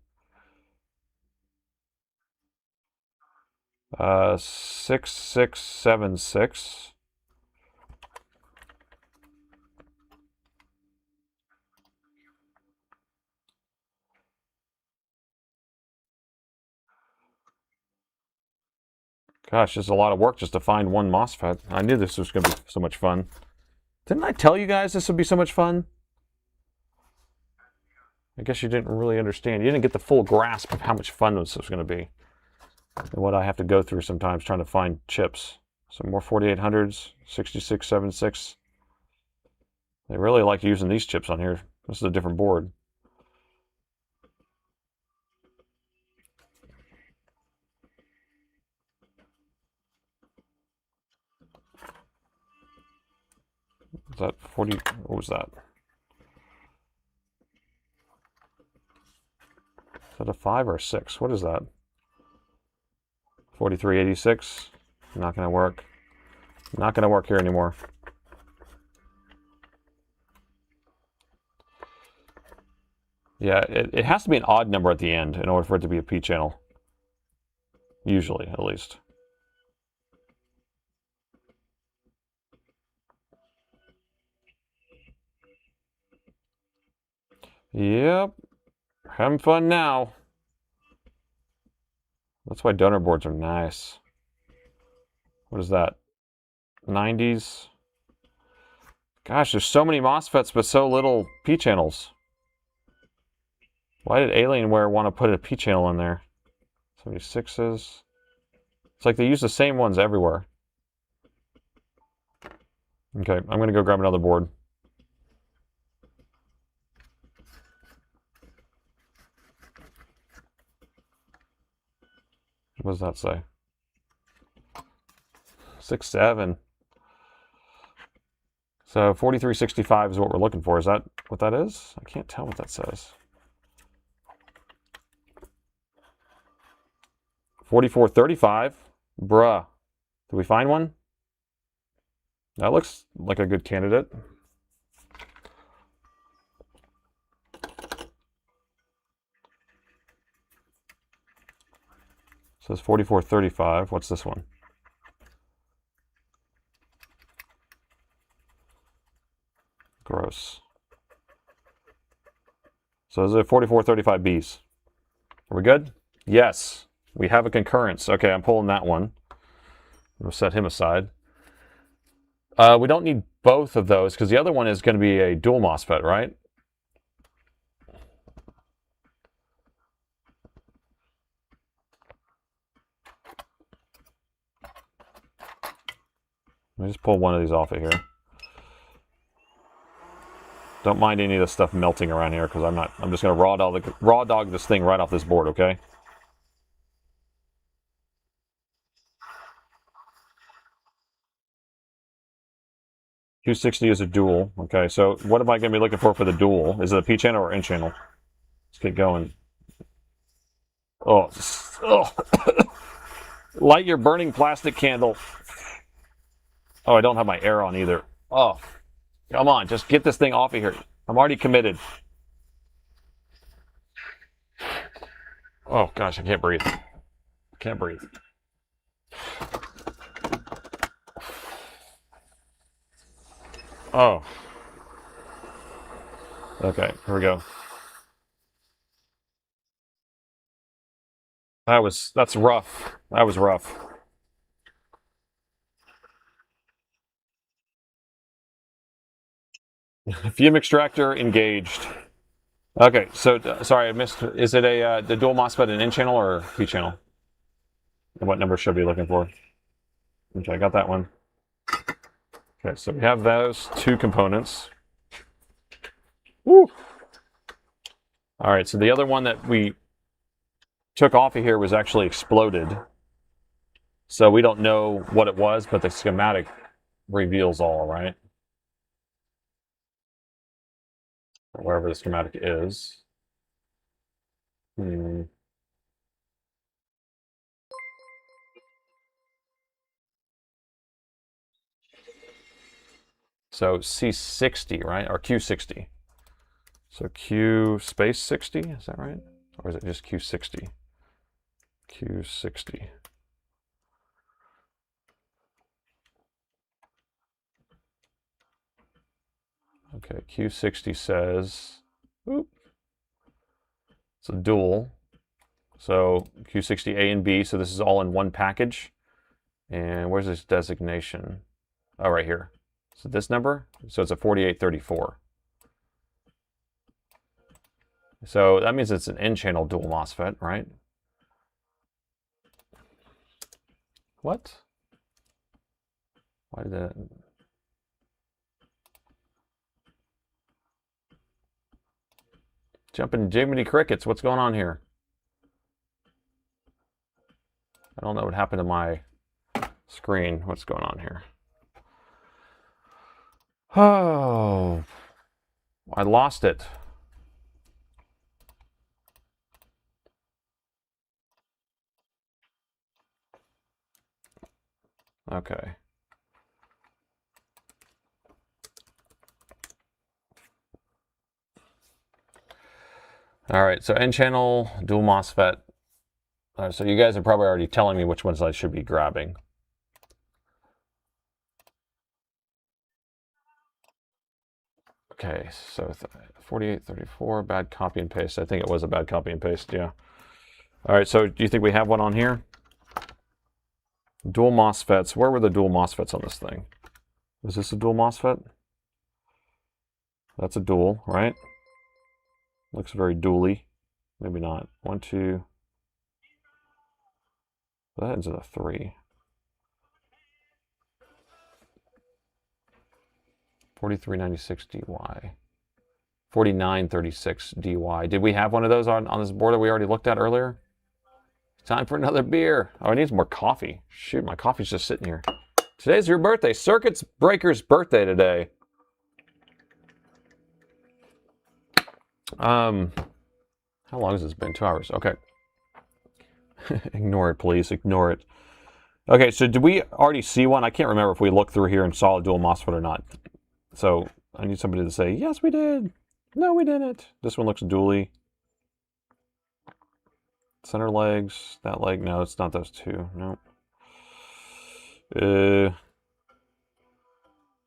6676. Gosh, it's a lot of work just to find one MOSFET. I knew this was going to be so much fun. Didn't I tell you guys this would be so much fun? I guess you didn't really understand. You didn't get the full grasp of how much fun this was going to be. And what I have to go through sometimes trying to find chips. Some more 4800s, 6676. They really like using these chips on here. This is a different board. Is that 40? What was that? Is that a 5 or a 6? What is that? 4386. Not going to work. Not going to work here anymore. Yeah, it has to be an odd number at the end in order for it to be a P channel. Usually, at least. Yep. Having fun now. That's why donor boards are nice. What is that? 90s. Gosh, there's so many MOSFETs, but so little P channels. Why did Alienware want to put a P channel in there? 76s. It's like they use the same ones everywhere. Okay, I'm going to go grab another board. What does that say? 67. So 4365 is what we're looking for. Is that what that is? I can't tell what that says. 4435. Bruh. Did we find one? That looks like a good candidate. It says 4435. What's this one? Gross. So those are 4435Bs. Are we good? Yes. We have a concurrence. Okay, I'm pulling that one. We'll set him aside. We don't need both of those because the other one is going to be a dual MOSFET, right? Let me just pull one of these off of here. Don't mind any of the stuff melting around here because I'm just going to raw dog this thing right off this board, okay? Q60 is a dual. Okay, so what am I going to be looking for the dual? Is it a P channel or N channel? Let's get going. Oh, light your burning plastic candle. Oh, I don't have my air on either. Oh, come on, just get this thing off of here. I'm already committed. Oh, gosh, I can't breathe. Can't breathe. Oh. Okay, here we go. That's rough. That was rough. Fume extractor engaged. Okay, so sorry, I missed. Is it the dual MOSFET an N channel or P channel? And what number should I be looking for? Okay, I got that one. Okay, so we have those two components. Woo! All right, so the other one that we took off of here was actually exploded. So we don't know what it was, but the schematic reveals all, right? Wherever the schematic is. So C60, right? Or Q60. So Q space 60, is that right? Or is it just Q60? Q60. Okay, Q60 says, oop, it's a dual. So Q60A and B, so this is all in one package. And where's this designation? Oh, right here. So this number, so it's a 4834. So that means it's an N-channel dual MOSFET, right? What? Why did that? Jumping Jiminy Crickets, what's going on here? I don't know what happened to my screen. What's going on here? Oh, I lost it. Okay. All right, so N-channel, dual MOSFET. So you guys are probably already telling me which ones I should be grabbing. Okay, so 4834, bad copy and paste. I think it was a bad copy and paste, yeah. All right, so do you think we have one on here? Dual MOSFETs. Where were the dual MOSFETs on this thing? Is this a dual MOSFET? That's a dual, right? Looks very dually. Maybe not. 1, 2. That ends in a 3. 4396 DY. 4936 DY. Did we have one of those on this board that we already looked at earlier? Time for another beer. Oh, I need some more coffee. Shoot, my coffee's just sitting here. Today's your birthday. Circuits Breaker's birthday today. How long has this been? 2 hours. Okay. Ignore it, please. Ignore it. Okay, so did we already see one? I can't remember if we looked through here and saw a dual MOSFET or not. So I need somebody to say, yes, we did. No, we didn't. This one looks dually. Center legs. That leg. No, it's not those two. No.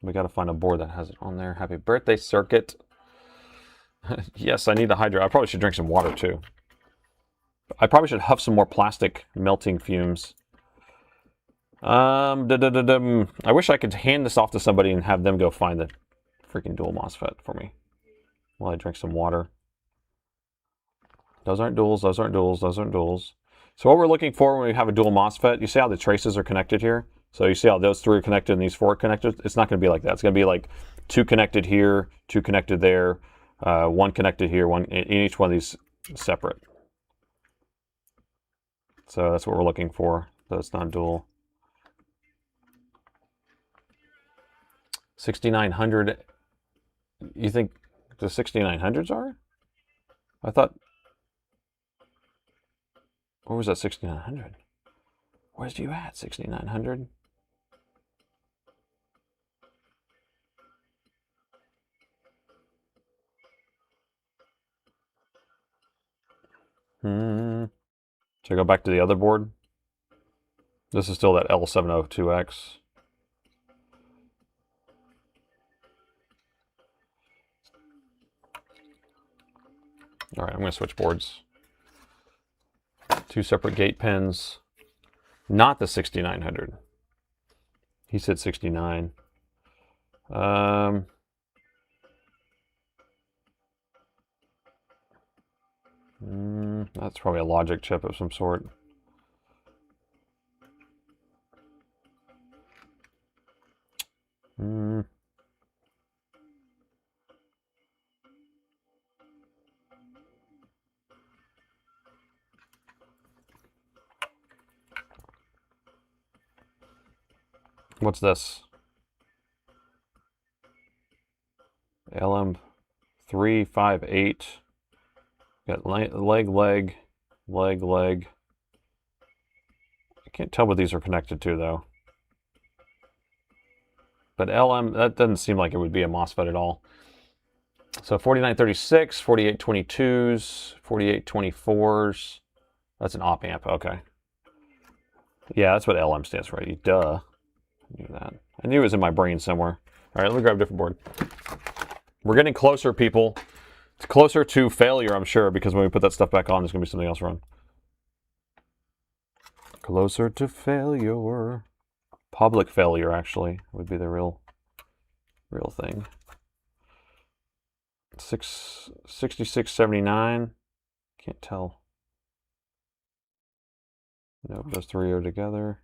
We got to find a board that has it on there. Happy birthday, Circuit. Yes, I need the hydro. I probably should drink some water, too. I probably should huff some more plastic melting fumes. I wish I could hand this off to somebody and have them go find the freaking dual MOSFET for me while I drink some water. Those aren't duals, those aren't duals, those aren't duals. So what we're looking for when we have a dual MOSFET, you see how the traces are connected here? So you see how those three are connected and these four are connected? It's not going to be like that. It's going to be like two connected here, two connected there, one connected here, one in each one of these separate. So that's what we're looking for. That's not dual. 6900. You think the 6900s are? I thought. Where was that 6900? Where's you at, 6900? Should I go back to the other board? This is still that L702X. All right, I'm going to switch boards. Two separate gate pins. Not the 6900. He said 69. That's probably a logic chip of some sort. What's this? LM358. Got leg. I can't tell what these are connected to though. But LM, that doesn't seem like it would be a MOSFET at all. So 4936, 4822s, 4824s. That's an op amp, okay. Yeah, that's what LM stands for. Duh. I knew that. I knew it was in my brain somewhere. All right, let me grab a different board. We're getting closer, people. It's closer to failure, I'm sure, because when we put that stuff back on, there's going to be something else wrong. Closer to failure. Public failure, actually, would be the real thing. 6679. Can't tell. Nope, those three are together.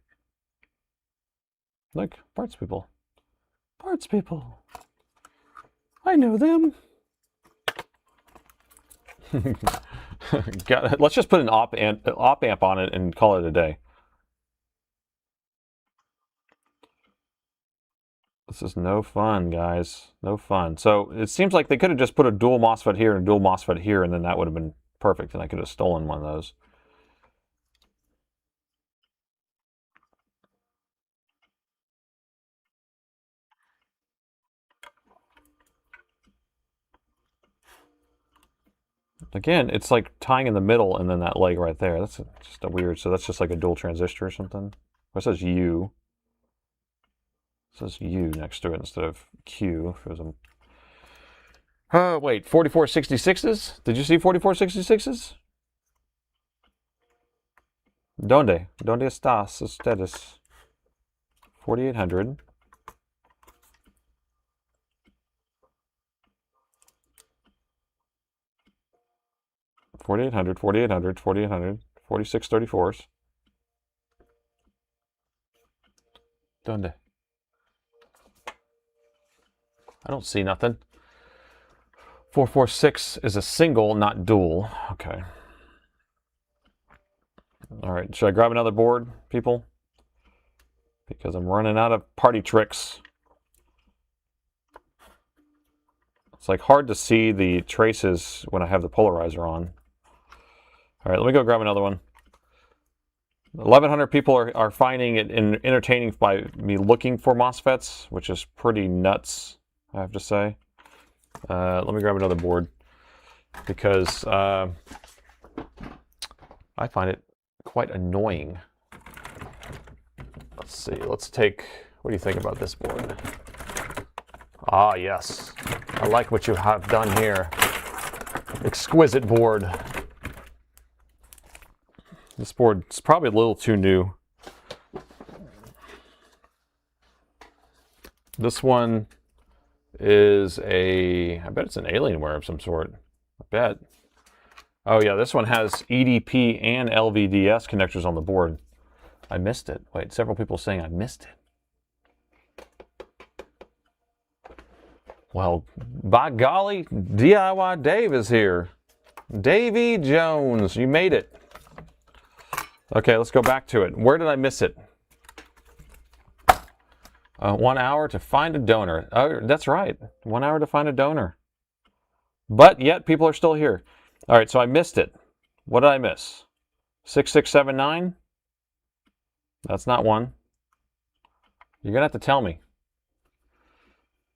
Look, parts people. Parts people. I know them. Let's just put an op amp on it and call it a day. This is no fun, guys. No fun. So it seems like they could have just put a dual MOSFET here and a dual MOSFET here, and then that would have been perfect, and I could have stolen one of those. Again, it's like tying in the middle and then that leg right there. That's just a weird, so that's just like a dual transistor or something. It says U. It says U next to it instead of Q. If it was a... wait, 4466s? Did you see 4466s? ¿Dónde estás ustedes? 4800. 4800, 4800, 4800, 4634s. ¿Dónde? I don't see nothing. 446 is a single, not dual. Okay. All right, should I grab another board, people? Because I'm running out of party tricks. It's like hard to see the traces when I have the polarizer on. All right, let me go grab another one. 1,100 people are finding it entertaining by me looking for MOSFETs, which is pretty nuts, I have to say. Let me grab another board because I find it quite annoying. Let's see, let's take, what do you think about this board? Ah, yes. I like what you have done here. Exquisite board. This board's probably a little too new. This one is I bet it's an Alienware of some sort. I bet. Oh yeah, this one has EDP and LVDS connectors on the board. I missed it. Wait, several people saying I missed it. Well, by golly, DIY Dave is here. Davey Jones, you made it. Okay, let's go back to it. Where did I miss it? 1 hour to find a donor. Oh, that's right. 1 hour to find a donor. But yet people are still here. All right, so I missed it. What did I miss? 6679? That's not one. You're going to have to tell me.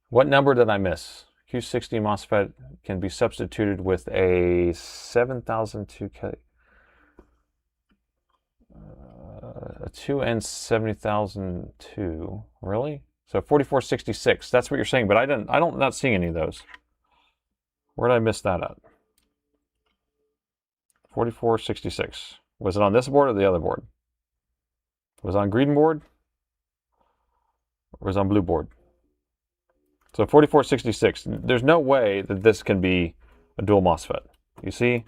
What number did I miss? Q60 MOSFET can be substituted with a 7002K. A 2N70002. Really? So 4466. That's what you're saying, but I'm not seeing any of those. Where did I miss that at? 4466. Was it on this board or the other board? Was it on green board? Or was it on blue board? So 4466. There's no way that this can be a dual MOSFET. You see?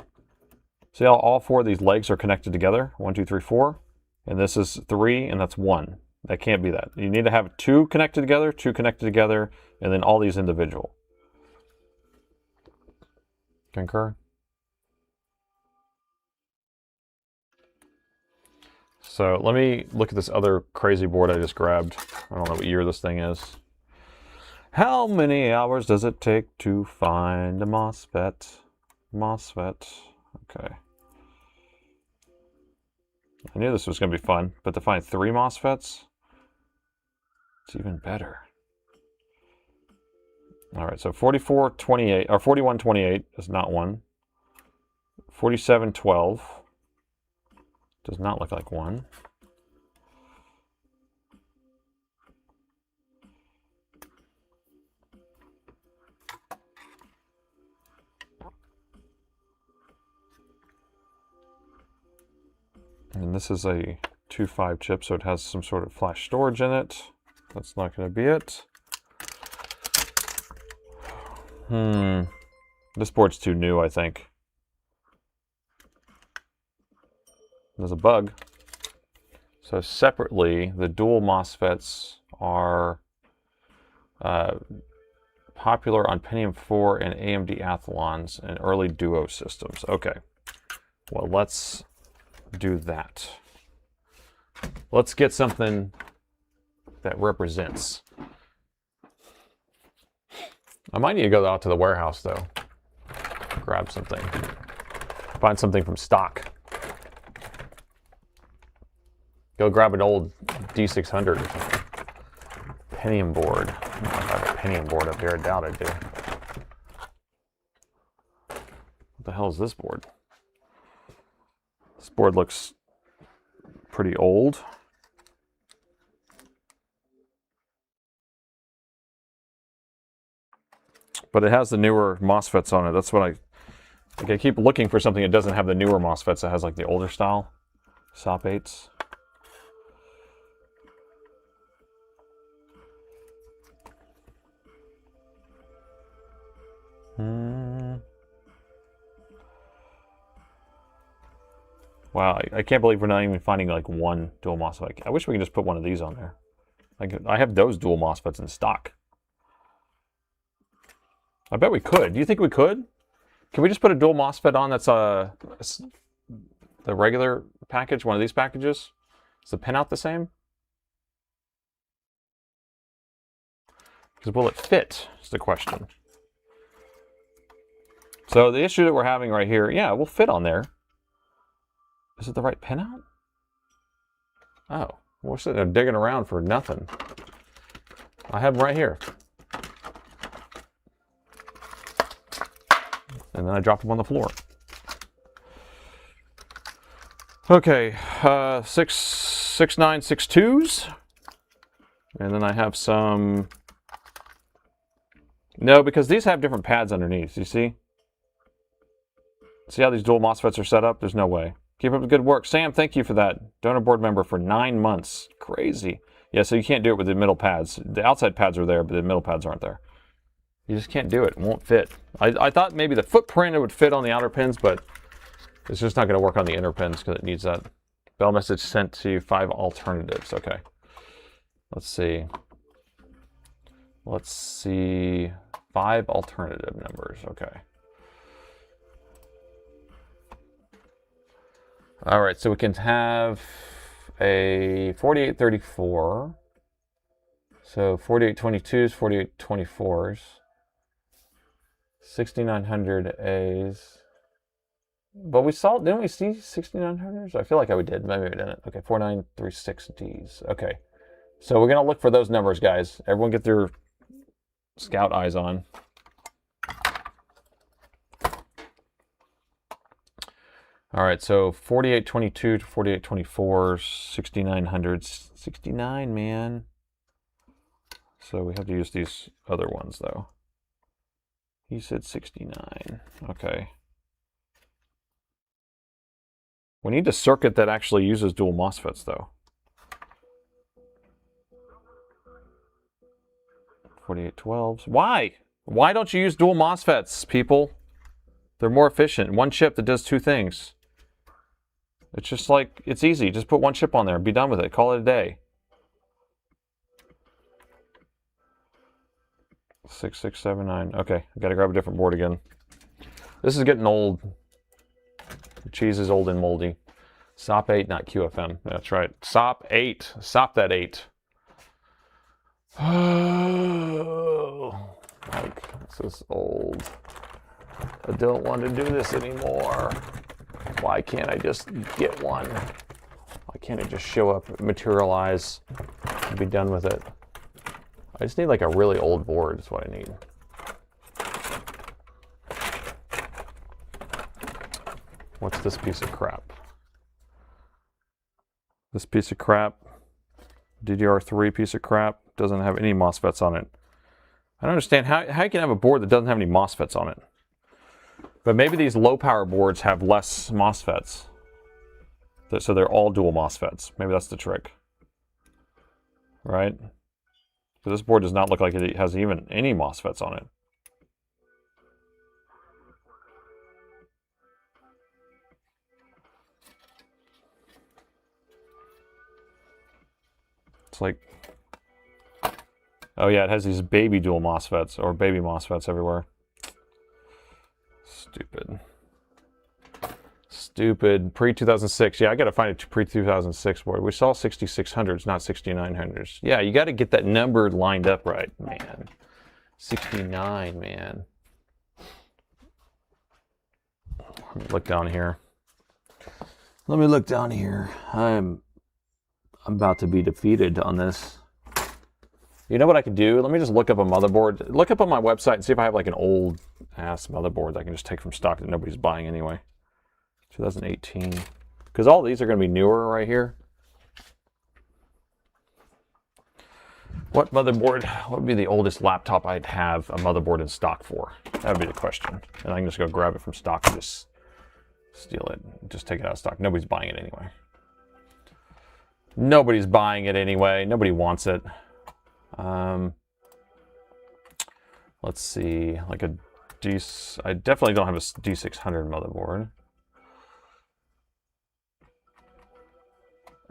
See how all four of these legs are connected together? 1, 2, 3, 4. And this is 3, and that's 1. That can't be that. You need to have 2 connected together, 2 connected together, and then all these individual. Concur? So let me look at this other crazy board I just grabbed. I don't know what year this thing is. How many hours does it take to find a MOSFET? MOSFET. Okay. I knew this was going to be fun, but to find 3 MOSFETs, it's even better. All right, so 4428 or 4128 is not one. 4712 does not look like one. And this is a 2.5 chip, so it has some sort of flash storage in it. That's not going to be it. This board's too new, I think. There's a bug. So separately, the dual MOSFETs are popular on Pentium 4 and AMD Athlons and early Duo systems. Okay, well, let's do that. Let's get something that represents. I might need to go out to the warehouse though. Grab something. Find something from stock. Go grab an old D600 or something. Pentium board. I don't know if I have a Pentium board up here. I doubt I do. What the hell is this board? This board looks pretty old. But it has the newer MOSFETs on it. That's what I keep looking for something that doesn't have the newer MOSFETs. That has like the older style SOP 8s. Wow, I can't believe we're not even finding like one dual MOSFET. I wish we could just put one of these on there. I have those dual MOSFETs in stock. I bet we could. Do you think we could? Can we just put a dual MOSFET on that's the regular package, one of these packages? Is the pinout the same? Because will it fit, is the question. So the issue that we're having right here, yeah, it will fit on there. Is it the right pinout? Oh, we're sitting there digging around for nothing. I have them right here. And then I dropped them on the floor. Okay, 6962s. And then I have some... No, because these have different pads underneath, you see? See how these dual MOSFETs are set up? There's no way. Keep up the good work. Sam, thank you for that. Donor board member for 9 months. Crazy. Yeah, so you can't do it with the middle pads. The outside pads are there, but the middle pads aren't there. You just can't do it. It won't fit. I thought maybe the footprint it would fit on the outer pins, but it's just not going to work on the inner pins because it needs that. Bell message sent to 5 alternatives. Okay. Let's see. Let's see. 5 alternative numbers. Okay. All right, so we can have a 4834. So 4822s, 4824s. 6900 A's. But we saw, didn't we see 6900s? I feel like we did. Maybe we didn't. Okay, 4936Ds. Okay. So we're going to look for those numbers, guys. Everyone get their scout eyes on. All right, so 4822 to 4824, 6900s. 69, man. So we have to use these other ones, though. He said 69. Okay. We need a circuit that actually uses dual MOSFETs, though. 4812s. Why? Why don't you use dual MOSFETs, people? They're more efficient. One chip that does 2 things. It's just like, it's easy. Just put 1 chip on there. Be done with it. Call it a day. 6679. Okay, I gotta grab a different board again. This is getting old. The cheese is old and moldy. SOP 8, not QFM. That's right. SOP 8. SOP that 8. Oh, like, this is old. I don't want to do this anymore. Why can't I just get one? Why can't it just show up, materialize, and be done with it? I just need like a really old board is what I need. What's this piece of crap? This piece of crap, DDR3 piece of crap, doesn't have any MOSFETs on it. I don't understand how you can have a board that doesn't have any MOSFETs on it. But maybe these low power boards have less MOSFETs. So they're all dual MOSFETs. Maybe that's the trick. Right? So this board does not look like it has even any MOSFETs on it. It's like, oh yeah, it has these baby dual MOSFETs or baby MOSFETs everywhere. Stupid. Stupid. Pre-2006. Yeah, I got to find a pre-2006 board. We saw 6600s, not 6900s. Yeah, you got to get that number lined up right, man. 69, man. Let me look down here. Let me look down here. I'm about to be defeated on this. You know what I could do? Let me just look up a motherboard. Look up on my website and see if I have like an old ass motherboard that I can just take from stock that nobody's buying anyway. 2018. Because all these are going to be newer right here. What motherboard, what would be the oldest laptop I'd have a motherboard in stock for? That would be the question. And I can just go grab it from stock and just steal it. Just take it out of stock. Nobody's buying it anyway. Nobody's buying it anyway. Nobody wants it. Let's see, like a I definitely don't have a D600 motherboard.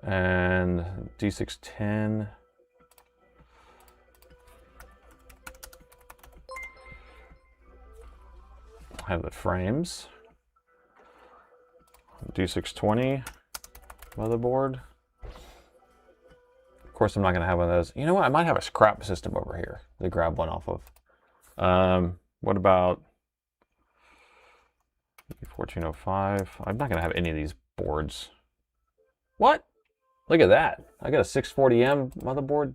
And D610. I have the frames. D620 motherboard. Of course, I'm not going to have one of those. You know what? I might have a scrap system over here to grab one off of. What about 1405? I'm not going to have any of these boards. What? Look at that. I got a 640M motherboard.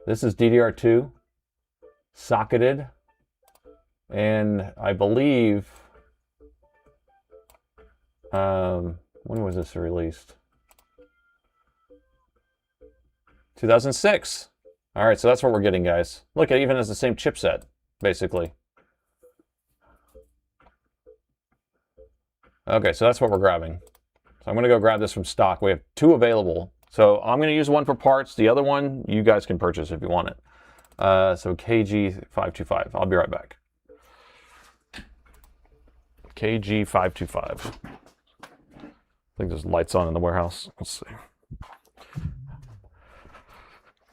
This is DDR2, socketed, and I believe, when was this released? 2006. All right, so that's what we're getting, guys. Look, it even has the same chipset, basically. Okay, so that's what we're grabbing. So I'm going to go grab this from stock. We have 2 available. So I'm going to use one for parts. The other one you guys can purchase if you want it. So KG525. I'll be right back. KG525. I think there's lights on in the warehouse. Let's see.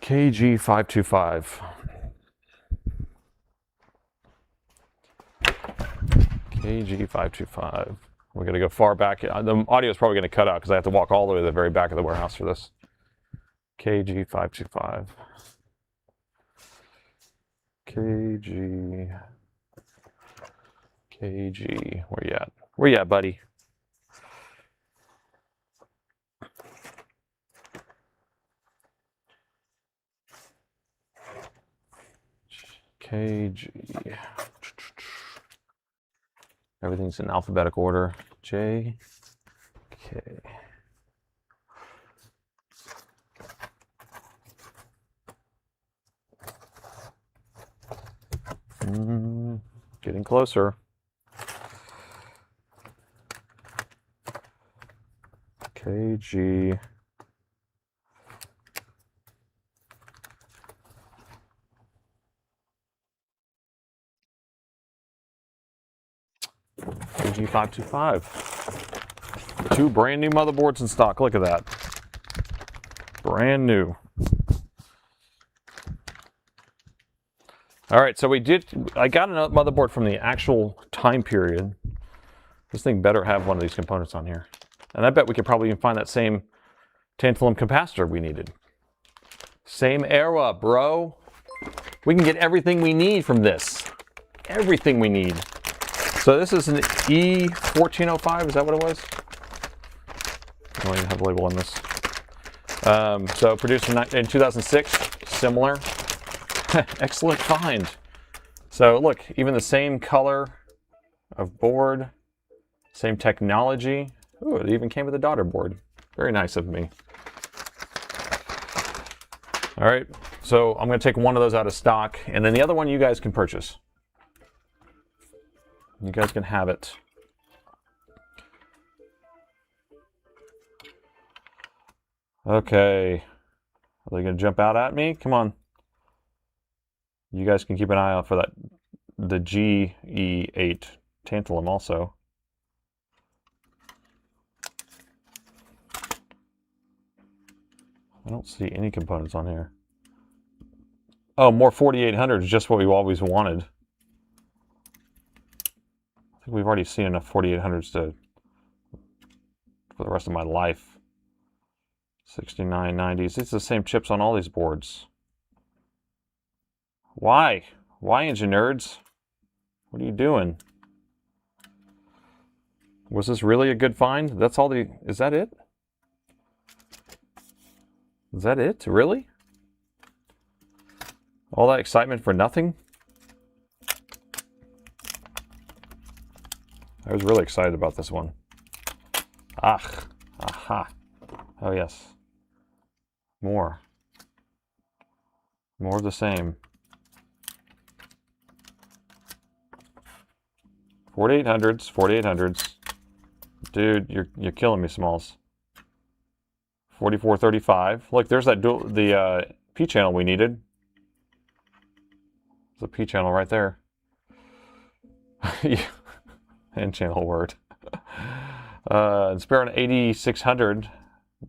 KG525. KG525. We're going to go far back. The audio is probably going to cut out because I have to walk all the way to the very back of the warehouse for this. KG525. KG. Where you at? Where you at, buddy? KG. Everything's in alphabetical order. J, K. Getting closer. KG. KG525. 2 brand new motherboards in stock. Look at that. Brand new. All right, so I got another motherboard from the actual time period. This thing better have one of these components on here. And I bet we could probably even find that same tantalum capacitor we needed. Same era, bro. We can get everything we need from this. Everything we need. So this is an E1405, is that what it was? I don't even have a label on this. So produced in 2006, similar. Excellent find. So look, even the same color of board, same technology. Ooh, it even came with a daughter board. Very nice of me. All right, so I'm going to take one of those out of stock, and then the other one you guys can purchase. You guys can have it. Okay. Are they going to jump out at me? Come on. You guys can keep an eye out for that, the GE8 tantalum also. I don't see any components on here. Oh, more 4800s, just what we always wanted. I think we've already seen enough 4800s for the rest of my life. 6990s. It's the same chips on all these boards. Why? Why, engineers? What are you doing? Was this really a good find? That's all the... Is that it? Is that it? Really? All that excitement for nothing? I was really excited about this one. Ah. Aha. Oh, yes. More. More of the same. 4800s, 4800s. Dude, you're killing me, Smalls. 4435. Look, there's that the P channel we needed. There's a P channel right there. N channel word. Spare an 8600.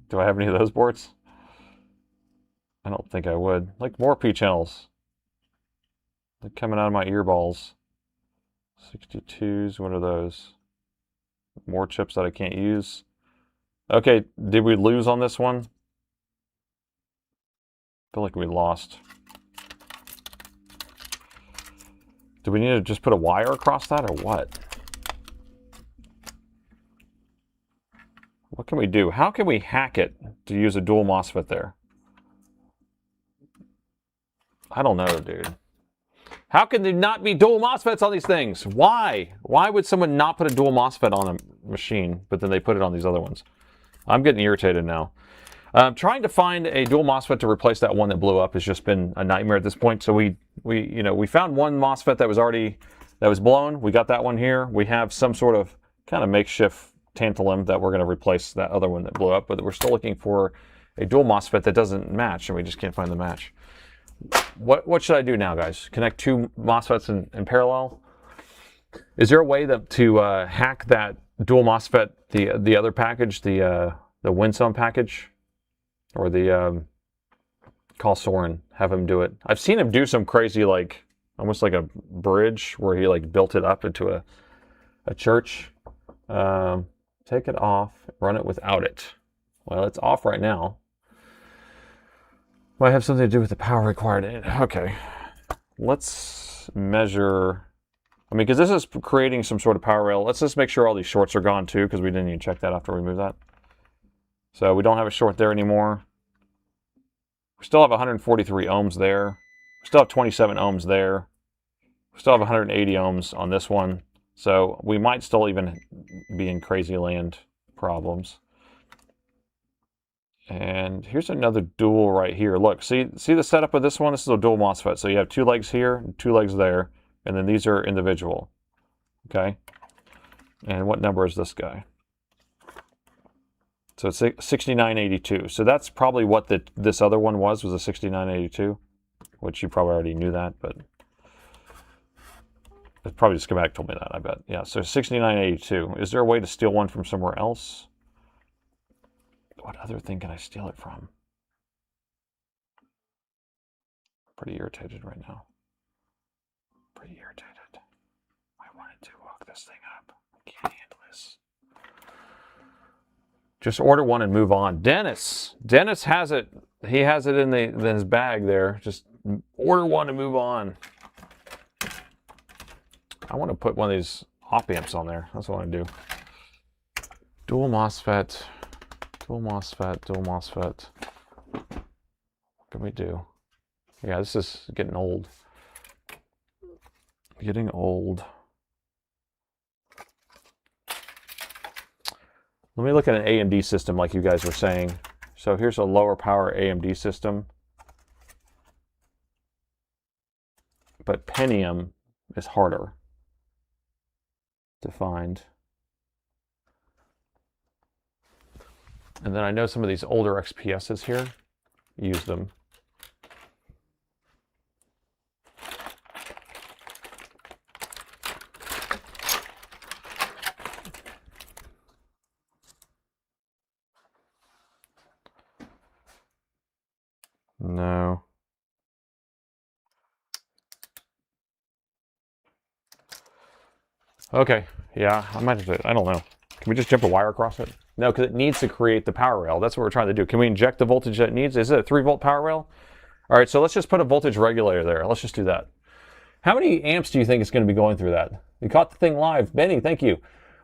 Do I have any of those boards? I don't think I would. Like more P channels. They're coming out of my earballs. 62s, what are those? More chips that I can't use. Okay, did we lose on this one? I feel like we lost. Do we need to just put a wire across that or what? What can we do? How can we hack it to use a dual MOSFET there? I don't know, dude. How can there not be dual MOSFETs on these things? Why? Why would someone not put a dual MOSFET on a machine, but then they put it on these other ones? I'm getting irritated now. Trying to find a dual MOSFET to replace that one that blew up has just been a nightmare at this point. So we found one MOSFET that was blown. We got that one here. We have some sort of kind of makeshift tantalum that we're going to replace that other one that blew up, but we're still looking for a dual MOSFET that doesn't match, and we just can't find the match. What should I do now, guys? Connect two MOSFETs in parallel? Is there a way to hack that dual MOSFET, the other package, the Winsome package, or the call Soren, have him do it? I've seen him do some crazy, like almost like a bridge where he like built it up into a church. Take it off, run it without it. Well, it's off right now. Might have something to do with the power required in it. Okay, let's measure. I mean, because this is creating some sort of power rail. Let's just make sure all these shorts are gone too, because we didn't even check that after we moved that. So we don't have a short there anymore. We still have 143 ohms there. We still have 27 ohms there. We still have 180 ohms on this one. So we might still even be in crazy land problems. And here's another dual right here. Look, see the setup of this one? This is a dual MOSFET. So you have two legs here and two legs there. And then these are individual. Okay? And what number is this guy? So it's 6982. So that's probably what this other one was a 6982. Which you probably already knew that, but it's probably the schematic told me that, I bet. Yeah, so 6982. Is there a way to steal one from somewhere else? What other thing can I steal it from? Pretty irritated right now. Pretty irritated. I wanted to hook this thing up. I can't handle this. Just order one and move on. Dennis has it. He has it in his bag there. Just order one and move on. I want to put one of these op amps on there. That's what I want to do. Dual MOSFET. Dual MOSFET. Dual MOSFET. What can we do? Yeah, this is getting old. Getting old. Let me look at an AMD system like you guys were saying. So here's a lower power AMD system. But Pentium is harder to find. And then I know some of these older XPSs here use them. No. Okay, yeah, I might have to, I don't know. Can we just jump a wire across it? No, because it needs to create the power rail. That's what we're trying to do. Can we inject the voltage that it needs? Is it a 3-volt power rail? All right, so let's just put a voltage regulator there. Let's just do that. How many amps do you think is going to be going through that? You caught the thing live. Benny, thank you.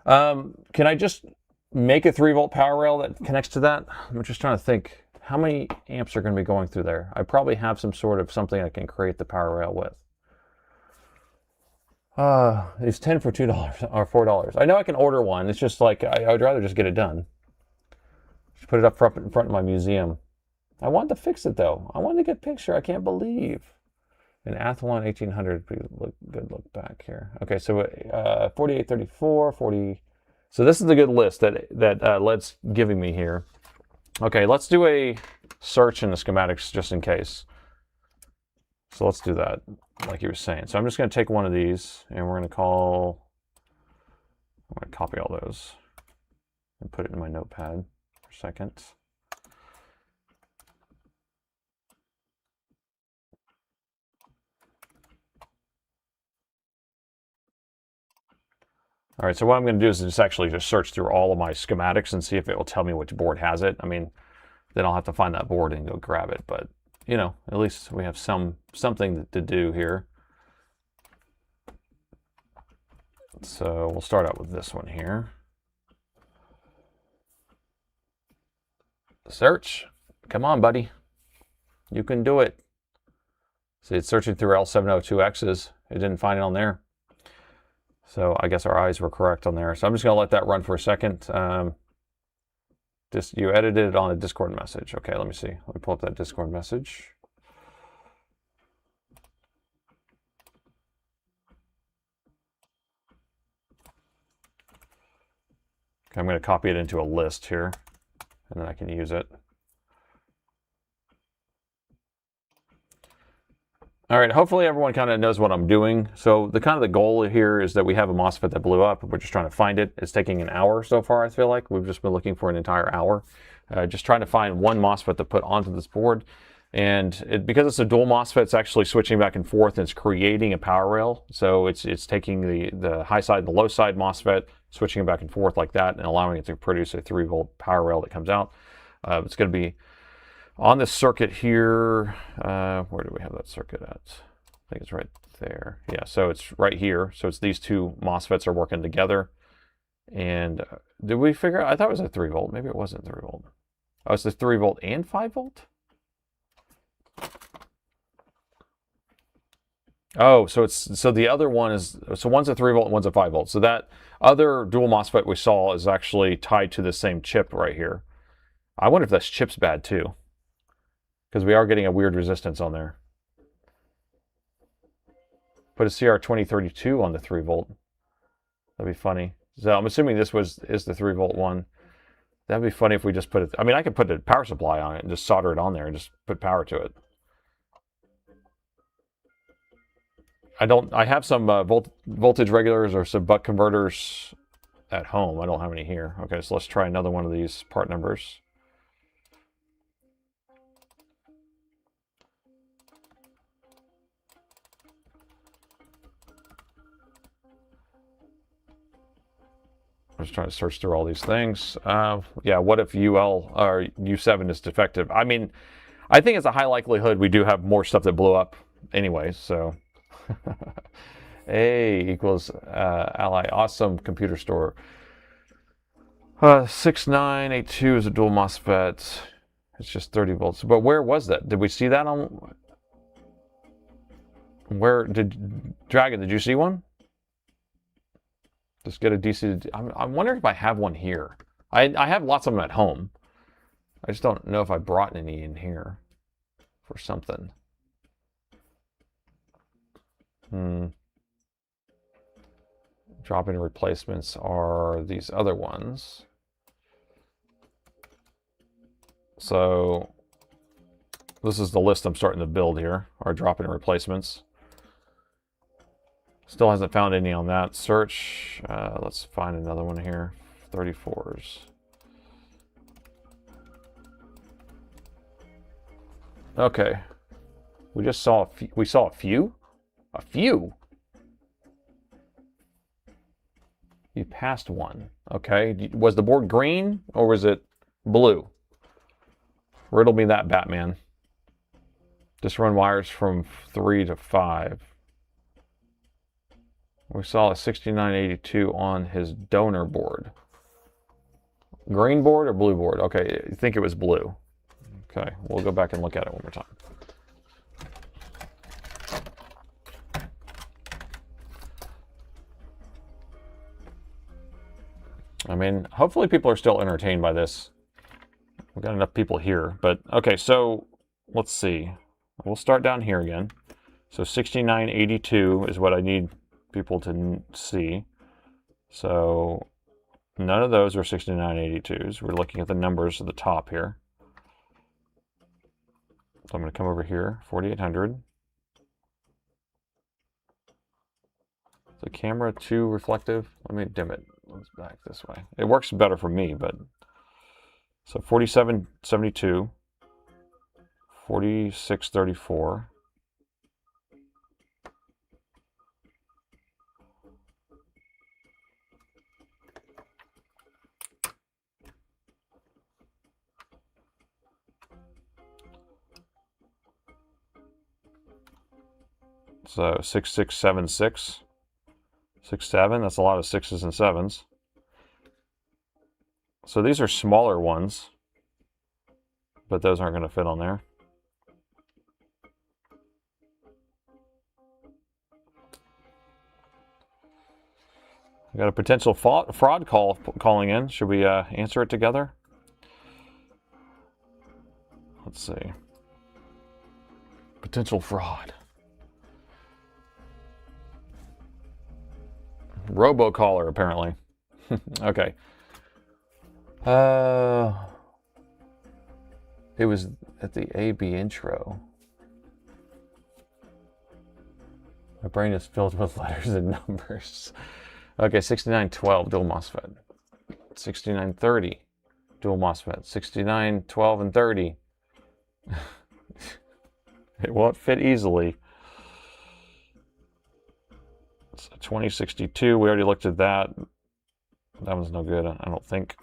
Can I just make a 3-volt power rail that connects to that? I'm just trying to think. How many amps are going to be going through there? I probably have some sort of something I can create the power rail with. It's 10 for $2 or $4. I know I can order one. It's just like I would rather just get it done. Just put it up front in front of my museum. I want to fix it though. I want to get a picture. I can't believe. An Athlon 1800. Good look back here. Okay, so 4834, 40. So this is the good list that Led's giving me here. Okay, let's do a search in the schematics just in case. So let's do that, like he was saying. So I'm just going to take one of these, and we're going to call. I'm going to copy all those and put it in my notepad for a second. All right, so what I'm going to do is just actually just search through all of my schematics and see if it will tell me which board has it. I mean, then I'll have to find that board and go grab it. But, you know, at least we have something to do here. So we'll start out with this one here. Search. Come on, buddy. You can do it. See, it's searching through L702Xs. It didn't find it on there. So I guess our eyes were correct on there. So I'm just going to let that run for a second. You edited it on a Discord message. Okay, let me see. Let me pull up that Discord message. I'm going to copy it into a list here, and then I can use it. All right, hopefully everyone kind of knows what I'm doing. So the goal here is that we have a MOSFET that blew up. We're just trying to find it. It's taking an hour so far, I feel like. We've just been looking for an entire hour. Just trying to find one MOSFET to put onto this board. And because it's a dual MOSFET, it's actually switching back and forth, and it's creating a power rail. So it's taking the high side and the low side MOSFET, switching it back and forth like that, and allowing it to produce a 3-volt power rail that comes out. It's going to be on this circuit here. Where do we have that circuit at? I think it's right there. Yeah, so it's right here. So it's these two MOSFETs are working together. And did we figure out? I thought it was a 3-volt. Maybe it wasn't 3-volt. Oh, it's the 3-volt and 5-volt? Oh, so the other one is, so one's a 3-volt and one's a 5-volt. So that other dual MOSFET we saw is actually tied to the same chip right here. I wonder if this chip's bad too, because we are getting a weird resistance on there. Put a CR2032 on the 3-volt. That'd be funny. So I'm assuming this is the 3-volt one. That'd be funny if we just put it, I mean, I could put a power supply on it and just solder it on there and just put power to it. I have some voltage regulators or some buck converters at home. I don't have any here. Okay, so let's try another one of these part numbers. I'm just trying to search through all these things. Yeah, what if UL or U7 is defective? I mean, I think it's a high likelihood we do have more stuff that blew up anyway, so. A equals Ally. Awesome computer store. 6982 is a dual MOSFET. It's just 30 volts. But where was that? Did we see that on? Where did Dragon? Did you see one? Just get a DC. I'm wondering if I have one here. I have lots of them at home. I just don't know if I brought any in here for something. Drop-in replacements are these other ones. So this is the list I'm starting to build here, our drop-in replacements. Still hasn't found any on that search. Let's find another one here. 34s. Okay. We just saw we saw a few? A few? You passed one. Okay. Was the board green or was it blue? Riddle me that, Batman. Just run wires from 3 to 5. We saw a 6982 on his donor board. Green board or blue board? Okay, I think it was blue. Okay, we'll go back and look at it one more time. I mean, hopefully people are still entertained by this. We've got enough people here, but okay, so let's see. We'll start down here again. So 6982 is what I need people to see. So none of those are 6982s. We're looking at the numbers at the top here. So I'm going to come over here, 4800. The camera too reflective. Let me dim it. Let's back this way. It works better for me, but so 4772, 4634. So 6676. 67, that's a lot of 6s and 7s. So these are smaller ones, but those aren't going to fit on there. We got a potential fraud call calling in. Should we answer it together? Let's see. Potential fraud. Robocaller, apparently. Okay. It was at the AB intro. My brain is filled with letters and numbers. Okay, 6912 dual MOSFET. 6930 dual MOSFET. 6912 and 30. It won't fit easily. So 2062, we already looked at that. That one's no good, I don't think.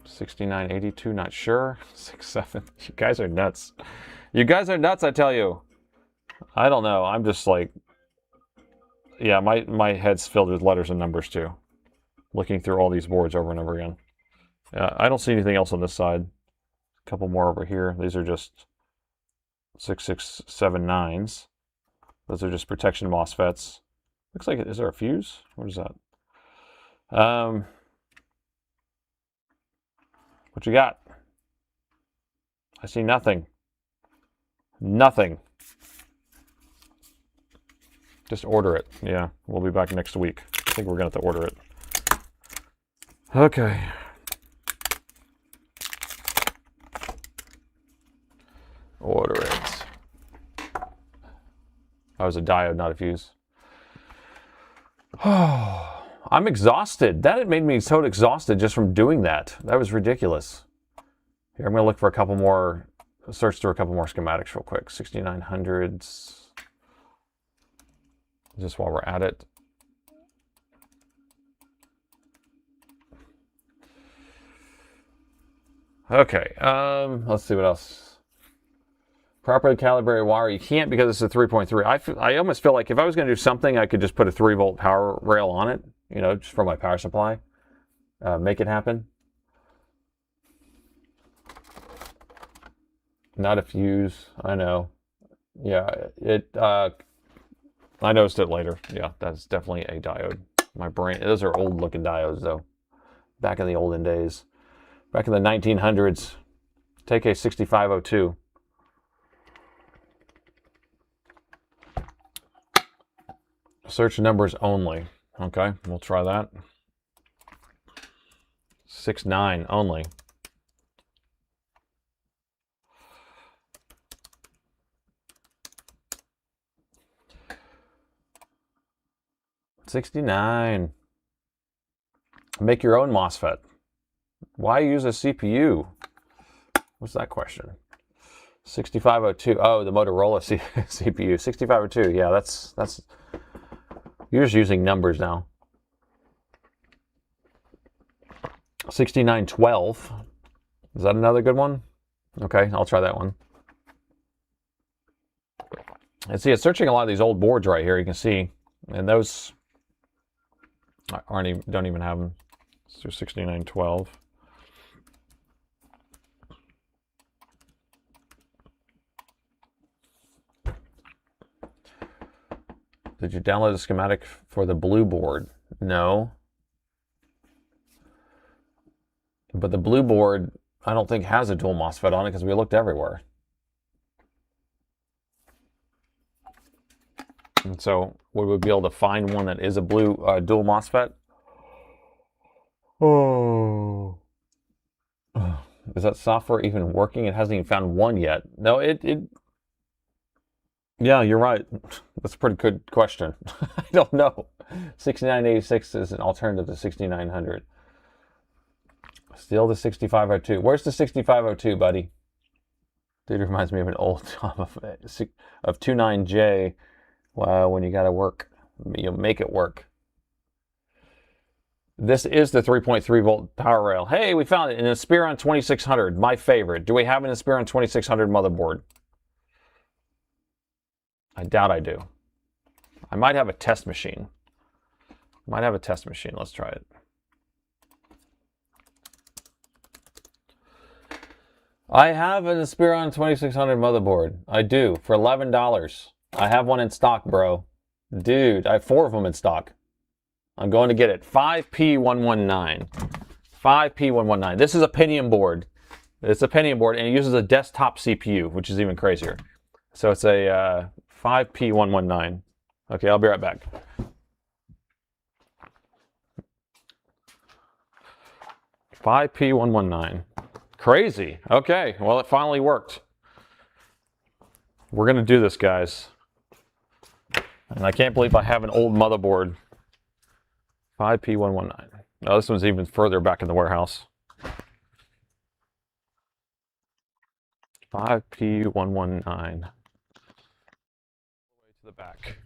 6982, not sure. 67. You guys are nuts. You guys are nuts, I tell you. I don't know. I'm just like, yeah, my head's filled with letters and numbers too. Looking through all these boards over and over again. I don't see anything else on this side. A couple more over here. These are just 6679s. Those are just protection MOSFETs. Looks like, is there a fuse? What is that? What you got? I see nothing. Nothing. Just order it. Yeah, we'll be back next week. I think we're going to have to order it. Okay. Order it. That was a diode, not a fuse. Oh, I'm exhausted. That made me so exhausted just from doing that. That was ridiculous. Here, I'm going to look for a couple more, search through a couple more schematics real quick. 6900s. Just while we're at it. Okay, let's see what else. Properly calibrated wire. You can't because it's a 3.3. I almost feel like if I was going to do something, I could just put a 3-volt power rail on it, you know, just for my power supply. Make it happen. Not a fuse, I know. Yeah, I noticed it later. Yeah, that's definitely a diode. My brain, those are old looking diodes though. Back in the olden days. Back in the 1900s. Take a 6502. Search numbers only. Okay, we'll try that. 69 only. $69. Make your own MOSFET. Why use a CPU? What's that question? 6502. Oh, the Motorola CPU. 6502. Yeah, that's. You're just using numbers now. 6912. Is that another good one? Okay, I'll try that one. And see, it's searching a lot of these old boards right here. You can see, and those don't even have them. So 6912. Did you download a schematic for the blue board? No. But the blue board, I don't think has a dual MOSFET on it because we looked everywhere. And so would we be able to find one that is a blue dual MOSFET? Oh. Is that software even working? It hasn't even found one yet. No, yeah, you're right. That's a pretty good question. I don't know. 6986 is an alternative to 6900. Still the 6502. Where's the 6502, buddy? Dude, reminds me of an old time of 29J. Wow, when you got to work, you make it work. This is the 3.3 volt power rail. Hey, we found it, an Inspiron 2600, my favorite. Do we have an Inspiron 2600 motherboard? I doubt I do. I might have a test machine. Let's try it. I have an Inspiron 2600 motherboard. I do, for $11. I have one in stock, bro. Dude, I have 4 of them in stock. I'm going to get it. 5P119. 5P119. This is a Pentium board. It's a Pentium board, and it uses a desktop CPU, which is even crazier. So it's a 5P119. Okay, I'll be right back. 5P119. Crazy. Okay, well, it finally worked. We're going to do this, guys. And I can't believe I have an old motherboard. 5P119. No, this one's even further back in the warehouse. 5P119. To the back.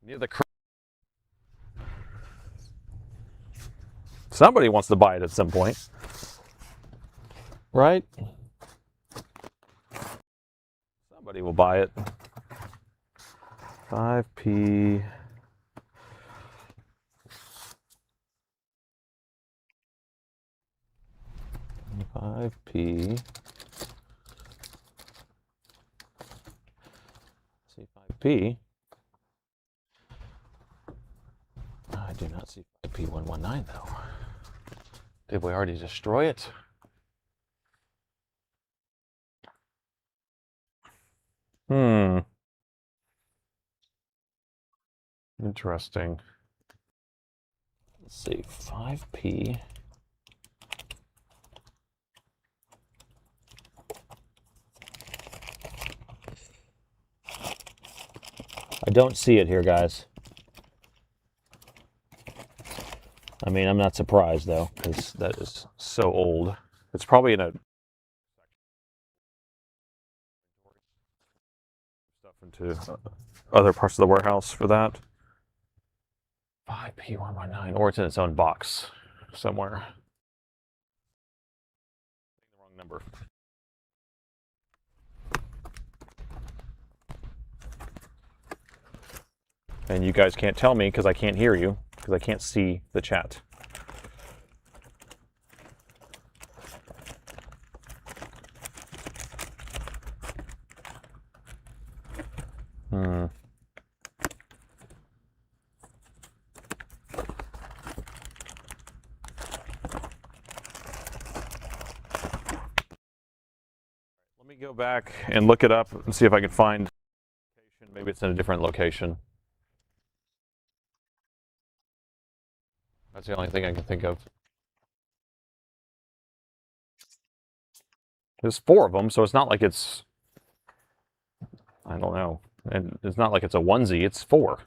Near the. Somebody wants to buy it at some point, right? Somebody will buy it. 5P. See 5P. I do not see 5P119 though. Did we already destroy it? Interesting. Let's see, 5P. I don't see it here, guys. I mean, I'm not surprised, though, because that is so old. It's probably in a... stuff into other parts of the warehouse for that. 5P119, or it's in its own box somewhere. The wrong number. And you guys can't tell me because I can't hear you, because I can't see the chat. Let me go back and look it up and see if I can find. Maybe it's in a different location. That's the only thing I can think of. There's 4 of them, so it's not like it's, I don't know. And it's not like it's a onesie, it's 4.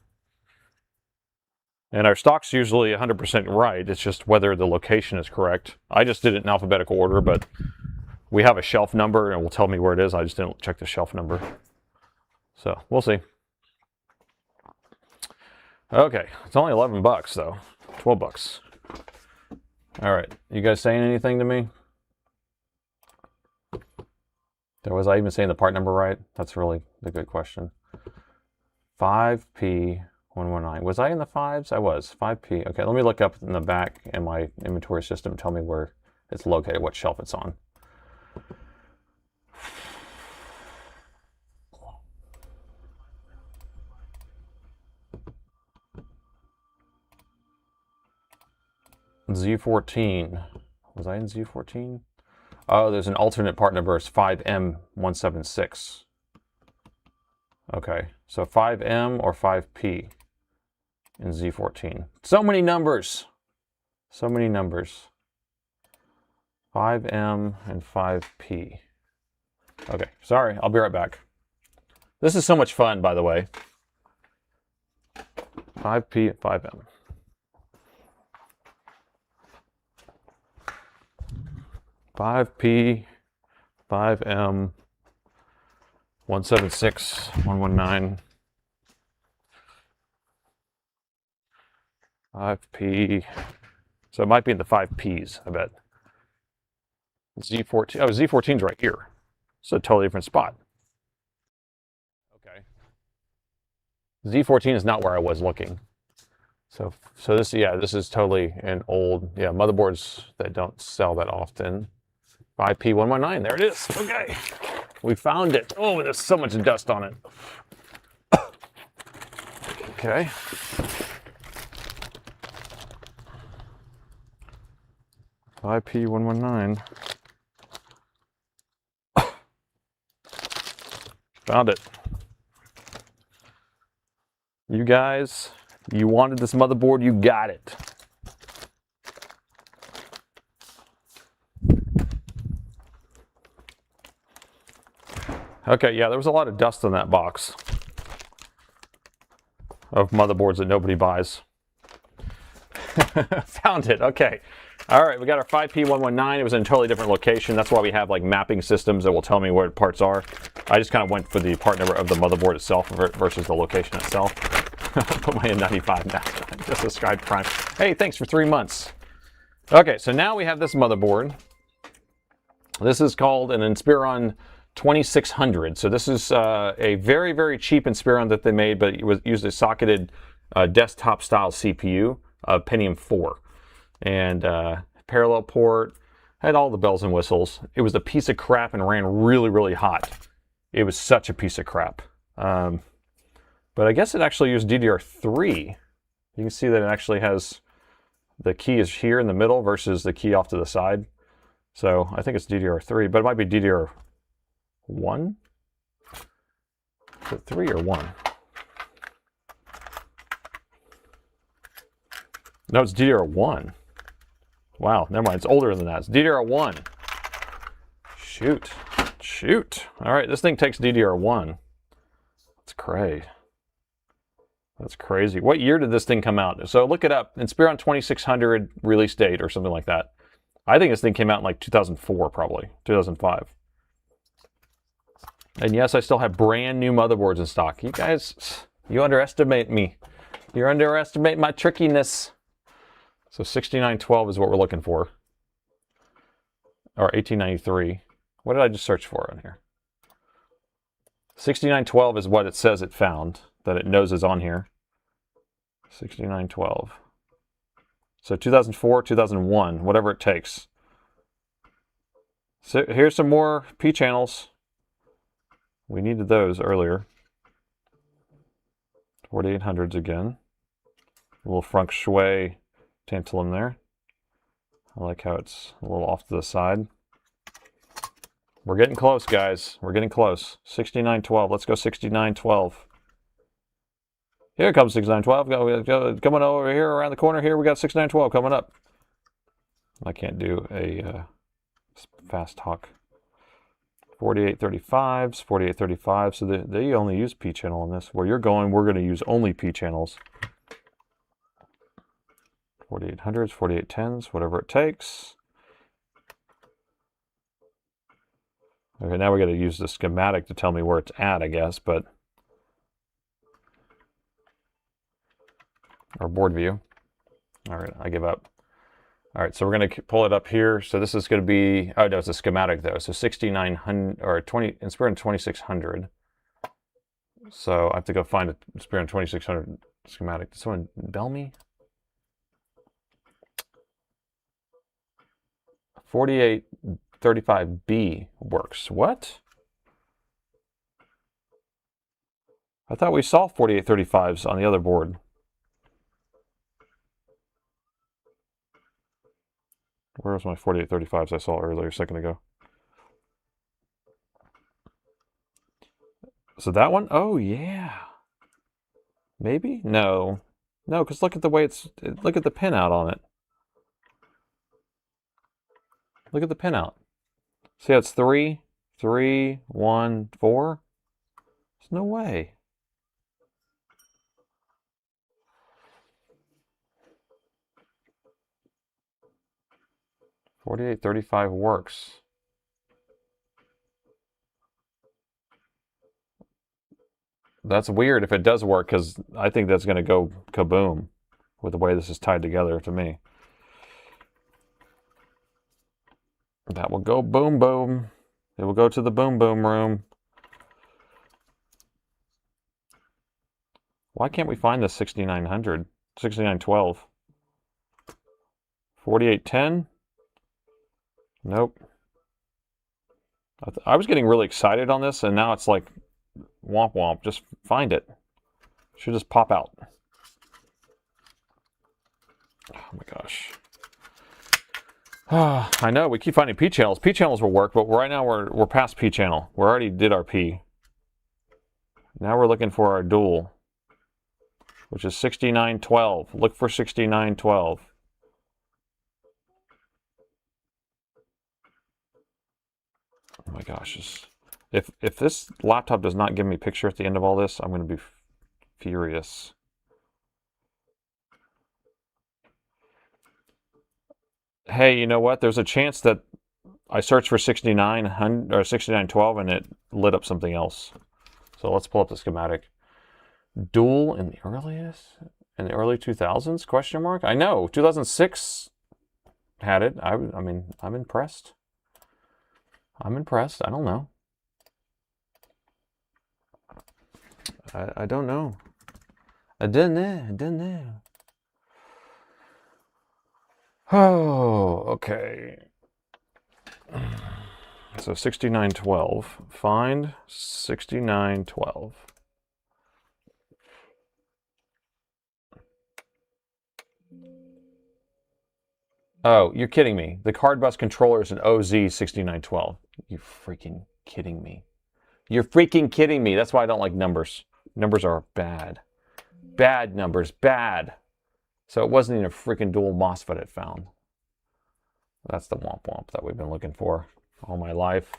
And our stock's usually 100% right. It's just whether the location is correct. I just did it in alphabetical order, but we have a shelf number and it will tell me where it is. I just didn't check the shelf number. So we'll see. Okay, it's only 11 bucks though. 12 bucks. All right, you guys saying anything to me? Was I even saying the part number right? That's really the good question. 5P119. Was I in the 5s? I was. 5P. Okay, let me look up in the back in my inventory system and tell me where it's located, what shelf it's on. Z14. Was I in Z14? Oh, there's an alternate part number. It's 5M176. Okay, so 5M or 5P in Z14. So many numbers. So many numbers. 5M and 5P. Okay, sorry, I'll be right back. This is so much fun, by the way. 5P and 5M. 5P, 5M, 176, 119, 5P. So it might be in the 5Ps, I bet. Z14. Oh, Z14's right here. It's a totally different spot. Okay. Z14 is not where I was looking. So this, yeah, this is totally an old, yeah, motherboards that don't sell that often. 5P119, there it is. Okay, we found it. Oh, there's so much dust on it. Okay. IP119. Found it. You guys, you wanted this motherboard, you got it. Okay, yeah, there was a lot of dust in that box of motherboards that nobody buys. Found it. Okay. All right, we got our 5P119. It was in a totally different location. That's why we have like mapping systems that will tell me where parts are. I just kind of went for the part number of the motherboard itself versus the location itself. Put my N95 now. Just subscribe Prime. Hey, thanks for 3 months. Okay, so now we have this motherboard. This is called an Inspiron 2600. So this is a very, very cheap Inspiron that they made, but it was used a socketed desktop style CPU, Pentium 4. And parallel port, had all the bells and whistles. It was a piece of crap and ran really, really hot. It was such a piece of crap. But I guess it actually used DDR3. You can see that it actually has, the key is here in the middle versus the key off to the side. So I think it's DDR3, but it might be DDR1? Is it 3 or 1? No, it's DDR1. Wow, never mind. It's older than that. It's DDR1. Shoot. Shoot. All right, this thing takes DDR1. That's crazy. That's crazy. What year did this thing come out? So look it up. Inspiron 2600 release date or something like that. I think this thing came out in like 2004, probably. 2005. And yes, I still have brand new motherboards in stock. You guys, you underestimate me. You underestimate my trickiness. So 6912 is what we're looking for. Or 1893. What did I just search for on here? 6912 is what it says it found, that it knows is on here. 6912. So 2004, 2001, whatever it takes. So here's some more P channels. We needed those earlier. 4800s again. A little feng shui tantalum there. I like how it's a little off to the side. We're getting close, guys. We're getting close. 6912. Let's go 6912. Here comes 6912. Coming over here around the corner here, we got 6912 coming up. I can't do a fast talk. 4835s, 4835. So they only use P channel on this. Where you're going, we're going to use only P channels. 4800s, 4810s, whatever it takes. Okay, now we got to use the schematic to tell me where it's at, I guess, but or board view. All right, I give up. All right, so we're going to pull it up here. So this is going to be, oh no, it's a schematic though. So 6900 or Inspiron 2600. So I have to go find a Inspiron 2600 schematic. Did someone bell me? 4835B works. What? I thought we saw 4835s on the other board. Where was my 4835s I saw earlier a second ago? So that one? Oh, yeah. Maybe? No. No, because look at the way it's... Look at the pinout on it. Look at the pinout. See how it's 3, 3, 1, 4? There's no way. $48.35 works. That's weird if it does work, because I think that's going to go kaboom with the way this is tied together to me. That will go boom boom. It will go to the boom boom room. Why can't we find the 6900? 6912. 4810? Nope. I was getting really excited on this, and now it's like womp womp. Just find it. Should just pop out. Oh my gosh. I know, we keep finding P channels. P channels will work, but right now we're past P channel. We already did our P. Now we're looking for our dual, which is 6912. Look for 6912. Oh my gosh, If this laptop does not give me a picture at the end of all this, I'm going to be furious. Hey, you know what? There's a chance that I searched for 6900 or 6912 and it lit up something else. So let's pull up the schematic. Dual in the early 2000s? Question mark. I know 2006 had it. I mean, I'm impressed. I'm impressed. I don't know. I don't know. I don't know. I don't know. Oh, okay. So 6912. Find 6912. Oh, you're kidding me. The card bus controller is an OZ6912. You freaking kidding me. You're freaking kidding me. That's why I don't like numbers. Numbers are bad. Bad numbers. Bad. So it wasn't even a freaking dual MOSFET it found. That's the womp womp that we've been looking for all my life.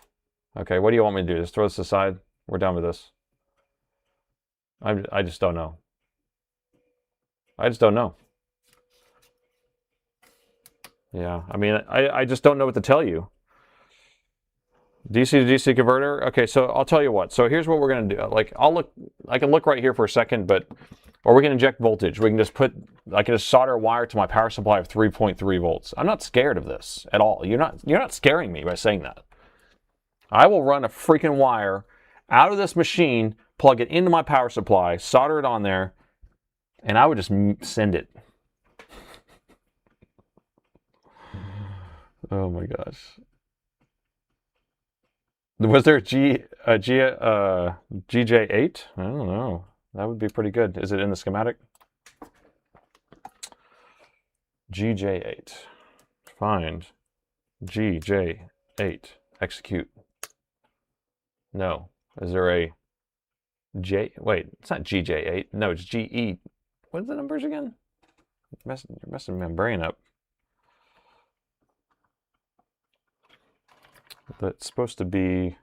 Okay, what do you want me to do? Just throw this aside? We're done with this. I just don't know. I just don't know. Yeah, I mean, I just don't know what to tell you. DC to DC converter. Okay, so I'll tell you what. So here's what we're gonna do. Like, I can look right here for a second, or we can inject voltage. We can just I can just solder a wire to my power supply of 3.3 volts. I'm not scared of this at all. You're not scaring me by saying that. I will run a freaking wire out of this machine, plug it into my power supply, solder it on there, and I would just send it. Oh my gosh. Was there a GJ8? I don't know. That would be pretty good. Is it in the schematic? GJ8. Find GJ8. Execute. No. Is there a J? Wait, it's not GJ8. No, it's GE. What are the numbers again? You're messing my brain up. That's supposed to be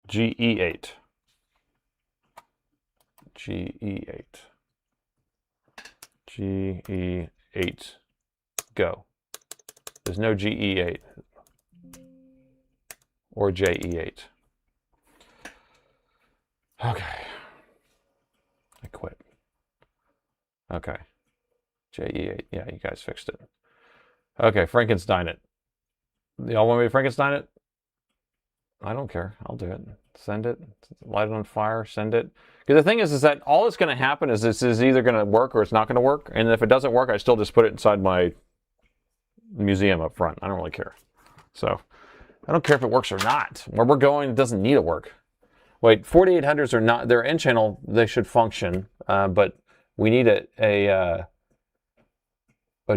GE8. GE8. GE8. Go. There's no GE8 or JE8. Okay. I quit. Okay. JE8. Yeah, you guys fixed it. Okay, Frankenstein it. Y'all want me to Frankenstein it? I don't care. I'll do it. Send it. Light it on fire. Send it. Because the thing is that all that's going to happen is this is either going to work or it's not going to work. And if it doesn't work, I still just put it inside my museum up front. I don't really care. So I don't care if it works or not. Where we're going, it doesn't need to work. Wait, 4800s are not, they're in channel. They should function. But we need a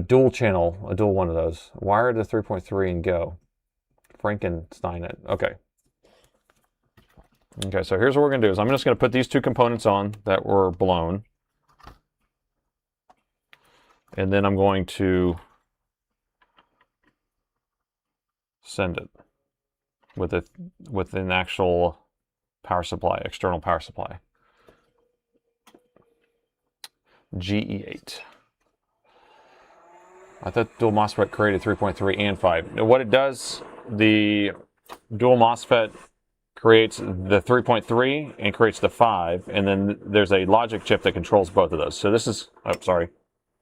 dual channel, a dual one of those. Wire to 3.3 and go. Frankenstein it. Okay. Okay, so here's what we're going to do is I'm just going to put these two components on that were blown. And then I'm going to send it with an actual power supply, external power supply. GE8. I thought dual MOSFET created 3.3 and 5. Now what it does, the dual MOSFET creates the 3.3 and creates the 5, and then there's a logic chip that controls both of those. So this is, oh, sorry,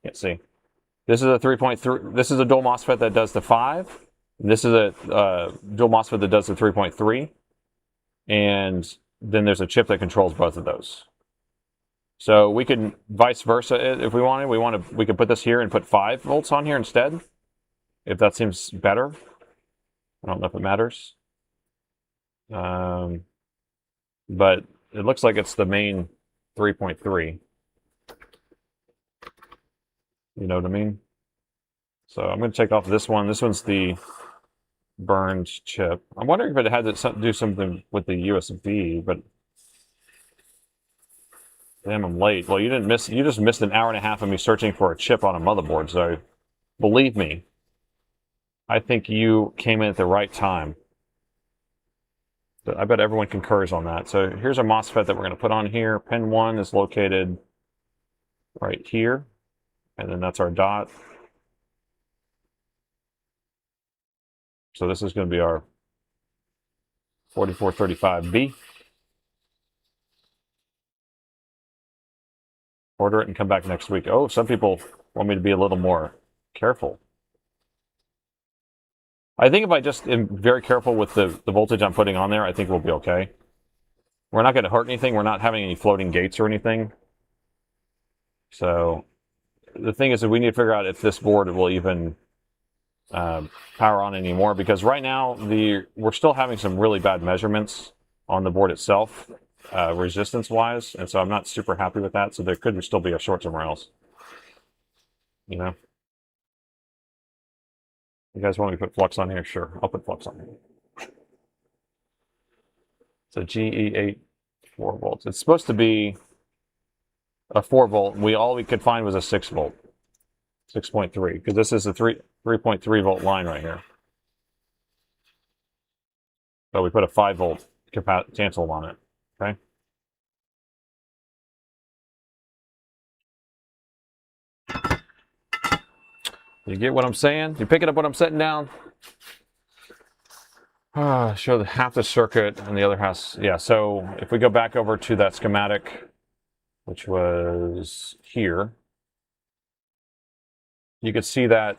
can't see. This is a 3.3, this is a dual MOSFET that does the 5. This is a dual MOSFET that does the 3.3. And then there's a chip that controls both of those. So we can vice versa if we wanted. We could put this here and put 5 volts on here instead, if that seems better. I don't know if it matters. But it looks like it's the main 3.3. You know what I mean? So I'm going to take off this one. This one's the burned chip. I'm wondering if it had to do something with the USB, but damn, I'm late. Well, you just missed an hour and a half of me searching for a chip on a motherboard, so believe me, I think you came in at the right time. I bet everyone concurs on that. So here's our MOSFET that we're going to put on here. Pin 1 is located right here, and then that's our dot. So this is going to be our 4435B. Order it and come back next week. Oh, some people want me to be a little more careful. I think if I just am very careful with the voltage I'm putting on there, I think we'll be okay. We're not going to hurt anything. We're not having any floating gates or anything. So the thing is that we need to figure out if this board will even power on anymore, because right now we're still having some really bad measurements on the board itself, resistance wise, and so I'm not super happy with that. So there could still be a short somewhere else. You know, you guys want me to put flux on here? Sure, I'll put flux on here. So GE8 4 volts. It's supposed to be a 4 volt. All we could find was a 6 volt, 6.3, because this is a 3.3 volt line right here. So we put a 5 volt cancel on it. Okay. You get what I'm saying? You picking up what I'm setting down? Show half the circuit and the other half. Yeah, so if we go back over to that schematic, which was here, you could see that.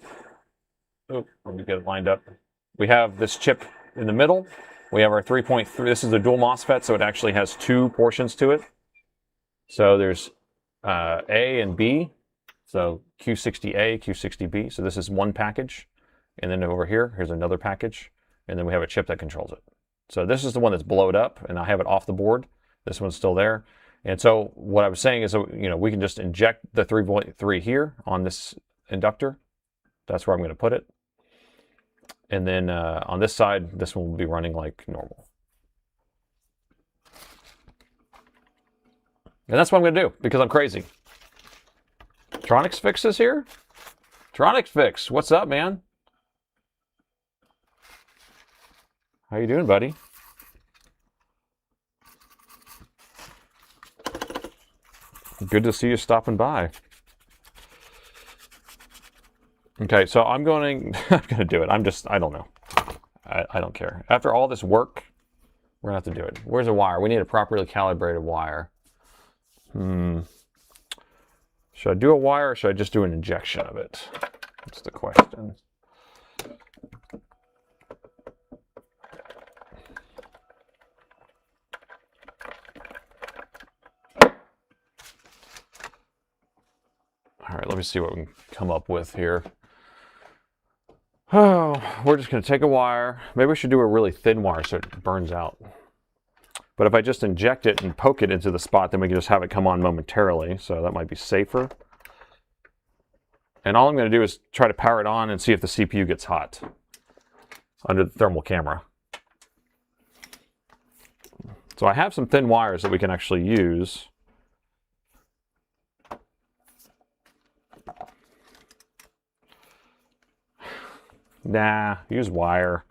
Oh, let me get it lined up. We have this chip in the middle. We have our 3.3. This is a dual MOSFET, so it actually has 2 portions to it. So there's A and B. So Q60A, Q60B. So this is one package. And then over here, here's another package. And then we have a chip that controls it. So this is the one that's blowed up, and I have it off the board. This one's still there. And so what I was saying is, we can just inject the 3.3 here on this inductor. That's where I'm going to put it. And then on this side, this one will be running like normal. And that's what I'm going to do, because I'm crazy. Tronics Fix is here? Tronics Fix, what's up, man? How you doing, buddy? Good to see you stopping by. Okay, so I'm going to do it. I don't know. I don't care. After all this work, we're going to have to do it. Where's the wire? We need a properly calibrated wire. Should I do a wire, or should I just do an injection of it? That's the question. All right, let me see what we can come up with here. Oh, we're just going to take a wire. Maybe we should do a really thin wire so it burns out. But if I just inject it and poke it into the spot, then we can just have it come on momentarily. So that might be safer. And all I'm going to do is try to power it on and see if the CPU gets hot under the thermal camera. So I have some thin wires that we can actually use. Nah, use wire.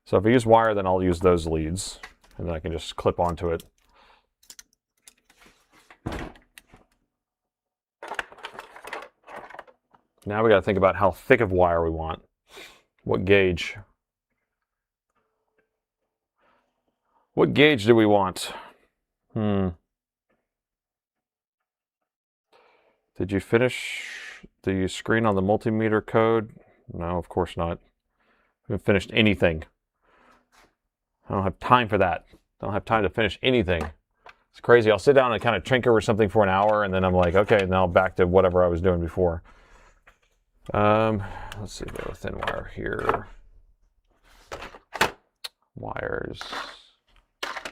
So if I use wire, then I'll use those leads, and then I can just clip onto it. Now we got to think about how thick of wire we want. What gauge? What gauge do we want? Did you finish the screen on the multimeter code? No, of course not. I haven't finished anything. I don't have time for that. I don't have time to finish anything. It's crazy. I'll sit down and kind of tinker or something for an hour, and then I'm like, okay, now back to whatever I was doing before. Let's see, we have a thin wire here. Wires.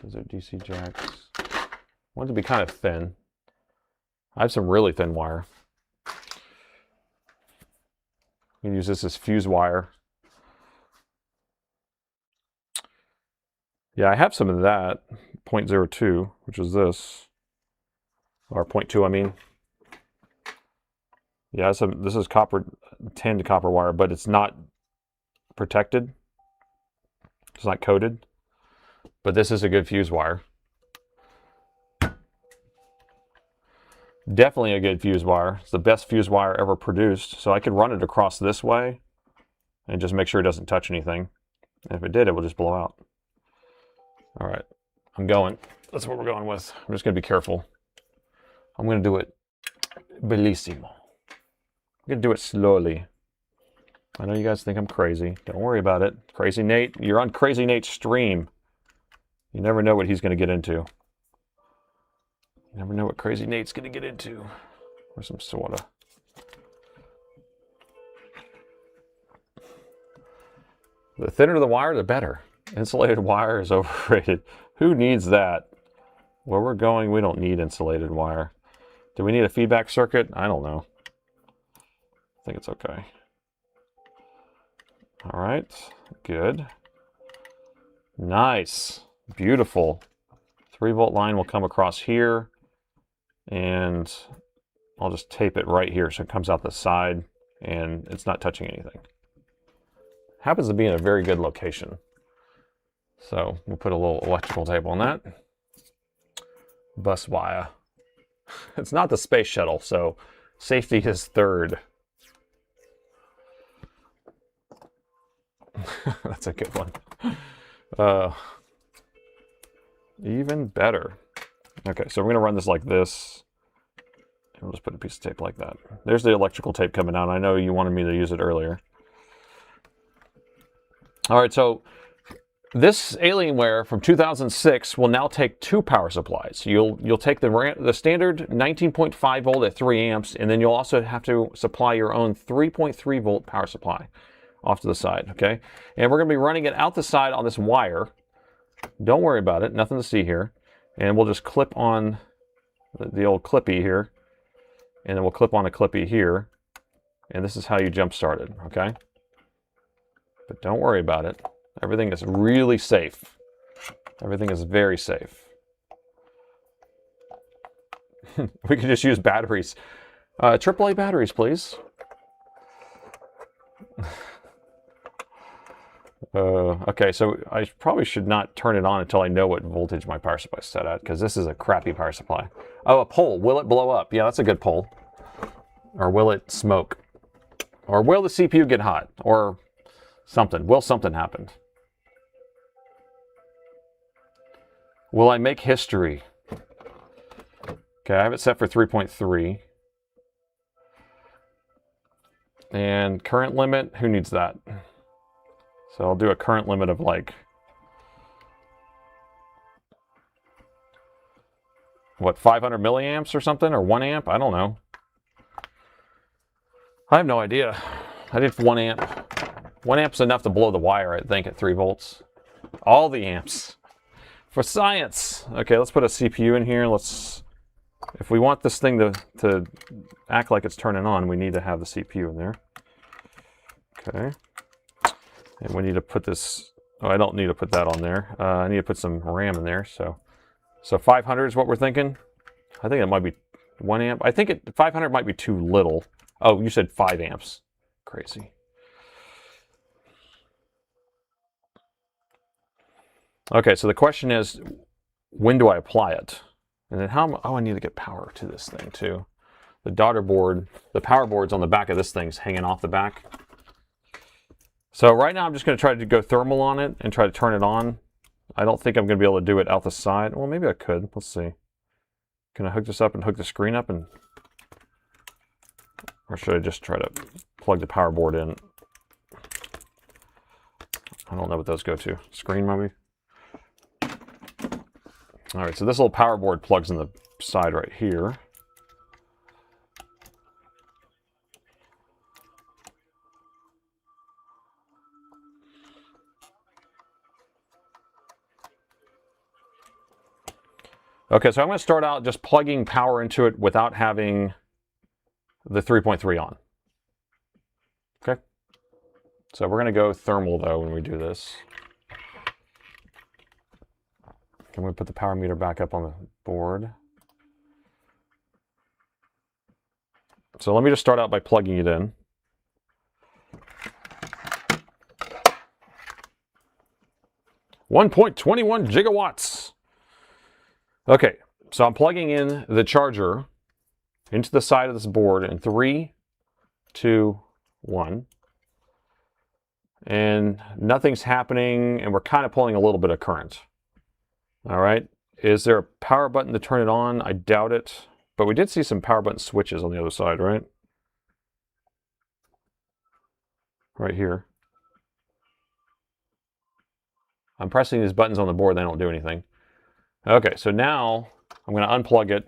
Those are DC jacks. I want it to be kind of thin. I have some really thin wire. You can use this as fuse wire. Yeah, I have some of that, 0.02, which is this. Or 0.2, I mean. Yeah, this is copper, tin to copper wire, but it's not protected. It's not coated. But this is a good fuse wire. Definitely a good fuse wire. It's the best fuse wire ever produced. So I could run it across this way and just make sure it doesn't touch anything. And if it did, it will just blow out. All right, I'm going. That's what we're going with. I'm just gonna be careful. I'm gonna do it bellissimo. I'm gonna do it slowly. I know you guys think I'm crazy. Don't worry about it. Crazy Nate, you're on Crazy Nate's stream. You never know what he's gonna get into. You never know what Crazy Nate's gonna get into. Or some soda. The thinner the wire, the better. Insulated wire is overrated. Who needs that? Where we're going, we don't need insulated wire. Do we need a feedback circuit? I don't know. I think it's okay. All right, good. Nice, beautiful. 3-volt line will come across here, and I'll just tape it right here so it comes out the side and it's not touching anything. Happens to be in a very good location. So we'll put a little electrical tape on that. Bus wire. It's not the space shuttle, so safety is third. That's a good one. Even better. Okay, so we're gonna run this like this. And we'll just put a piece of tape like that. There's the electrical tape coming out. I know you wanted me to use it earlier. All right, so this Alienware from 2006 will now take 2 power supplies. You'll take the standard 19.5 volt at 3 amps, and then you'll also have to supply your own 3.3 volt power supply off to the side, okay? And we're gonna be running it out the side on this wire. Don't worry about it, nothing to see here. And we'll just clip on the old clippy here, and then we'll clip on a clippy here. And this is how you jump started, okay? But don't worry about it. Everything is really safe. Everything is very safe. We can just use batteries. AAA batteries, please. Okay, so I probably should not turn it on until I know what voltage my power supply is set at, because this is a crappy power supply. Oh, a pole. Will it blow up? Yeah, that's a good pole. Or will it smoke? Or will the CPU get hot? Or something. Will something happen? Will I make history? Okay, I have it set for 3.3. And current limit, who needs that? So I'll do a current limit of like, what, 500 milliamps or something? Or 1 amp? I don't know. I have no idea. I did 1 amp. 1 amp's enough to blow the wire, I think, at 3 volts. All the amps. For science. Okay, let's put a CPU in here. If we want this thing to act like it's turning on, we need to have the CPU in there. Okay. And we need to put this, oh, I don't need to put that on there. I need to put some RAM in there. So 500 is what we're thinking. I think it might be 1 amp. I think 500 might be too little. Oh, you said 5 amps. Crazy. Okay, so the question is, when do I apply it? And then I need to get power to this thing too. The daughter board, the power board's on the back of this thing's hanging off the back. So right now I'm just going to try to go thermal on it and try to turn it on. I don't think I'm going to be able to do it out the side. Well, maybe I could. Let's see. Can I hook this up and hook the screen up? Or should I just try to plug the power board in? I don't know what those go to. Screen maybe? All right, so this little power board plugs in the side right here. Okay, so I'm going to start out just plugging power into it without having the 3.3 on. Okay. So we're going to go thermal though when we do this. I'm going to put the power meter back up on the board. So let me just start out by plugging it in. 1.21 gigawatts. Okay, so I'm plugging in the charger into the side of this board in 3, 2, 1. And nothing's happening, and we're kind of pulling a little bit of current. All right, is there a power button to turn it on? I doubt it, but we did see some power button switches on the other side, right? Right here. I'm pressing these buttons on the board, they don't do anything. Okay, so now I'm going to unplug it.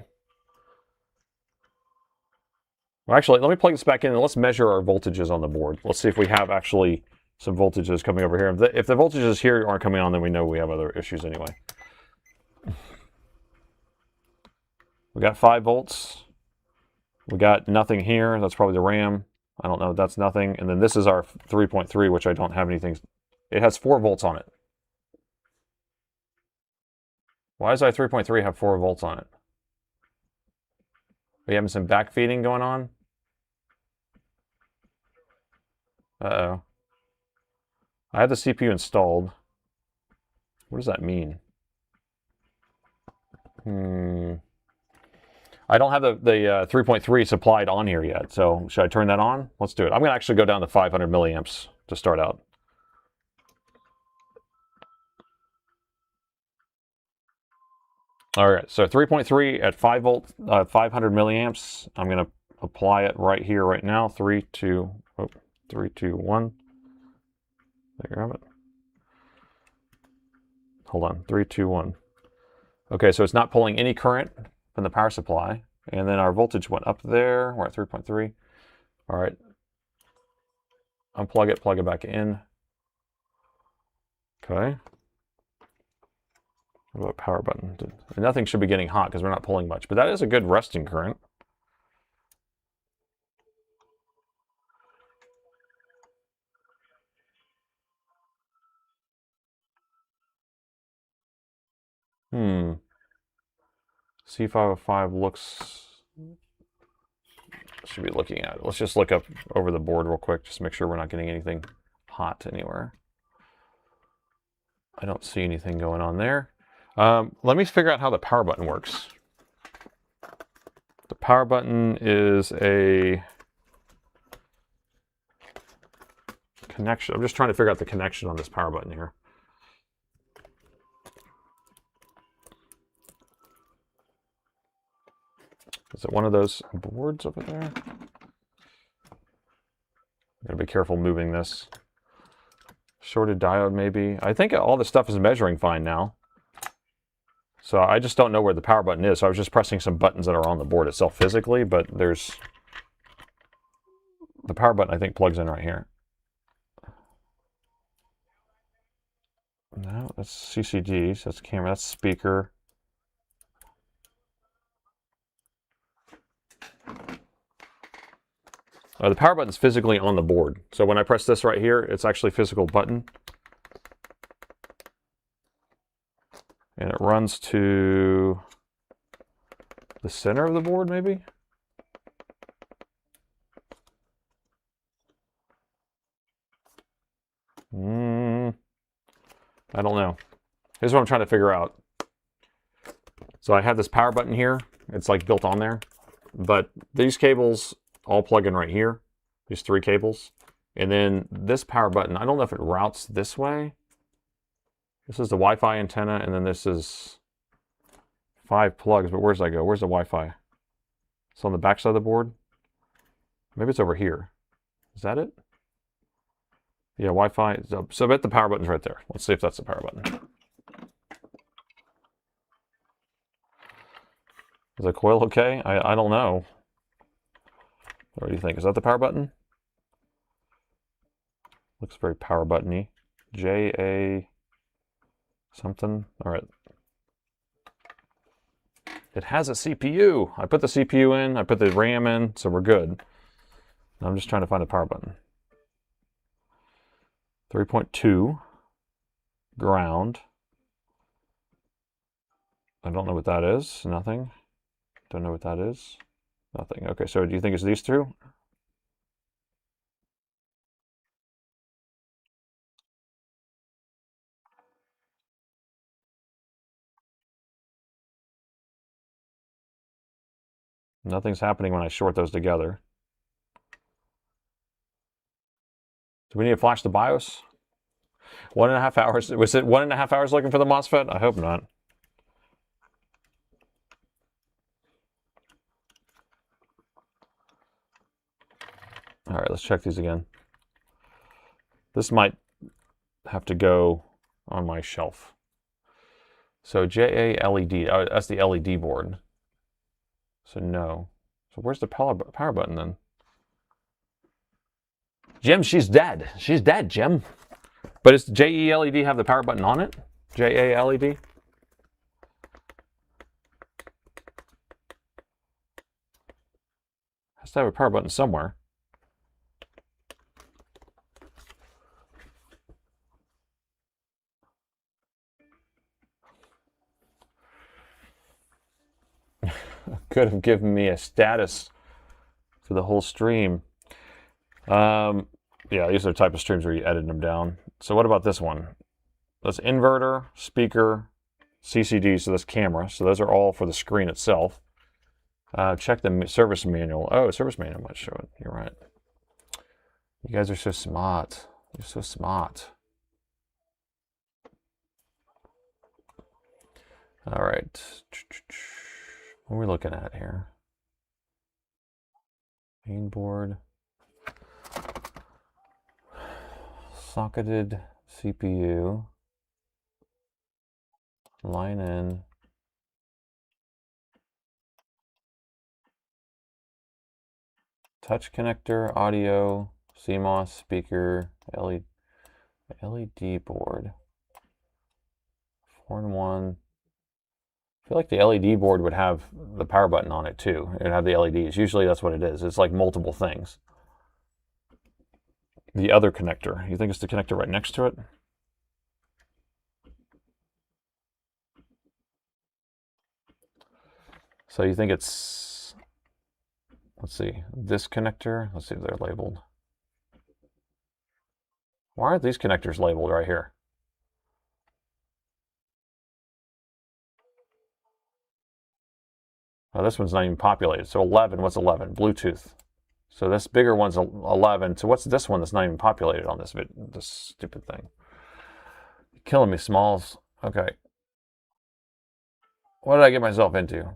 Well, actually, let me plug this back in and let's measure our voltages on the board. Let's see if we have actually some voltages coming over here. If the voltages here aren't coming on, then we know we have other issues anyway. We got 5 volts. We got nothing here. That's probably the RAM. I don't know. That's nothing. And then this is our 3.3, which I don't have anything. It has 4 volts on it. Why does our 3.3 have 4 volts on it? Are you having some backfeeding going on? Uh-oh. I have the CPU installed. What does that mean? I don't have the 3.3 supplied on here yet, so should I turn that on? Let's do it. I'm going to actually go down to 500 milliamps to start out. All right, so 3.3 at 5 volt, 500 milliamps. I'm going to apply it right here, right now. 3, 2, 1. There you have it. Hold on, 3, 2, 1. Okay, so it's not pulling any current from the power supply. And then our voltage went up there. We're at 3.3. All right. Unplug it, plug it back in. Okay. What about power button? Nothing should be getting hot because we're not pulling much, but that is a good resting current. C505 looks... Should be looking at it. Let's just look up over the board real quick, just to make sure we're not getting anything hot anywhere. I don't see anything going on there. Let me figure out how the power button works. The power button is a connection. I'm just trying to figure out the connection on this power button here. Is it one of those boards over there? Gotta be careful moving this. Shorted diode, maybe. I think all this stuff is measuring fine now. So I just don't know where the power button is. So I was just pressing some buttons that are on the board itself physically, but there's... The power button, I think, plugs in right here. No, that's CCD, so that's camera, that's speaker. The power button is physically on the board. So when I press this right here, it's actually a physical button. And it runs to the center of the board, maybe? I don't know. Here's what I'm trying to figure out. So I have this power button here. It's like built on there. But these cables all plug in right here. These 3 cables. And then this power button, I don't know if it routes this way. This is the Wi-Fi antenna, and then this is 5 plugs, but where does that go? Where's the Wi-Fi? It's on the back side of the board. Maybe it's over here. Is that it? Yeah, Wi-Fi. So I bet the power button's right there. Let's see if that's the power button. Is the coil okay? I don't know. What do you think? Is that the power button? Looks very power button-y. J-A... something. All right. It has a CPU. I put the CPU in. I put the RAM in, so we're good. I'm just trying to find the power button. 3.2. Ground. I don't know what that is. Nothing. Don't know what that is. Nothing. Okay, so do you think it's these 2? Nothing's happening when I short those together. Do we need to flash the BIOS? 1.5 hours. Was it 1.5 hours looking for the MOSFET? I hope not. All right, let's check these again. This might have to go on my shelf. So JA LED, oh, that's the LED board. So no. So where's the power button then? Jim, she's dead. She's dead, Jim. But does JE LED have the power button on it? JA LED? Has to have a power button somewhere. Could have given me a status for the whole stream. Yeah, these are the type of streams where you edit them down. So what about this one? That's inverter, speaker, CCD, so that's camera. So those are all for the screen itself. Check the service manual. Oh, service manual might show it. You're right. You guys are so smart. You're so smart. All right. What are we looking at here? Mainboard. Socketed CPU. Line in. Touch connector, audio, CMOS, speaker, LED board. 4-in-1. I feel like the LED board would have the power button on it too. It would have the LEDs. Usually that's what it is. It's like multiple things. The other connector. You think it's the connector right next to it? So you think it's, let's see, this connector. Let's see if they're labeled. Why aren't these connectors labeled right here? Oh, this one's not even populated. So 11, what's 11? Bluetooth. So this bigger one's 11. So what's this one that's not even populated on this stupid thing? You're killing me, Smalls. Okay. What did I get myself into?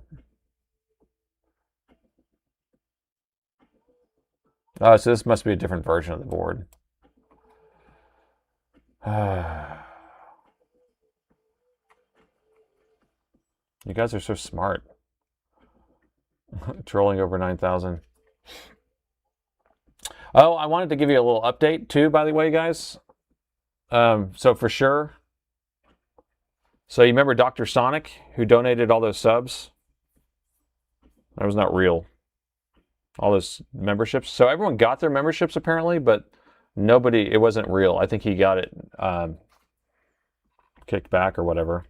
Oh, so this must be a different version of the board. You guys are so smart. Trolling over 9,000. Oh, I wanted to give you a little update too, by the way, guys. So for sure. So you remember Dr. Sonic, who donated all those subs? That was not real. All those memberships. So everyone got their memberships apparently, but nobody, it wasn't real. I think he got it kicked back or whatever.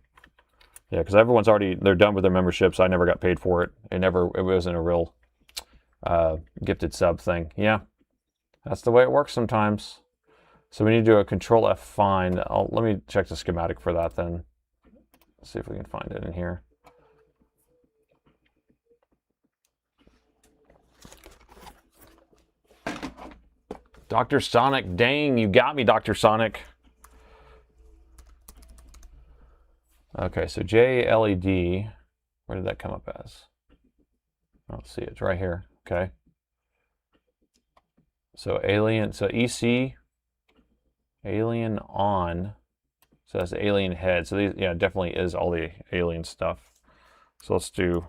Yeah, because everyone's already, they're done with their memberships. I never got paid for it. It wasn't a real gifted sub thing. Yeah, that's the way it works sometimes. So we need to do a Control F find. Let me check the schematic for that then. See if we can find it in here. Dr. Sonic, dang, you got me, Dr. Sonic. Okay, so JLED, where did that come up as? I don't see it, it's right here, okay. So EC, alien on, so that's the alien head. So these, yeah, definitely is all the alien stuff. So let's do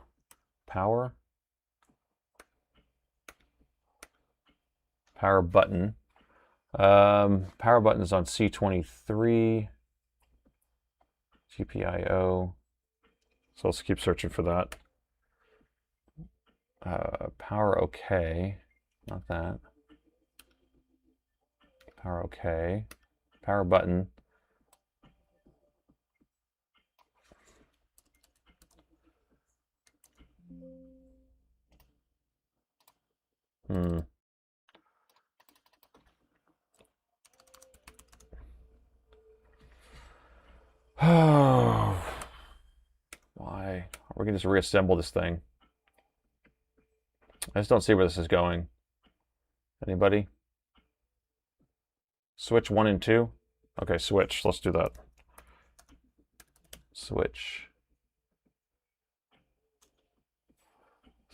power. Power button. Power button is on C23. GPIO. So let's keep searching for that. Power OK. Not that. Power OK. Power button. Why? We can just reassemble this thing. I just don't see where this is going. Anybody? Switch 1 and 2? Okay, switch. Let's do that. Switch.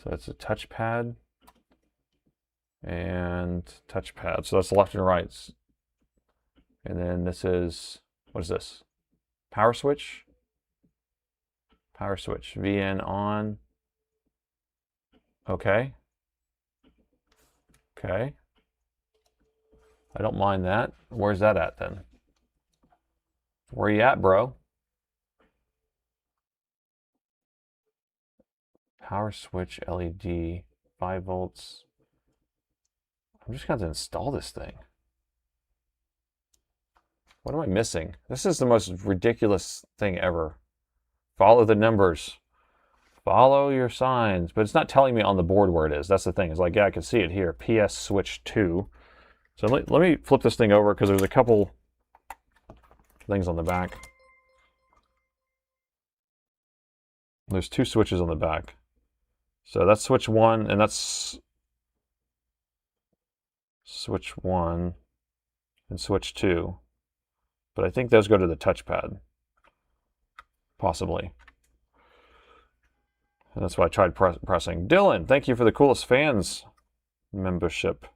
So it's a touchpad and touchpad. So that's left and right. And then this is, what is this? Power switch? Power switch. VN on. Okay. Okay. I don't mind that. Where's that at then? Where you at, bro? Power switch LED, 5 volts. I'm just going to install this thing. What am I missing? This is the most ridiculous thing ever. Follow the numbers. Follow your signs. But it's not telling me on the board where it is. That's the thing. It's like, yeah, I can see it here. PS switch 2. So let me flip this thing over because there's a couple things on the back. There's 2 switches on the back. So that's switch 1, and that's switch 1 and switch 2. But I think those go to the touchpad, possibly. And that's why I tried pressing. Dylan, thank you for the coolest fans membership.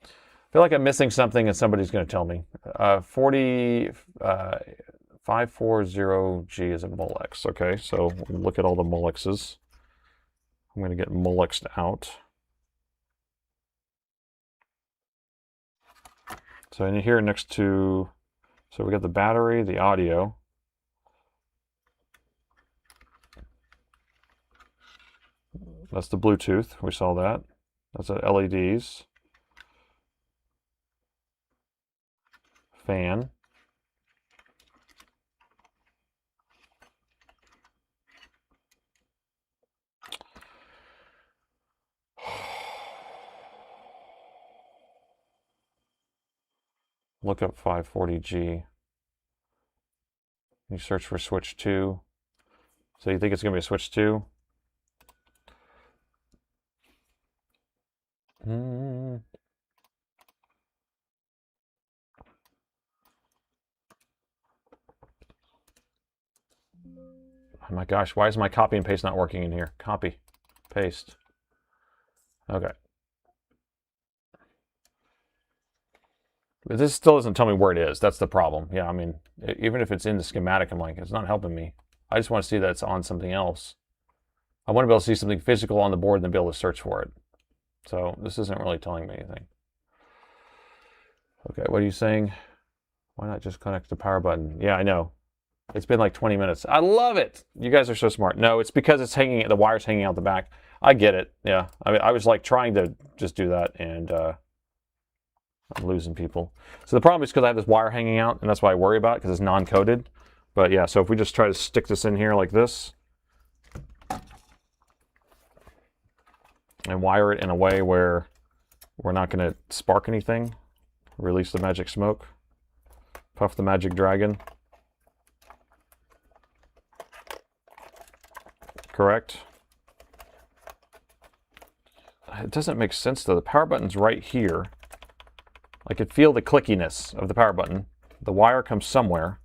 I feel like I'm missing something and somebody's going to tell me. 540G is a Molex. Okay, so we'll look at all the Molexes. I'm going to get Molexed out. So in here next to, so we got the battery, the audio. That's the Bluetooth. We saw that. That's the LEDs. Fan. Look up 540G. You search for switch 2. So you think it's going to be a switch 2? Oh my gosh, why is my copy and paste not working in here? Copy, paste. Okay. But this still doesn't tell me where it is. That's the problem. Yeah, I mean, even if it's in the schematic, I'm like, it's not helping me. I just want to see that it's on something else. I want to be able to see something physical on the board and then be able to search for it. So this isn't really telling me anything. Okay, what are you saying? Why not just connect the power button? Yeah, I know. It's been like 20 minutes. I love it. You guys are so smart. No, it's because it's hanging, the wire's hanging out the back. I get it. Yeah, I mean, I was like trying to just do that and I'm losing people. So the problem is because I have this wire hanging out and that's why I worry about it because it's non-coded. But yeah, so if we just try to stick this in here like this and wire it in a way where we're not going to spark anything, release the magic smoke, puff the magic dragon. Correct? It doesn't make sense though. The power button's right here. I could feel the clickiness of the power button. The wire comes somewhere.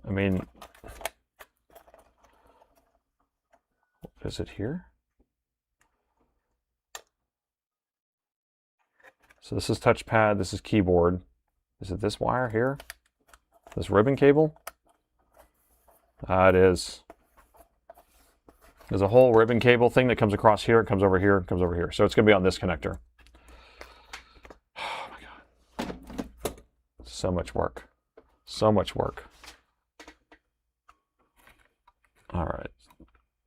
I mean, is it here? So this is touchpad, this is keyboard. Is it this wire here? This ribbon cable? It is. There's a whole ribbon cable thing that comes across here, it comes over here, it comes over here. So it's going to be on this connector. Oh my God. So much work. So much work. All right.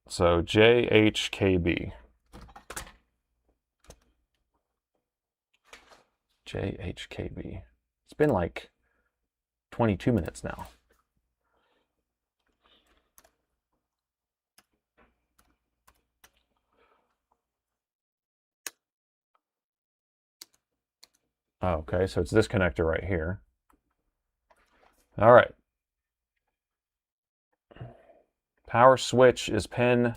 So JHKB. JHKB. It's been like 22 minutes now. Oh, okay, so it's this connector right here. All right. Power switch is pin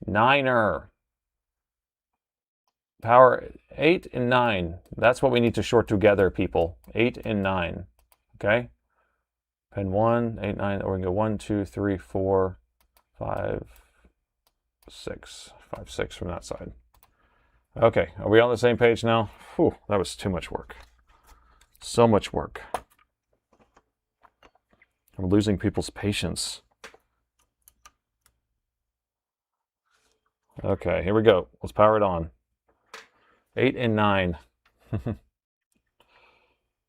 9er. Power 8 and 9. That's what we need to short together, people. 8 and 9. Okay? Pin 1, 8, 9. We're going to go 1, 2, 3, 4, 5, 6. 5, 6 from that side. Okay, are we on the same page now? Whew, that was too much work. So much work. I'm losing people's patience. Okay, here we go. Let's power it on. 8 and 9. 8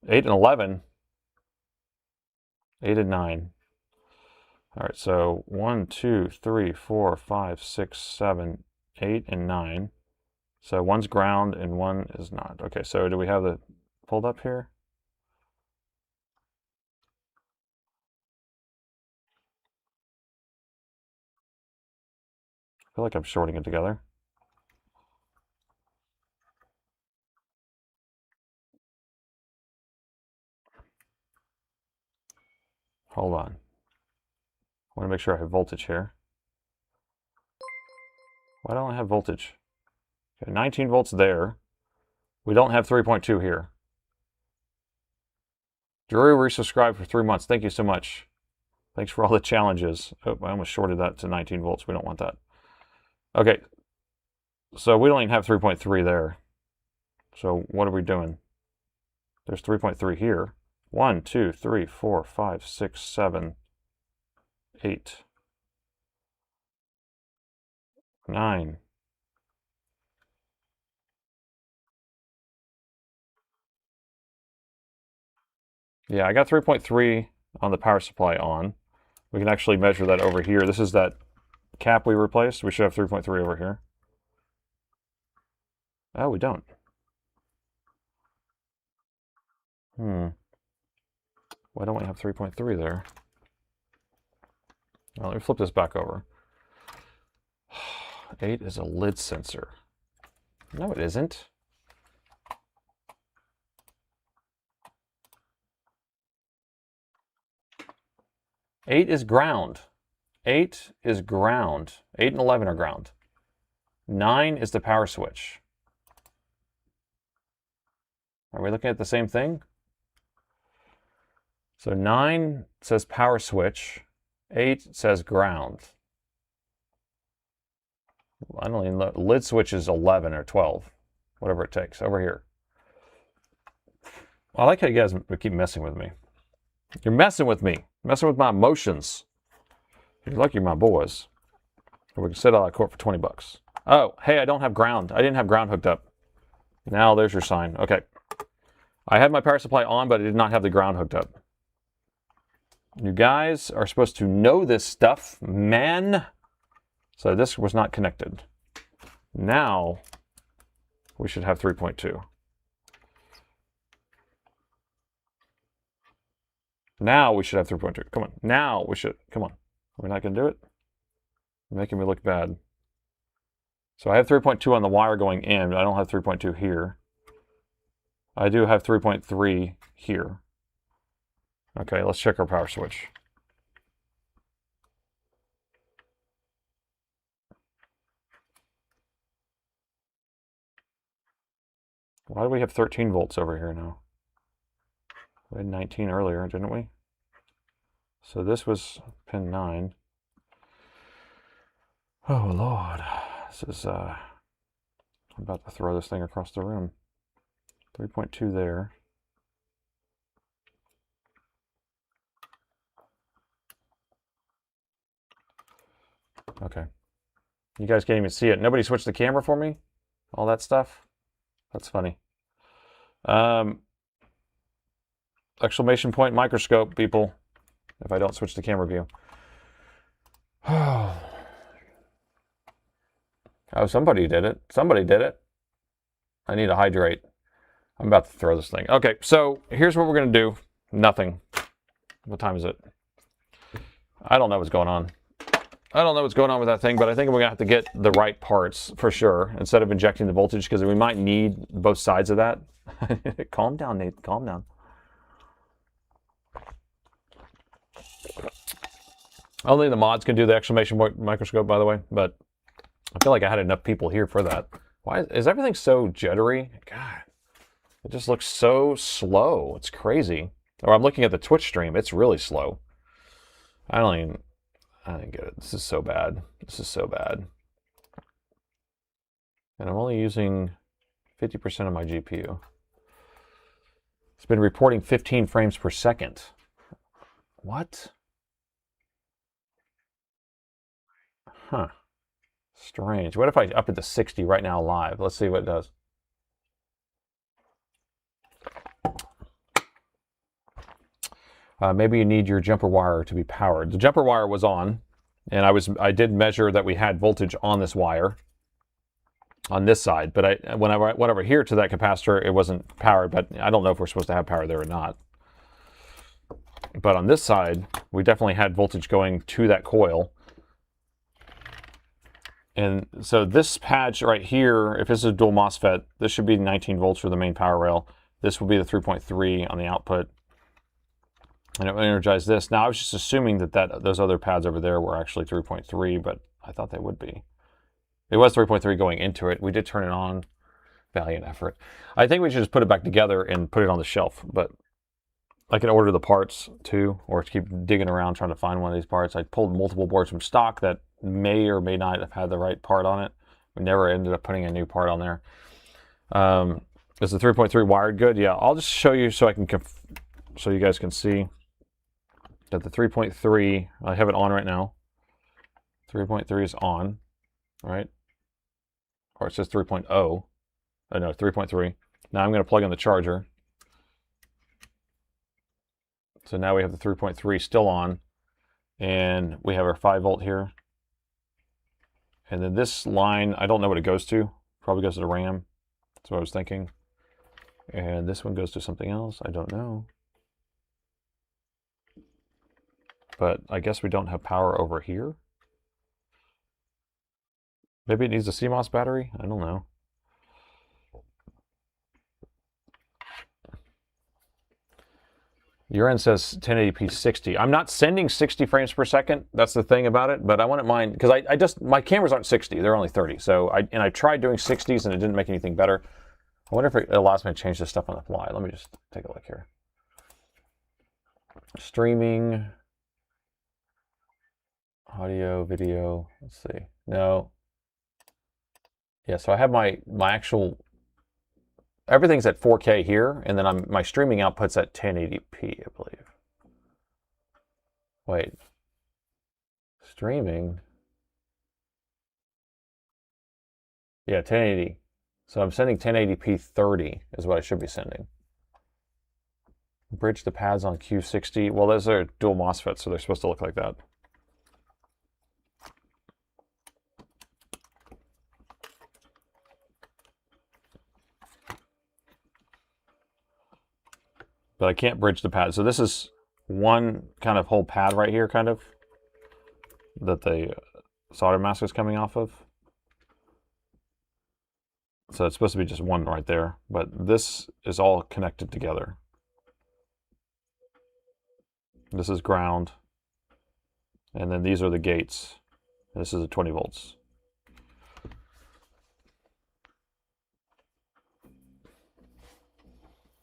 and 11. 8 and 9. All right, so 1, 2, 3, 4, 5, 6, 7, 8, and 9. So one's ground and one is not. Okay, so do we have the pulled up here? I feel like I'm shorting it together. Hold on. I want to make sure I have voltage here. Why don't I have voltage? Okay, 19 volts there. We don't have 3.2 here. Drew resubscribed for 3 months. Thank you so much. Thanks for all the challenges. Oh, I almost shorted that to 19 volts. We don't want that. Okay. So we don't even have 3.3 there. So what are we doing? There's 3.3 here. 1, 2, 3, 4, 5, 6, 7, 8, 9. Yeah, I got 3.3 on the power supply on. We can actually measure that over here. This is that cap we replaced. We should have 3.3 over here. Oh, we don't. Why don't we have 3.3 there? Well, let me flip this back over. 8 is a lid sensor. No, it isn't. Eight is ground. 8 is ground. 8 and 11 are ground. 9 is the power switch. Are we looking at the same thing? So 9 says power switch. 8 says ground. I don't even know. Lid switch is 11 or 12. Whatever it takes. Over here. I like how you guys keep messing with me. You're messing with me. Messing with my emotions. You're lucky you're my boys. Or we can sit out of court for 20 bucks. Oh, hey, I don't have ground. I didn't have ground hooked up. Now there's your sign. Okay. I had my power supply on, but I did not have the ground hooked up. You guys are supposed to know this stuff, man. So this was not connected. Now we should have 3.2. Now we should have 3.2. Come on. Now we should. Come on. We're not going to do it? You're making me look bad. So I have 3.2 on the wire going in, but I don't have 3.2 here. I do have 3.3 here. Okay, let's check our power switch. Why do we have 13 volts over here now? We had 19 earlier, didn't we? So this was pin 9. Oh, Lord. This is, I'm about to throw this thing across the room. 3.2 there. Okay. You guys can't even see it. Nobody switched the camera for me? All that stuff? That's funny. Exclamation point microscope, people, if I don't switch the camera view. Oh, somebody did it. Somebody did it. I need to hydrate. I'm about to throw this thing. Okay, so here's what we're going to do. Nothing. What time is it? I don't know what's going on. I don't know what's going on with that thing, but I think we're going to have to get the right parts for sure instead of injecting the voltage because we might need both sides of that. Calm down, Nate. Calm down. Only the mods can do the exclamation point microscope, by the way, but I feel like I had enough people here for that. Why is everything so jittery? God, it just looks so slow. It's crazy. Or I'm looking at the Twitch stream. It's really slow. I didn't get it. This is so bad. This is so bad. And I'm only using 50% of my GPU. It's been reporting 15 frames per second. What? Huh. Strange. What if I up it to 60 right now live? Let's see what it does. Maybe you need your jumper wire to be powered. The jumper wire was on, and I did measure that we had voltage on this wire on this side, but when I went over here to that capacitor, it wasn't powered, but I don't know if we're supposed to have power there or not. But on this side, we definitely had voltage going to that coil. And so this patch right here, if this is a dual MOSFET, this should be 19 volts for the main power rail. This will be the 3.3 on the output. And it will energize this. Now, I was just assuming that those other pads over there were actually 3.3, but I thought they would be. It was 3.3 going into it. We did turn it on. Valiant effort. I think we should just put it back together and put it on the shelf, but I can order the parts too, or keep digging around trying to find one of these parts. I pulled multiple boards from stock that may or may not have had the right part on it. We never ended up putting a new part on there. Is the 3.3 wired good? Yeah, I'll just show you so so you guys can see that the 3.3, I have it on right now. 3.3 is on, right? Or it says 3.0. Oh no, 3.3. Now I'm going to plug in the charger. So now we have the 3.3 still on, and we have our 5 volt here. And then this line, I don't know what it goes to. Probably goes to the RAM. That's what I was thinking. And this one goes to something else. I don't know. But I guess we don't have power over here. Maybe it needs a CMOS battery? I don't know. Your end says 1080p 60. I'm not sending 60 frames per second. That's the thing about it. But I wouldn't mind, because my cameras aren't 60. They're only 30. So I tried doing 60s and it didn't make anything better. I wonder if it allows me to change this stuff on the fly. Let me just take a look here. Streaming. Audio, video. Let's see. No. Yeah, so I have my actual... Everything's at 4K here, and then my streaming output's at 1080p, I believe. Wait. Streaming? Yeah, 1080. So I'm sending 1080p 30 is what I should be sending. Bridge the pads on Q60. Well, those are dual MOSFETs, so they're supposed to look like that. But I can't bridge the pad. So this is one kind of whole pad right here, kind of, that the solder mask is coming off of. So it's supposed to be just one right there, but this is all connected together. This is ground, and then these are the gates. This is a 20 volts.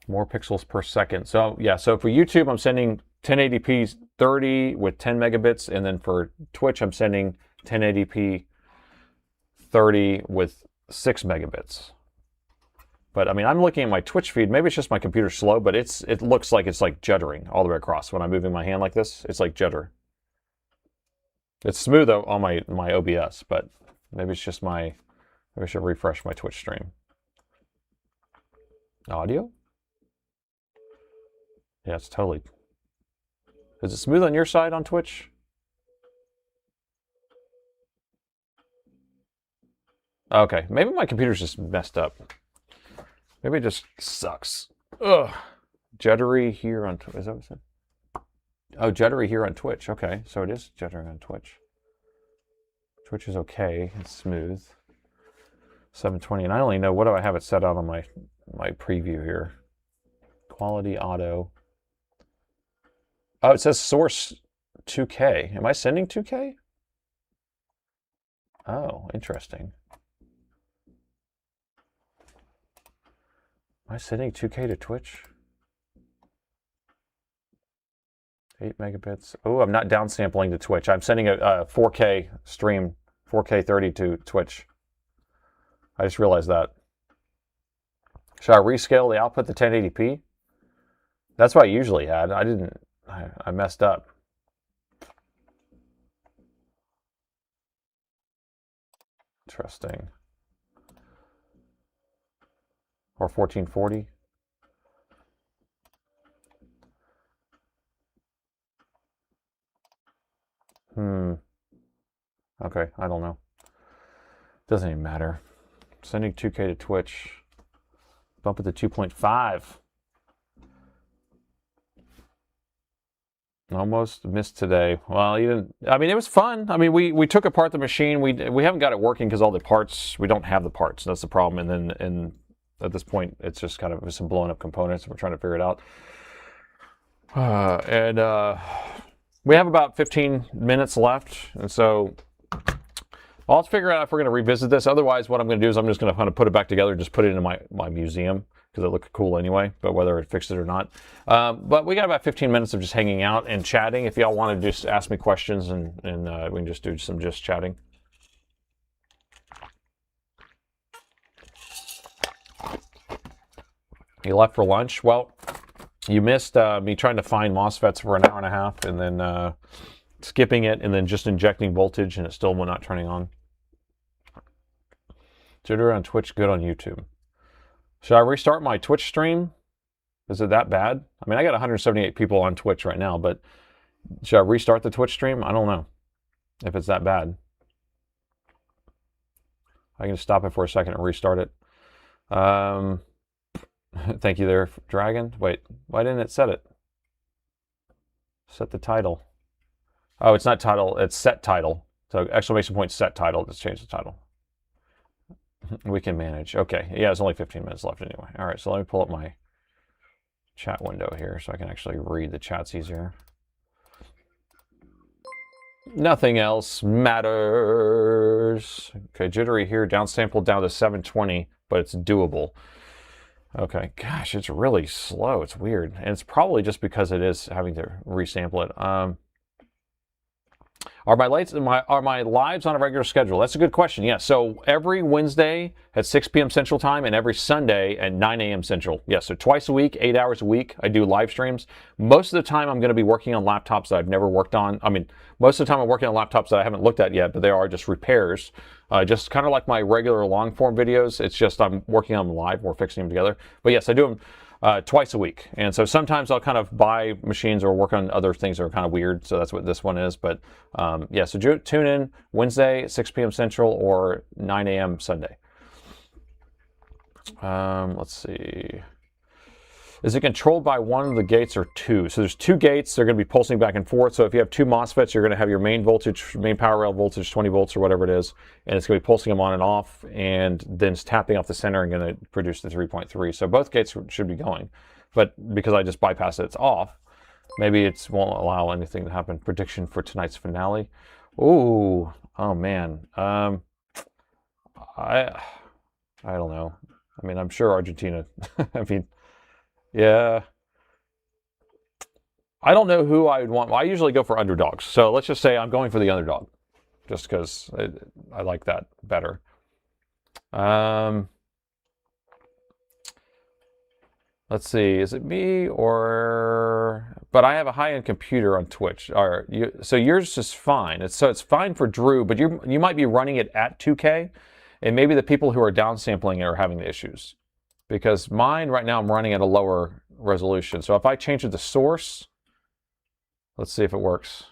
More pixels per second. So yeah, so for YouTube, I'm sending 1080p 30 with 10 megabits, and then for Twitch, I'm sending 1080p 30 with 6 megabits. But I mean, I'm looking at my Twitch feed. Maybe it's just my computer's slow, but it looks like it's like juddering all the way across. When I'm moving my hand like this, it's like judder. It's smooth on my OBS, but maybe it's just maybe I should refresh my Twitch stream. Audio? Yeah, it's totally... Is it smooth on your side on Twitch? Okay, maybe my computer's just messed up. Maybe it just sucks. Ugh. Juddery here on Twitch. Is that what it said? Oh, juddery here on Twitch. Okay, so it is juddering on Twitch. Twitch is okay. It's smooth. 720, and I only know, what do I have it set out on my preview here? Quality auto. Oh, it says source 2K. Am I sending 2K? Oh, interesting. Am I sending 2K to Twitch? 8 megabits. Oh, I'm not downsampling to Twitch. I'm sending a 4K stream, 4K 30 to Twitch. I just realized that. Should I rescale the output to 1080p? That's what I usually had. I didn't. I messed up. Interesting. Or 1440. Okay, I don't know. Doesn't even matter. Sending 2K to Twitch. Bump it to 2.5. Almost missed today. Well, you didn't. I mean, it was fun. I mean, we took apart the machine. We haven't got it working because all the parts, we don't have the parts. That's the problem. And then at this point, it's just kind of some blown up components. We're trying to figure it out. We have about 15 minutes left, and so I'll figure out if we're going to revisit this. Otherwise, what I'm going to do is I'm just going to kind of put it back together, just put it in my museum, because it looked cool anyway, but whether it fixed it or not. But we got about 15 minutes of just hanging out and chatting. If y'all want to just ask me questions, and we can just do some chatting. You left for lunch? Well, you missed me trying to find MOSFETs for an hour and a half, and then skipping it, and then just injecting voltage, and it still will not turning on. Jitter on Twitch, good on YouTube. Should I restart my Twitch stream? Is it that bad? I mean, I got 178 people on Twitch right now, but should I restart the Twitch stream? I don't know if it's that bad. I can stop it for a second and restart it. Thank you there, Dragon. Wait, why didn't it set it? Set the title. Oh, it's not title, it's set title. So exclamation point set title, let's change the title. We can manage. Okay, yeah, it's only 15 minutes left anyway. All right, so let me pull up my chat window here so I can actually read the chats easier. Nothing else matters. Okay, jittery here, downsampled down to 720, but it's doable. Okay, gosh, it's really slow. It's weird. And it's probably just because it is having to resample it. Are my lives on a regular schedule? That's a good question. Yeah, so every Wednesday at 6 p.m. Central Time and every Sunday at 9 a.m. Central. Yeah, so twice a week, 8 hours a week, I do live streams. Most of the time, I'm going to be working on laptops that I've never worked on. I mean, most of the time, I'm working on laptops that I haven't looked at yet, but they are just repairs. Just kind of like my regular long-form videos. It's just I'm working on them live. We're fixing them together. But yes, I do them twice a week. And so sometimes I'll kind of buy machines or work on other things that are kind of weird. So that's what this one is. But yeah, so tune in Wednesday, 6 p.m. Central or 9 a.m. Sunday. Let's see. Is it controlled by one of the gates or two? So there's two gates. They're going to be pulsing back and forth. So if you have two MOSFETs, you're going to have your main voltage, main power rail voltage, 20 volts or whatever it is. And it's going to be pulsing them on and off. And then it's tapping off the center and going to produce the 3.3. So both gates should be going. But because I just bypassed it, it's off. Maybe it won't allow anything to happen. Prediction for tonight's finale. Ooh. Oh, man. I don't know. I mean, I'm sure Argentina. I mean... Yeah. I don't know who I would want. Well, I usually go for underdogs. So let's just say I'm going for the underdog. Just because I like that better. Let's see. Is it me or... But I have a high-end computer on Twitch. So yours is fine. It's fine for Drew, but you might be running it at 2K. And maybe the people who are downsampling it are having the issues. Because mine, right now, I'm running at a lower resolution. So if I change it to source, let's see if it works.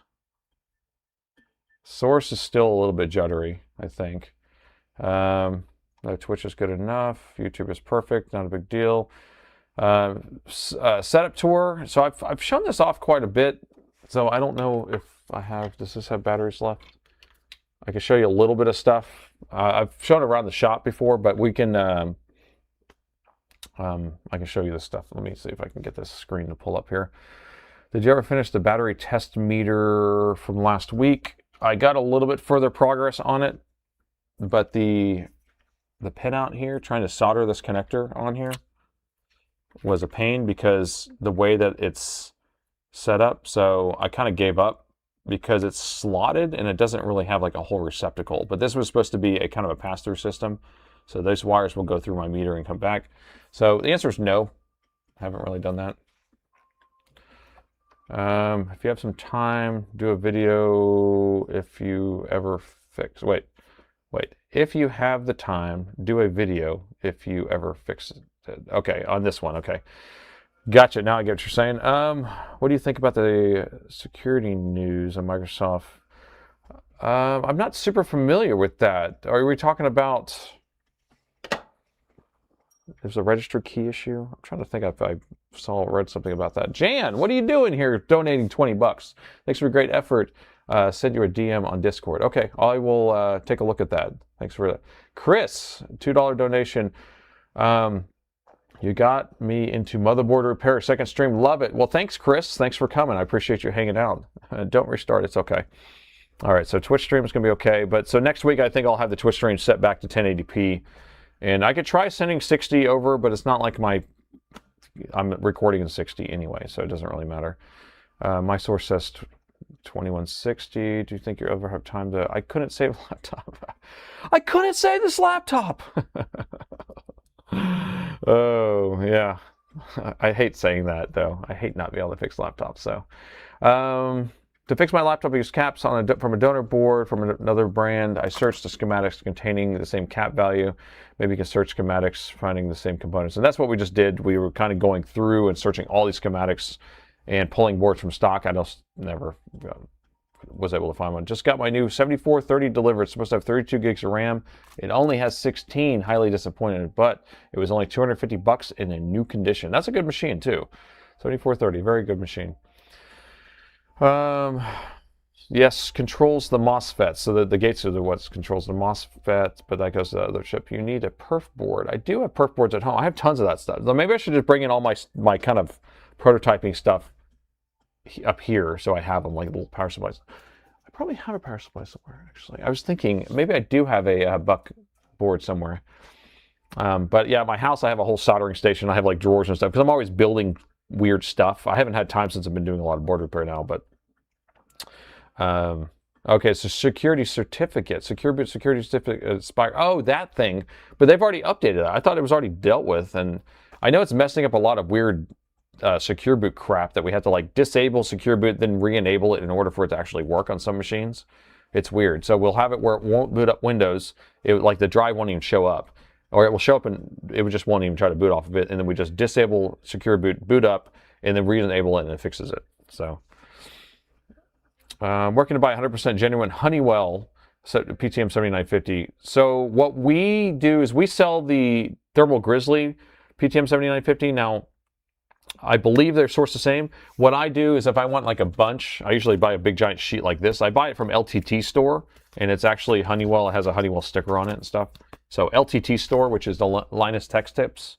Source is still a little bit juddery, I think. No, Twitch is good enough. YouTube is perfect, not a big deal. Setup tour. So I've shown this off quite a bit. So I don't know if I have, does this have batteries left? I can show you a little bit of stuff. I've shown around the shop before, but we can... I can show you this stuff. Let me see if I can get this screen to pull up here. Did you ever finish the battery test meter from last week? I got a little bit further progress on it, but the pinout here, trying to solder this connector on here, was a pain because the way that it's set up. So I kind of gave up because it's slotted and it doesn't really have like a whole receptacle. But this was supposed to be a kind of a pass-through system. So those wires will go through my meter and come back. So the answer is no. I haven't really done that. If you have some time, do a video if you ever fix... Wait. If you have the time, do a video if you ever fix it. Okay, on this one, okay. Gotcha, now I get what you're saying. What do you think about the security news on Microsoft? I'm not super familiar with that. Are we talking about... There's a registry key issue? I'm trying to think if I read something about that. Jan, what are you doing here donating 20 bucks? Thanks for a great effort. Send you a DM on Discord. Okay, I will take a look at that. Thanks for that. Chris, $2 donation. You got me into motherboard repair. Second stream, love it. Well, thanks, Chris. Thanks for coming. I appreciate you hanging out. Don't restart. It's okay. All right, so Twitch stream is going to be okay. But so next week, I think I'll have the Twitch stream set back to 1080p. And I could try sending 60 over, but it's not like I'm recording in 60 anyway, so it doesn't really matter. My source says 2160. Do you think you ever have time to... I couldn't save a laptop. I couldn't save this laptop! Oh, yeah. I hate saying that, though. I hate not being able to fix laptops, so... To fix my laptop, I use caps from a donor board from another brand. I searched the schematics containing the same cap value. Maybe you can search schematics finding the same components. And that's what we just did. We were kind of going through and searching all these schematics and pulling boards from stock. I just never was able to find one. Just got my new 7430 delivered. It's supposed to have 32 gigs of RAM. It only has 16. Highly disappointed, but it was only 250 bucks in a new condition. That's a good machine too. 7430, very good machine. Yes, controls the MOSFET. So the gates are what controls the MOSFET, but that goes to the other chip. You need a perf board. I do have perf boards at home. I have tons of that stuff. So maybe I should just bring in all my kind of prototyping stuff up here, so I have them like little power supplies. I probably have a power supply somewhere, actually. I was thinking maybe I do have a buck board somewhere. But yeah, my house, I have a whole soldering station. I have like drawers and stuff because I'm always building weird stuff. I haven't had time since I've been doing a lot of board repair now, but okay, so security certificate, secure boot security certificate expire. Oh, that thing, but they've already updated it. I thought it was already dealt with, and I know it's messing up a lot of weird secure boot crap that we have to like disable secure boot, then re-enable it in order for it to actually work on some machines. It's weird. So we'll have it where it won't boot up Windows. Like the drive won't even show up. Or it will show up and it just won't even try to boot off of it. And then we just disable secure boot, boot up, and then re-enable it and it fixes it. So working to buy 100% genuine Honeywell PTM 7950. So what we do is we sell the Thermal Grizzly PTM 7950. Now, I believe they're sourced the same. What I do is if I want like a bunch, I usually buy a big giant sheet like this. I buy it from LTT Store, and it's actually Honeywell. It has a Honeywell sticker on it and stuff. So LTT Store, which is the Linus Tech Tips,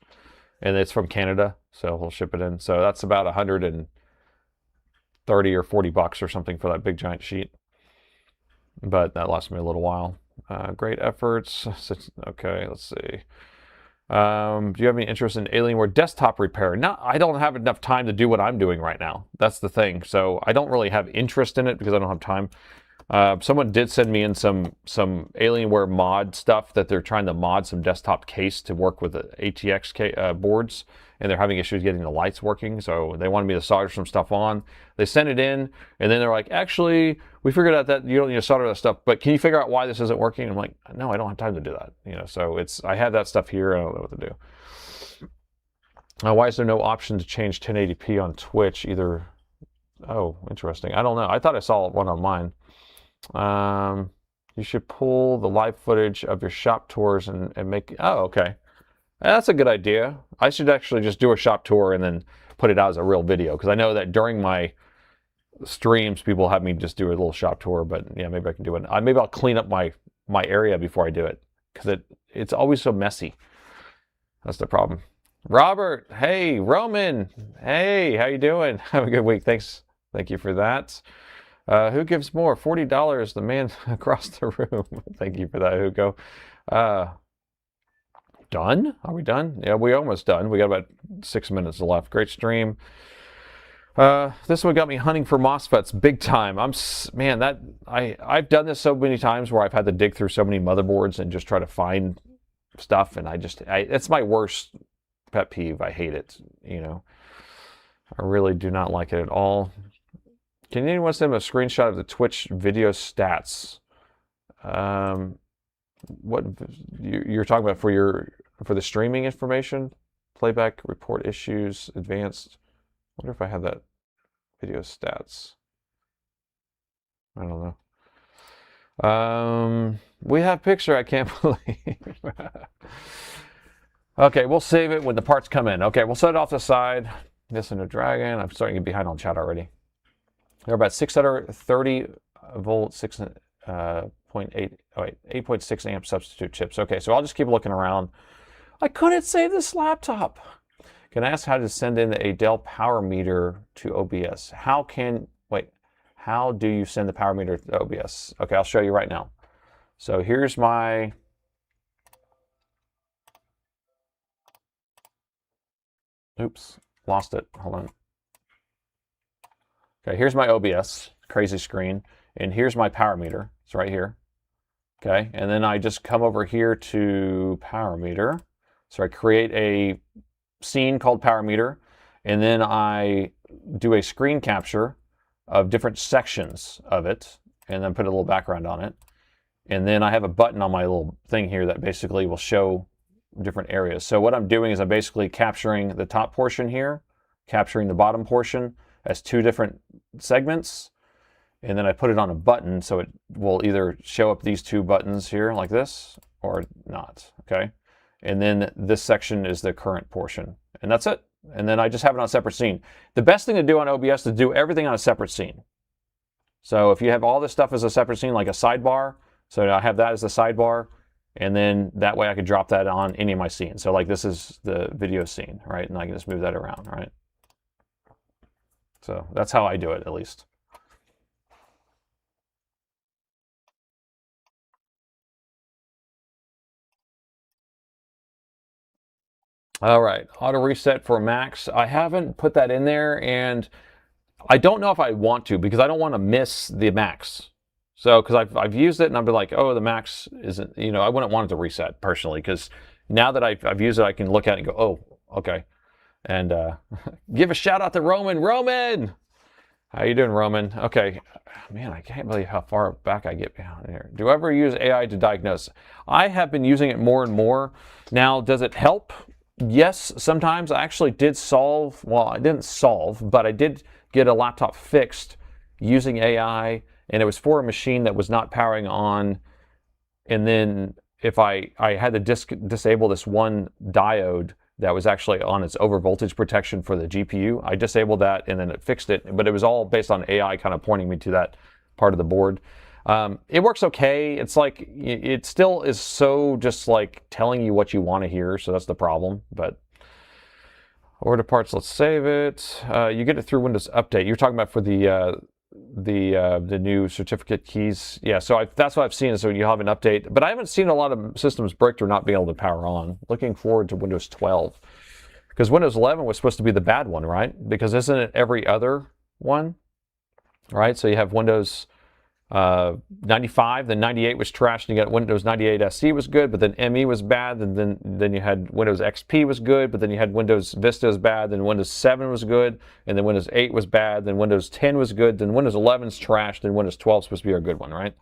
and it's from Canada, so we'll ship it in. So that's about 130 or 40 bucks or something for that big giant sheet. But that lasts me a little while. Great efforts. Okay, let's see. Do you have any interest in Alienware desktop repair? No, I don't have enough time to do what I'm doing right now. That's the thing. So I don't really have interest in it because I don't have time. Someone did send me in some Alienware mod stuff that they're trying to mod some desktop case to work with the ATX boards, and they're having issues getting the lights working. So they wanted me to solder some stuff on. They sent it in, and then they're like, actually, we figured out that you don't need to solder that stuff, but can you figure out why this isn't working? I'm like, no, I don't have time to do that. You know, so I have that stuff here. I don't know what to do. Why is there no option to change 1080p on Twitch either? Oh, interesting. I don't know. I thought I saw one on mine. You should pull the live footage of your shop tours and make... Oh, okay. That's a good idea. I should actually just do a shop tour and then put it out as a real video, because I know that during my streams, people have me just do a little shop tour, but yeah, maybe I can do it. Maybe I'll clean up my area before I do it, because it's always so messy. That's the problem. Robert, hey. Roman, hey, how you doing? Have a good week. Thanks. Thank you for that. Who gives more? $40, the man across the room. Thank you for that, Hugo. Done? Are we done? Yeah, we almost done. We got about 6 minutes left. Great stream. This one got me hunting for MOSFETs big time. I've done this so many times where I've had to dig through so many motherboards and just try to find stuff, and it's my worst pet peeve. I hate it, you know. I really do not like it at all. Can anyone send a screenshot of the Twitch video stats? What you're talking about for the streaming information? Playback, report issues, advanced. I wonder if I have that video stats. I don't know. We have picture, I can't believe. Okay, we'll save it when the parts come in. Okay, we'll set it off the side. This and a dragon. I'm starting to get behind on chat already. They're about 630 volt, 8.6 amp substitute chips. Okay, so I'll just keep looking around. I couldn't save this laptop. Can I ask how to send in a Dell power meter to OBS? How do you send the power meter to OBS? Okay, I'll show you right now. So here's my... Oops, lost it. Hold on. Okay, here's my OBS, crazy screen, and here's my power meter. It's right here. Okay, and then I just come over here to power meter. So I create a scene called power meter, and then I do a screen capture of different sections of it, and then put a little background on it. And then I have a button on my little thing here that basically will show different areas. So what I'm doing is I'm basically capturing the top portion here, capturing the bottom portion as two different segments, and then I put it on a button so it will either show up these two buttons here like this or not, okay? And then this section is the current portion, and that's it. And then I just have it on a separate scene. The best thing to do on OBS is do everything on a separate scene. So if you have all this stuff as a separate scene, like a sidebar, so I have that as the sidebar, and then that way I could drop that on any of my scenes. So like this is the video scene, right? And I can just move that around, right? So that's how I do it, at least. All right, auto reset for Macs. I haven't put that in there, and I don't know if I want to, because I don't want to miss the Macs. So, because I've used it and I've been like, oh, the Macs isn't, you know, I wouldn't want it to reset personally, because now that I've used it, I can look at it and go, oh, okay. And give a shout out to Roman. Roman! How you doing, Roman? Okay. Man, I can't believe how far back I get behind here. Do I ever use AI to diagnose? I have been using it more and more. Now, does it help? Yes, sometimes. I actually did solve, well, I didn't solve, but I did get a laptop fixed using AI, and it was for a machine that was not powering on. And then if I had to disable this one diode that was actually on its overvoltage protection for the GPU. I disabled that, and then it fixed it, but it was all based on AI kind of pointing me to that part of the board. It works okay. It's like, it still is so just like telling you what you want to hear, so that's the problem. But order parts, let's save it. You get it through Windows Update. You're talking about for the new certificate keys. Yeah, so that's what I've seen, so you'll have an update. But I haven't seen a lot of systems bricked or not being able to power on. Looking forward to Windows 12. Because Windows 11 was supposed to be the bad one, right? Because isn't it every other one? Right, so you have Windows 95, then 98 was trashed, and you got Windows 98 SE was good, but then ME was bad, and then you had Windows XP was good, but then you had Windows Vista was bad, then Windows 7 was good, and then Windows 8 was bad, then Windows 10 was good, then Windows 11's trashed, then Windows 12 is supposed to be our good one, right?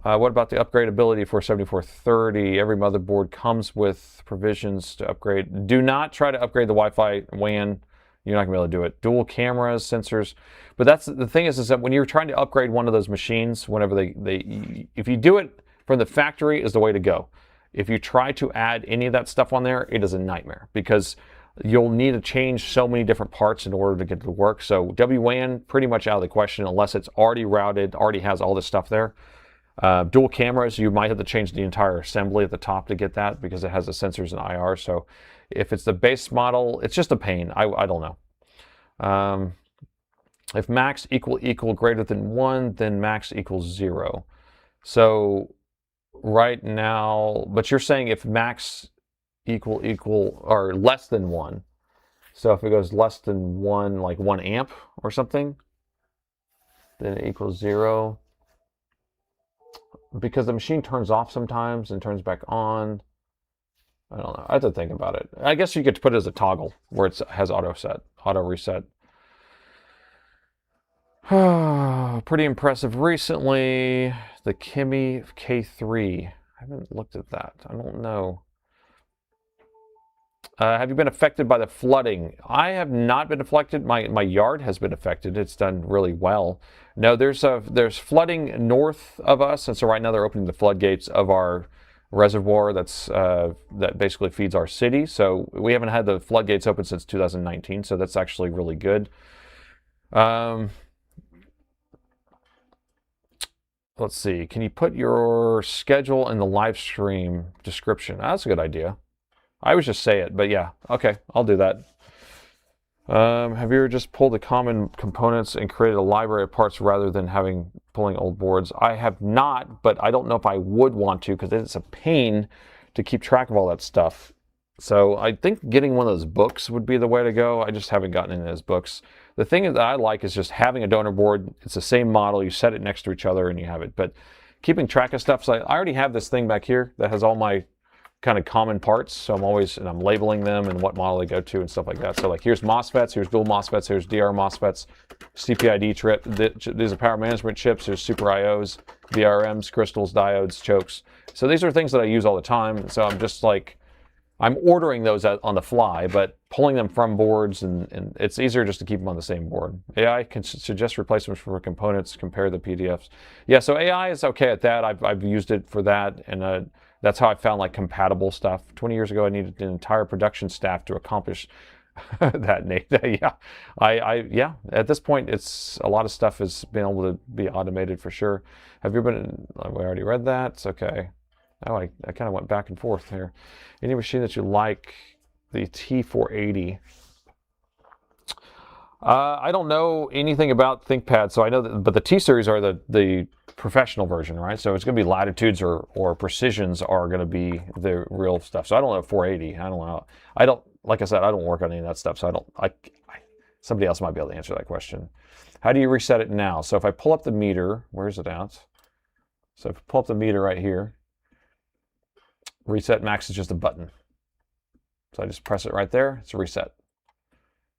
What about the upgradability for 7430? Every motherboard comes with provisions to upgrade. Do not try to upgrade the Wi-Fi WAN. You're not gonna be able to do it. Dual cameras, sensors. But that's the thing is that when you're trying to upgrade one of those machines, whenever if you do it from the factory is the way to go. If you try to add any of that stuff on there, it is a nightmare, because you'll need to change so many different parts in order to get it to work. So WWAN, pretty much out of the question unless it's already routed, already has all this stuff there. Dual cameras, you might have to change the entire assembly at the top to get that because it has the sensors and IR. So if it's the base model, it's just a pain. I don't know. If max equal greater than 1, then max equals 0. So right now, but you're saying if max equal or less than 1. So if it goes less than 1, like 1 amp or something, then it equals 0. Because the machine turns off sometimes and turns back on. I don't know. I have to think about it. I guess you could put it as a toggle where it has auto reset. Pretty impressive recently. The Kimi K3. I haven't looked at that. I don't know. Have you been affected by the flooding? I have not been affected. My yard has been affected. It's done really well. No, there's flooding north of us, and so right now they're opening the floodgates of our reservoir that basically feeds our city. So we haven't had the floodgates open since 2019, so that's actually really good. Let's see. Can you put your schedule in the live stream description? That's a good idea. I always just say it, but yeah, okay, I'll do that. Have you ever just pulled the common components and created a library of parts rather than pulling old boards? I have not, but I don't know if I would want to because it's a pain to keep track of all that stuff. So I think getting one of those books would be the way to go. I just haven't gotten into those books. The thing that I like is just having a donor board. It's the same model. You set it next to each other and you have it. But keeping track of stuff, so I already have this thing back here that has all my kind of common parts, so I'm labeling them and what model they go to and stuff like that. So like here's MOSFETs, here's dual MOSFETs, here's DR MOSFETs, CPID chip, these are power management chips, there's super IOs, VRMs, crystals, diodes, chokes. So these are things that I use all the time. So I'm just like, I'm ordering those on the fly, but pulling them from boards, and it's easier just to keep them on the same board. AI can suggest replacements for components, compare the PDFs. Yeah, so AI is okay at that. I've used it for that, and that's how I found like compatible stuff. 20 years ago, I needed an entire production staff to accomplish that. Yeah. At this point, it's a lot of stuff has been able to be automated for sure. Have you been? We already read that. It's okay. Oh, I kind of went back and forth here. Any machine that you like? The T480. I don't know anything about ThinkPad, so I know that, but the T series are the professional version, right? So it's going to be Latitudes or Precisions are going to be the real stuff. So I don't know 480. I don't know. Like I said, I don't work on any of that stuff, so somebody else might be able to answer that question. How do you reset it now? So if I pull up the meter, where's it at? So if I pull up the meter right here, reset max is just a button. So I just press it right there, it's a reset.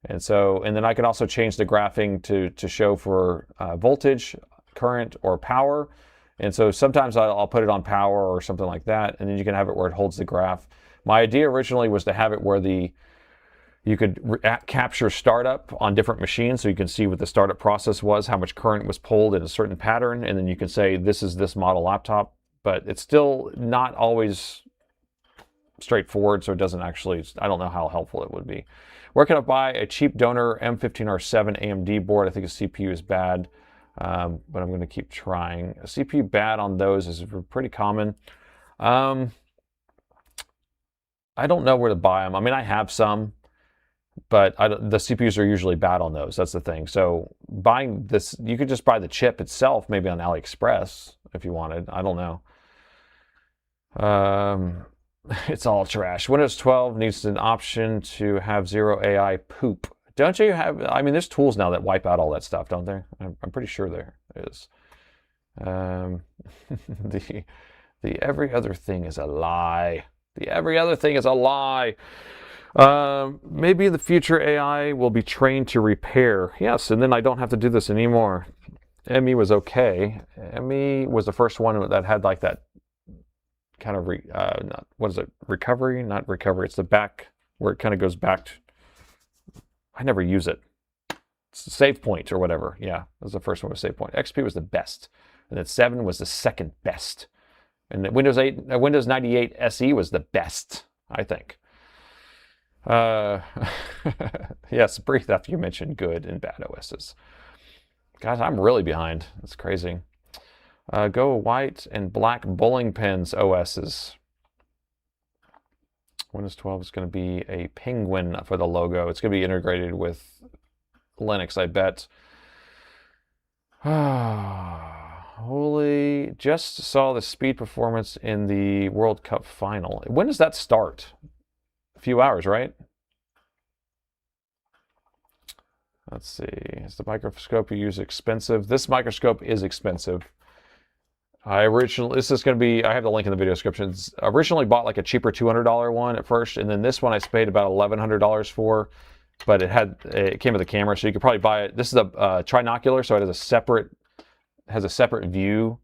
And then I can also change the graphing to show for voltage, current, or power. And so sometimes I'll put it on power or something like that, and then you can have it where it holds the graph. My idea originally was to have it where you could capture startup on different machines, so you can see what the startup process was, how much current was pulled in a certain pattern, and then you can say this is this model laptop. But it's still not always straightforward, so it doesn't actually, I don't know how helpful it would be. Where can I buy a cheap donor M15R7 AMD board? I think a CPU is bad, but I'm going to keep trying. A CPU bad on those is pretty common. I don't know where to buy them. I mean, I have some, but the CPUs are usually bad on those. That's the thing. So buying this, you could just buy the chip itself, maybe on AliExpress if you wanted. I don't know. It's all trash. Windows 12 needs an option to have zero AI poop. Don't you have, I mean, there's tools now that wipe out all that stuff, don't there? I'm pretty sure there is. The every other thing is a lie. The every other thing is a lie. Maybe in the future AI will be trained to repair. Yes, and then I don't have to do this anymore. ME was okay. ME was the first one that had like that kind of what is it? Recovery? Not recovery. It's the back where it kind of goes back to. I never use it. It's save point or whatever. Yeah, that was the first one with save point. XP was the best, and then 7 was the second best, and Windows 98 SE was the best, I think. Yes, Breathe after you mentioned good and bad OSs. Guys, I'm really behind. That's crazy. Go white and black bowling pins OSs. Windows 12 is going to be a penguin for the logo. It's going to be integrated with Linux, I bet. Holy, just saw the speed performance in the World Cup final. When does that start? A few hours, right? Let's see. Is the microscope you use expensive? This microscope is expensive. This is going to be, I have the link in the video description. I originally bought like a cheaper $200 one at first, and then this one I paid about $1,100 for, but it came with a camera, so you could probably buy it. This is a trinocular, so it has a separate view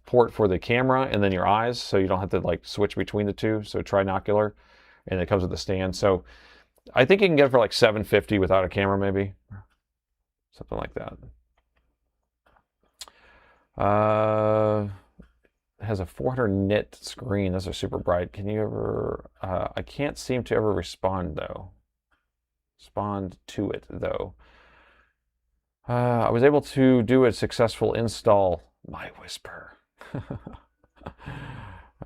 port for the camera and then your eyes, so you don't have to like switch between the two. So trinocular, and it comes with a stand. So I think you can get it for like $750 without a camera, maybe something like that. Has a 400 nit screen. Those are super bright. Can you ever? I can't seem to ever respond though. Respond to it though. I was able to do a successful install. My whisper.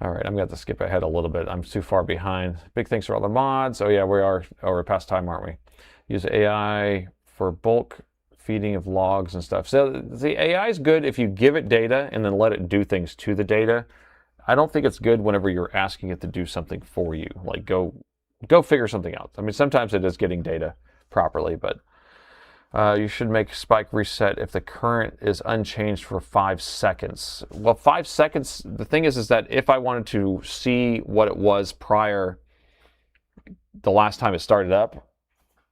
All right, I'm going to have to skip ahead a little bit. I'm too far behind. Big thanks for all the mods. Oh yeah, we are over past time, aren't we? Use AI for bulk feeding of logs and stuff. So the AI is good if you give it data and then let it do things to the data. I don't think it's good whenever you're asking it to do something for you, like go figure something out. I mean, sometimes it is getting data properly, but you should make spike reset if the current is unchanged for 5 seconds. Well, 5 seconds, the thing is that if I wanted to see what it was prior the last time it started up,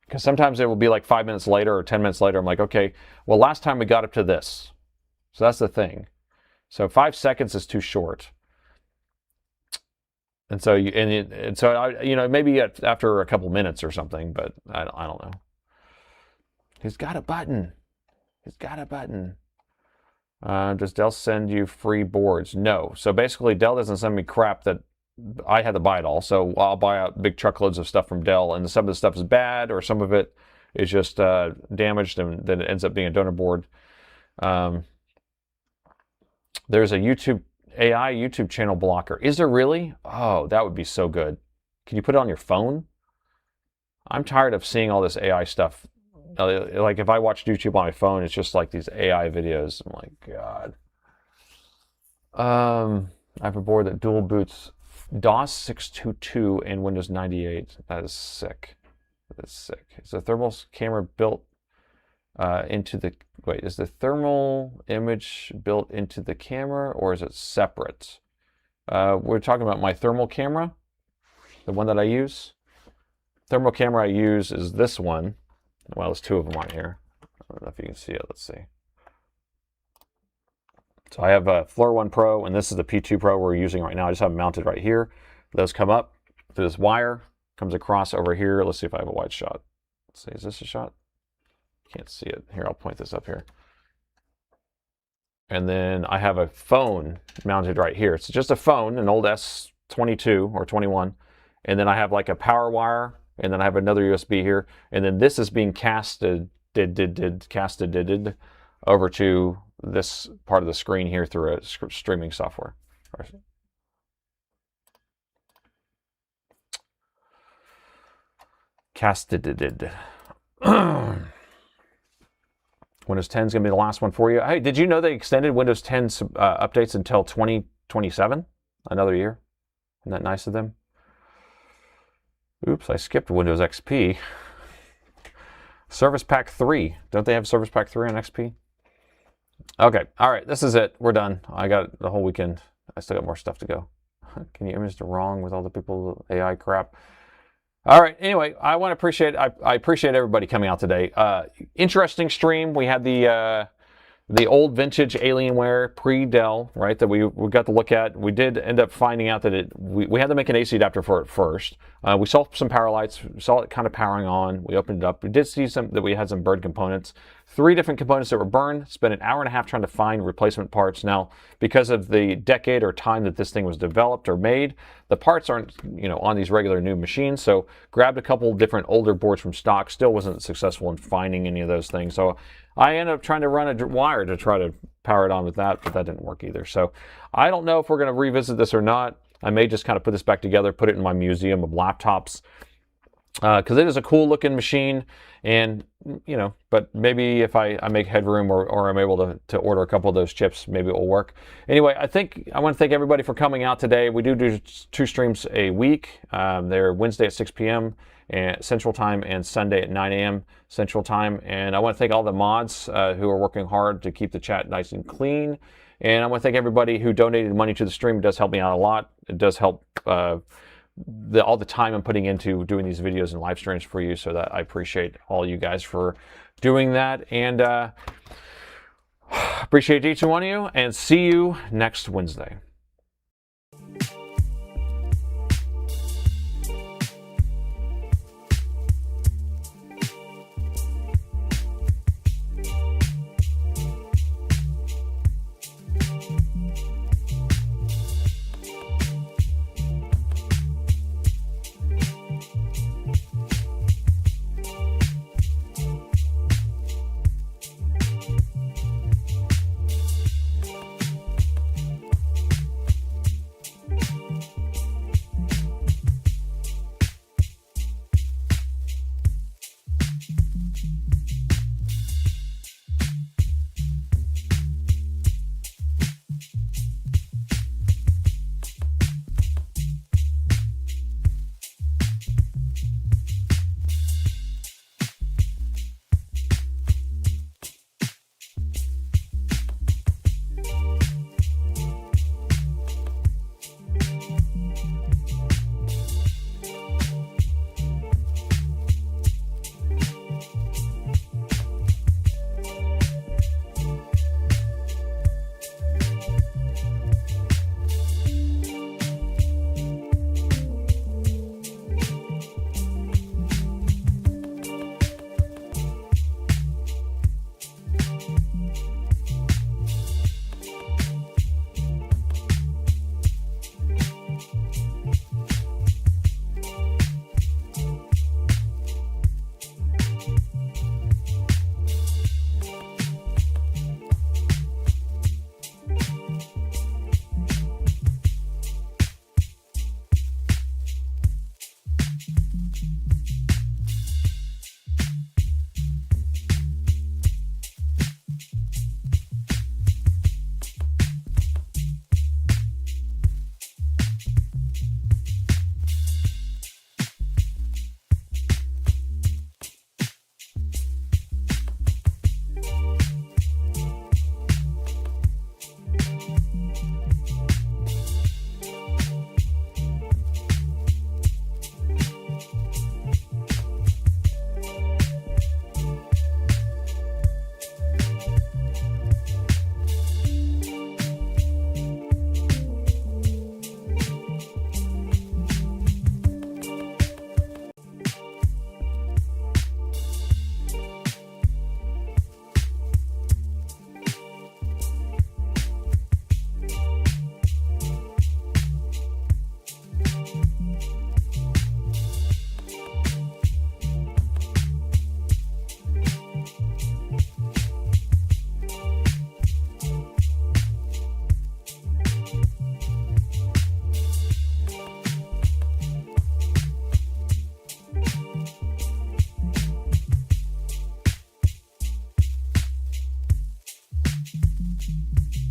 because sometimes it will be like 5 minutes later or 10 minutes later, I'm like, okay, well, last time we got up to this. So that's the thing. So 5 seconds is too short. And so, maybe after a couple minutes or something, but I don't know. He's got a button. He's got a button. Does Dell send you free boards? No. So basically, Dell doesn't send me crap that I had to buy it all. So I'll buy out big truckloads of stuff from Dell, and some of the stuff is bad, or some of it is just damaged, and then it ends up being a donor board. There's a AI YouTube channel blocker. Is there really? Oh, that would be so good. Can you put it on your phone? I'm tired of seeing all this AI stuff. Like if I watch YouTube on my phone, it's just like these AI videos. I'm like, God. I have a board that dual boots DOS 622 and Windows 98. That is sick. That is sick. Is the thermal camera built into the... Wait, is the thermal image built into the camera, or is it separate? We're talking about my thermal camera, the one that I use. Thermal camera I use is this one. Well, there's two of them on here. I don't know if you can see it. Let's see. So I have a Fleur 1 Pro, and this is the P2 Pro we're using right now. I just have them mounted right here. Those come up through this wire, comes across over here. Let's see if I have a wide shot. Let's see, is this a shot? Can't see it. Here, I'll point this up here. And then I have a phone mounted right here. It's just a phone, an old S22 or 21. And then I have like a power wire, and then I have another USB here. And then this is being casted over to this part of the screen here through a streaming software. Casted. Windows 10 is going to be the last one for you. Hey, did you know they extended Windows 10 updates until 2027? Another year. Isn't that nice of them? Oops, I skipped Windows XP. Service Pack 3. Don't they have Service Pack 3 on XP? Okay, all right, this is it. We're done. I got the whole weekend. I still got more stuff to go. Can you image the wrong with all the people AI crap? All right, anyway, I want to appreciate, I appreciate everybody coming out today. Interesting stream. We had the old vintage Alienware Pre-Dell, right, that we got to look at. We did end up finding out that we had to make an AC adapter for it first. We saw some power lights, saw it kind of powering on. We opened it up. We did see that we had some bird components. 3 different components that were burned. Spent an hour and a half trying to find replacement parts. Now, because of the decade or time that this thing was developed or made, the parts aren't, you know, on these regular new machines. So grabbed a couple different older boards from stock. Still wasn't successful in finding any of those things. So I ended up trying to run a wire to try to power it on with that, but that didn't work either. So I don't know if we're going to revisit this or not. I may just kind of put this back together, put it in my museum of laptops, because it is a cool looking machine. And, you know, but maybe if I make headroom or I'm able to order a couple of those chips, maybe it will work. Anyway, I want to thank everybody for coming out today. We do 2 streams a week. They're Wednesday at 6 p.m. and Central Time and Sunday at 9 a.m. Central Time. And I want to thank all the mods who are working hard to keep the chat nice and clean. And I want to thank everybody who donated money to the stream. It does help me out a lot. It does help all the time I'm putting into doing these videos and live streams for you, so that I appreciate all you guys for doing that. And appreciate each one of you, and see you next Wednesday.